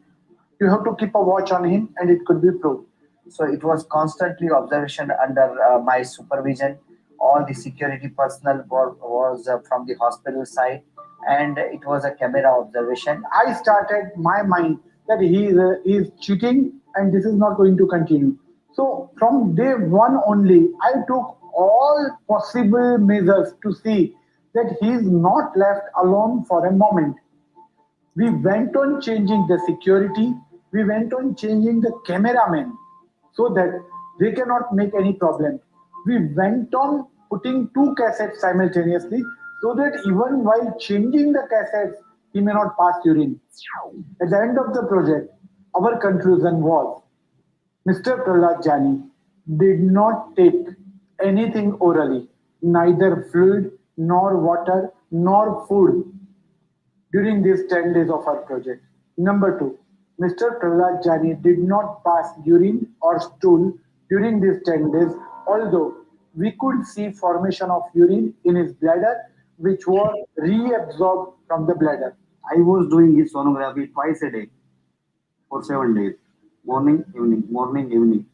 You have to keep a watch on him and it could be proved. So it was constantly observation under my supervision. All the security personnel was from the hospital side, and it was a camera observation. I started my mind that he is cheating and this is not going to continue. So from day one only, I took all possible measures to see that he is not left alone for a moment. We went on changing the security. We went on changing the cameramen so that they cannot make any problem. We went on putting 2 cassettes simultaneously so that even while changing the cassettes, he may not pass urine. At the end of the project, our conclusion was Mr. Prahlad Jani did not take anything orally, neither fluid, nor water, nor food during these 10 days of our project. Number 2, Mr. Prahlad Jani did not pass urine or stool during these 10 days, although we could see formation of urine in his bladder, which was reabsorbed from the bladder. I was doing his sonography twice a day for 7 days, morning, evening.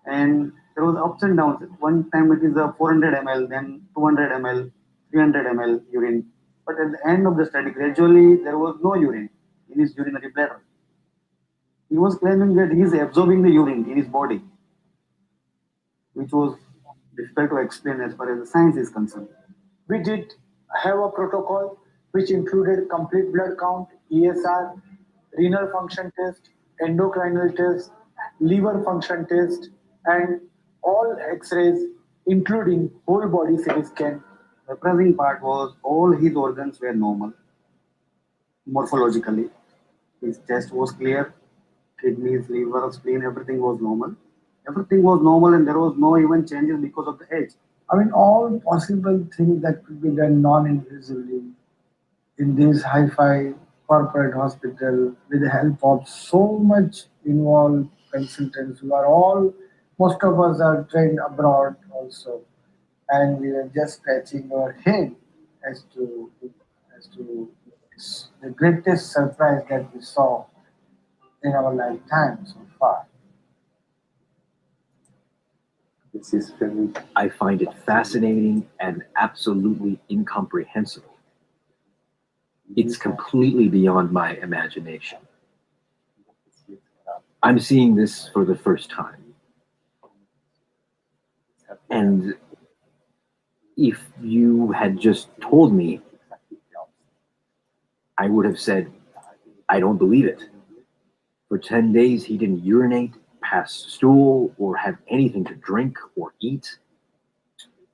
And there was ups and downs. One time it is a 400 ml, then 200 ml, 300 ml urine. But at the end of the study, gradually there was no urine in his urinary bladder. He was claiming that he is absorbing the urine in his body, which was difficult to explain as far as the science is concerned. We did have a protocol which included complete blood count, ESR, renal function test, endocrinal test, liver function test, and all X-rays, including whole body CT scan. The surprising part was all his organs were normal, morphologically. His chest was clear, kidneys, liver, spleen, everything was normal. Everything was normal and there was no even changes because of the age. I mean, all possible things that could be done non-invisively in this hi-fi corporate hospital with the help of so much involved consultants who are all, most of us are trained abroad also. And we were just scratching our head as to the greatest surprise that we saw in our lifetime so far. I find it fascinating and absolutely incomprehensible. It's completely beyond my imagination. I'm seeing this for the first time. And if you had just told me, I would have said, I don't believe it. For 10 days, he didn't urinate, pass stool, or have anything to drink or eat.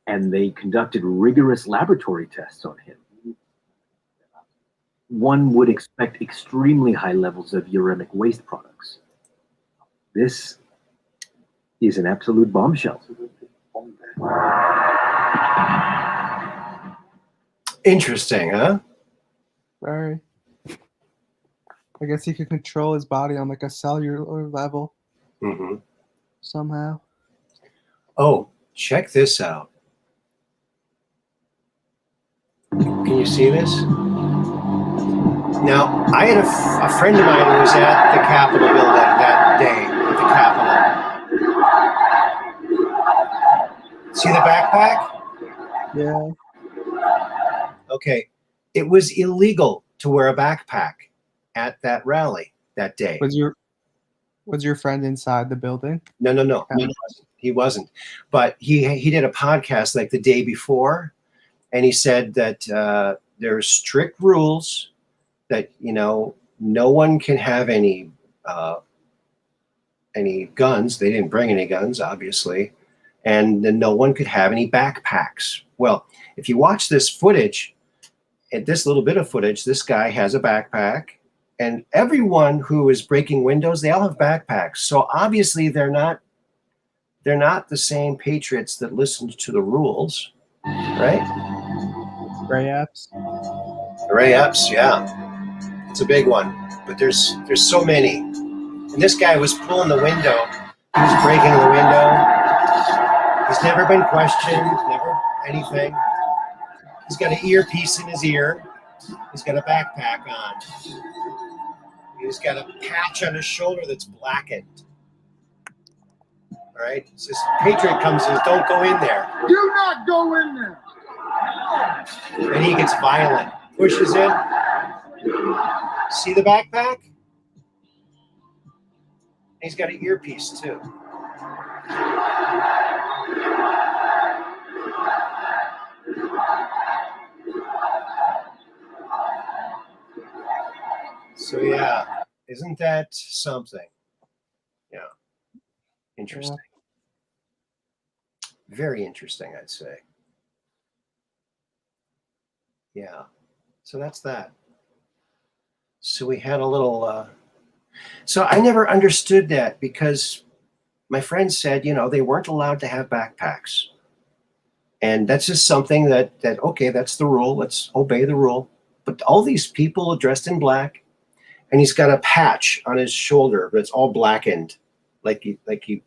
And they conducted rigorous laboratory tests on him. One would expect extremely high levels of uremic waste products. This is an absolute bombshell. Interesting, huh? Very. I guess he could control his body on like a cellular level Mm-hmm. somehow. Oh, check this out. Can you see this? Now, I had a friend of mine who was at the Capitol building that day at the Capitol. See the backpack? Yeah. Okay. It was illegal to wear a backpack at that rally that day. Was your friend inside the building? No. He wasn't. But he did a podcast like the day before, and he said that there's strict rules that, you know, no one can have any guns. They didn't bring any guns, obviously, and then no one could have any backpacks. Well, if you watch this footage, at this little bit of footage, this guy has a backpack, and everyone who is breaking windows, they all have backpacks. So obviously they're not the same patriots that listened to the rules, right? Gray apps. Gray apps, yeah. It's a big one, but there's so many. And this guy was pulling the window. He was breaking the window. He's never been questioned, never anything. He's got an earpiece in his ear. He's got a backpack on. He's got a patch on his shoulder that's blackened. All right? So this patriot comes and says, don't go in there. Do not go in there. And he gets violent, pushes in. See the backpack? He's got an earpiece too. So yeah, isn't that something? Yeah, interesting. Yeah. Very interesting, I'd say. Yeah, so that's that. So we had a little, so I never understood that because my friend said, you know, they weren't allowed to have backpacks. And that's just something that okay, that's the rule. Let's obey the rule. But all these people dressed in black, and he's got a patch on his shoulder that's all blackened, like he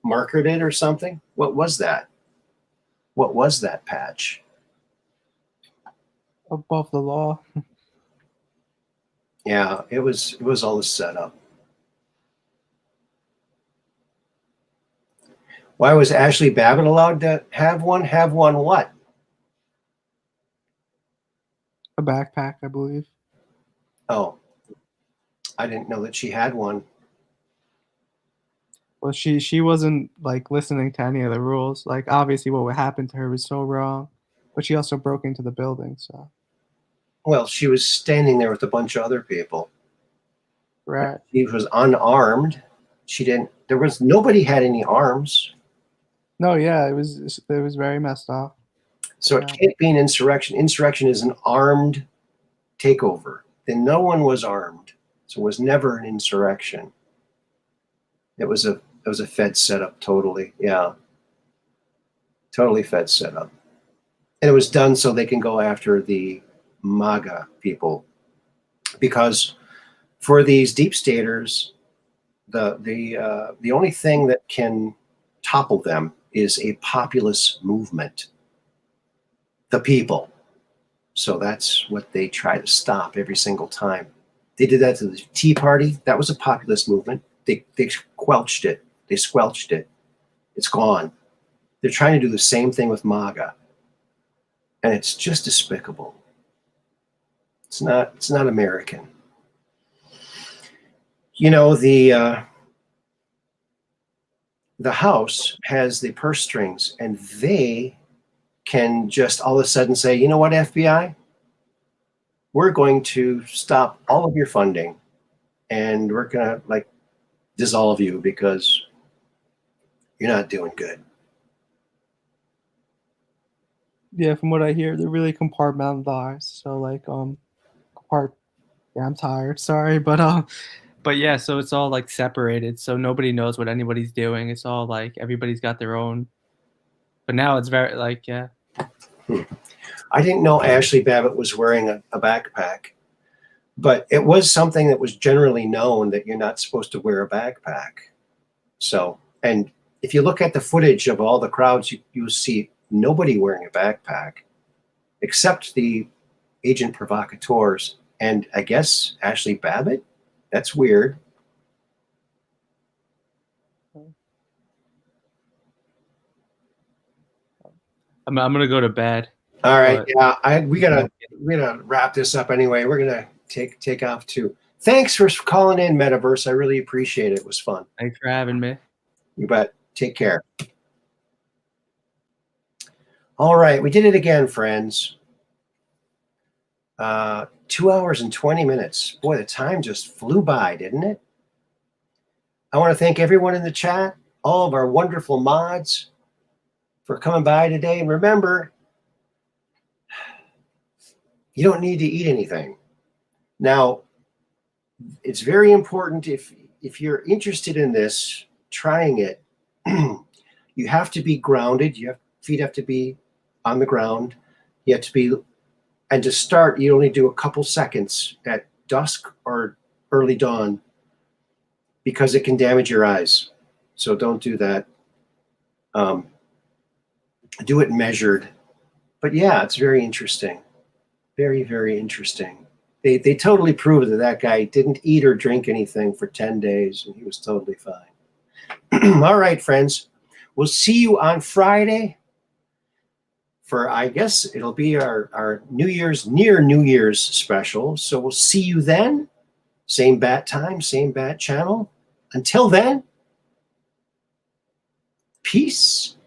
markered it or something. What was that? What was that patch? Above the law. Yeah, it was all a setup. Why was Ashley Babbitt allowed to have one? Have one what? A backpack, I believe. Oh, I didn't know that she had one. Well, she wasn't like listening to any of the rules. Like obviously what would happen to her was so wrong, but she also broke into the building, so. Well, she was standing there with a bunch of other people. Right. She was unarmed. Nobody had any arms. No, yeah, it was very messed up. So it can't be an insurrection. Insurrection is an armed takeover. Then no one was armed. So it was never an insurrection. It was a Fed setup totally. Yeah. Totally Fed setup. And it was done so they can go after the MAGA people. Because for these deep staters, the only thing that can topple them is a populist movement. The people. So that's what they try to stop every single time. They did that to the Tea Party. That was a populist movement. They squelched it. They squelched it. It's gone. They're trying to do the same thing with MAGA. And it's just despicable. It's not American. You know, the House has the purse strings, and they can just all of a sudden say, you know what, FBI? We're going to stop all of your funding, and we're going to dissolve you because you're not doing good. Yeah, from what I hear, they're really compartmentalized. So yeah, I'm tired. Sorry, but yeah, so it's all like separated. So nobody knows what anybody's doing. It's all like everybody's got their own. But now it's very yeah. I didn't know Ashley Babbitt was wearing a backpack, But it was something that was generally known that you're not supposed to wear a backpack. So, and if you look at the footage of all the crowds, you'll see nobody wearing a backpack except the agent provocateurs and I guess Ashley Babbitt. That's weird. I'm gonna go to bed. All right, yeah, we gotta wrap this up anyway. We're gonna take off too. Thanks for calling in, Metaverse. I really appreciate it. It was fun. Thanks for having me. You bet. Take care. All right, we did it again, friends. 2 hours and 20 minutes. Boy, the time just flew by, didn't it? I want to thank everyone in the chat, all of our wonderful mods for coming by today. And remember, you don't need to eat anything. Now, it's very important if you're interested in this, trying it, you have to be grounded. Your feet have to be on the ground. You have to be, and to start, you only do a couple seconds at dusk or early dawn because it can damage your eyes. So don't do that. Do it measured. But yeah, it's very interesting. Very, very interesting. They totally proved that guy didn't eat or drink anything for 10 days and he was totally fine. All right, friends. We'll see you on Friday for, I guess it'll be our near New Year's special. So we'll see you then. Same bat time, same bat channel. Until then, peace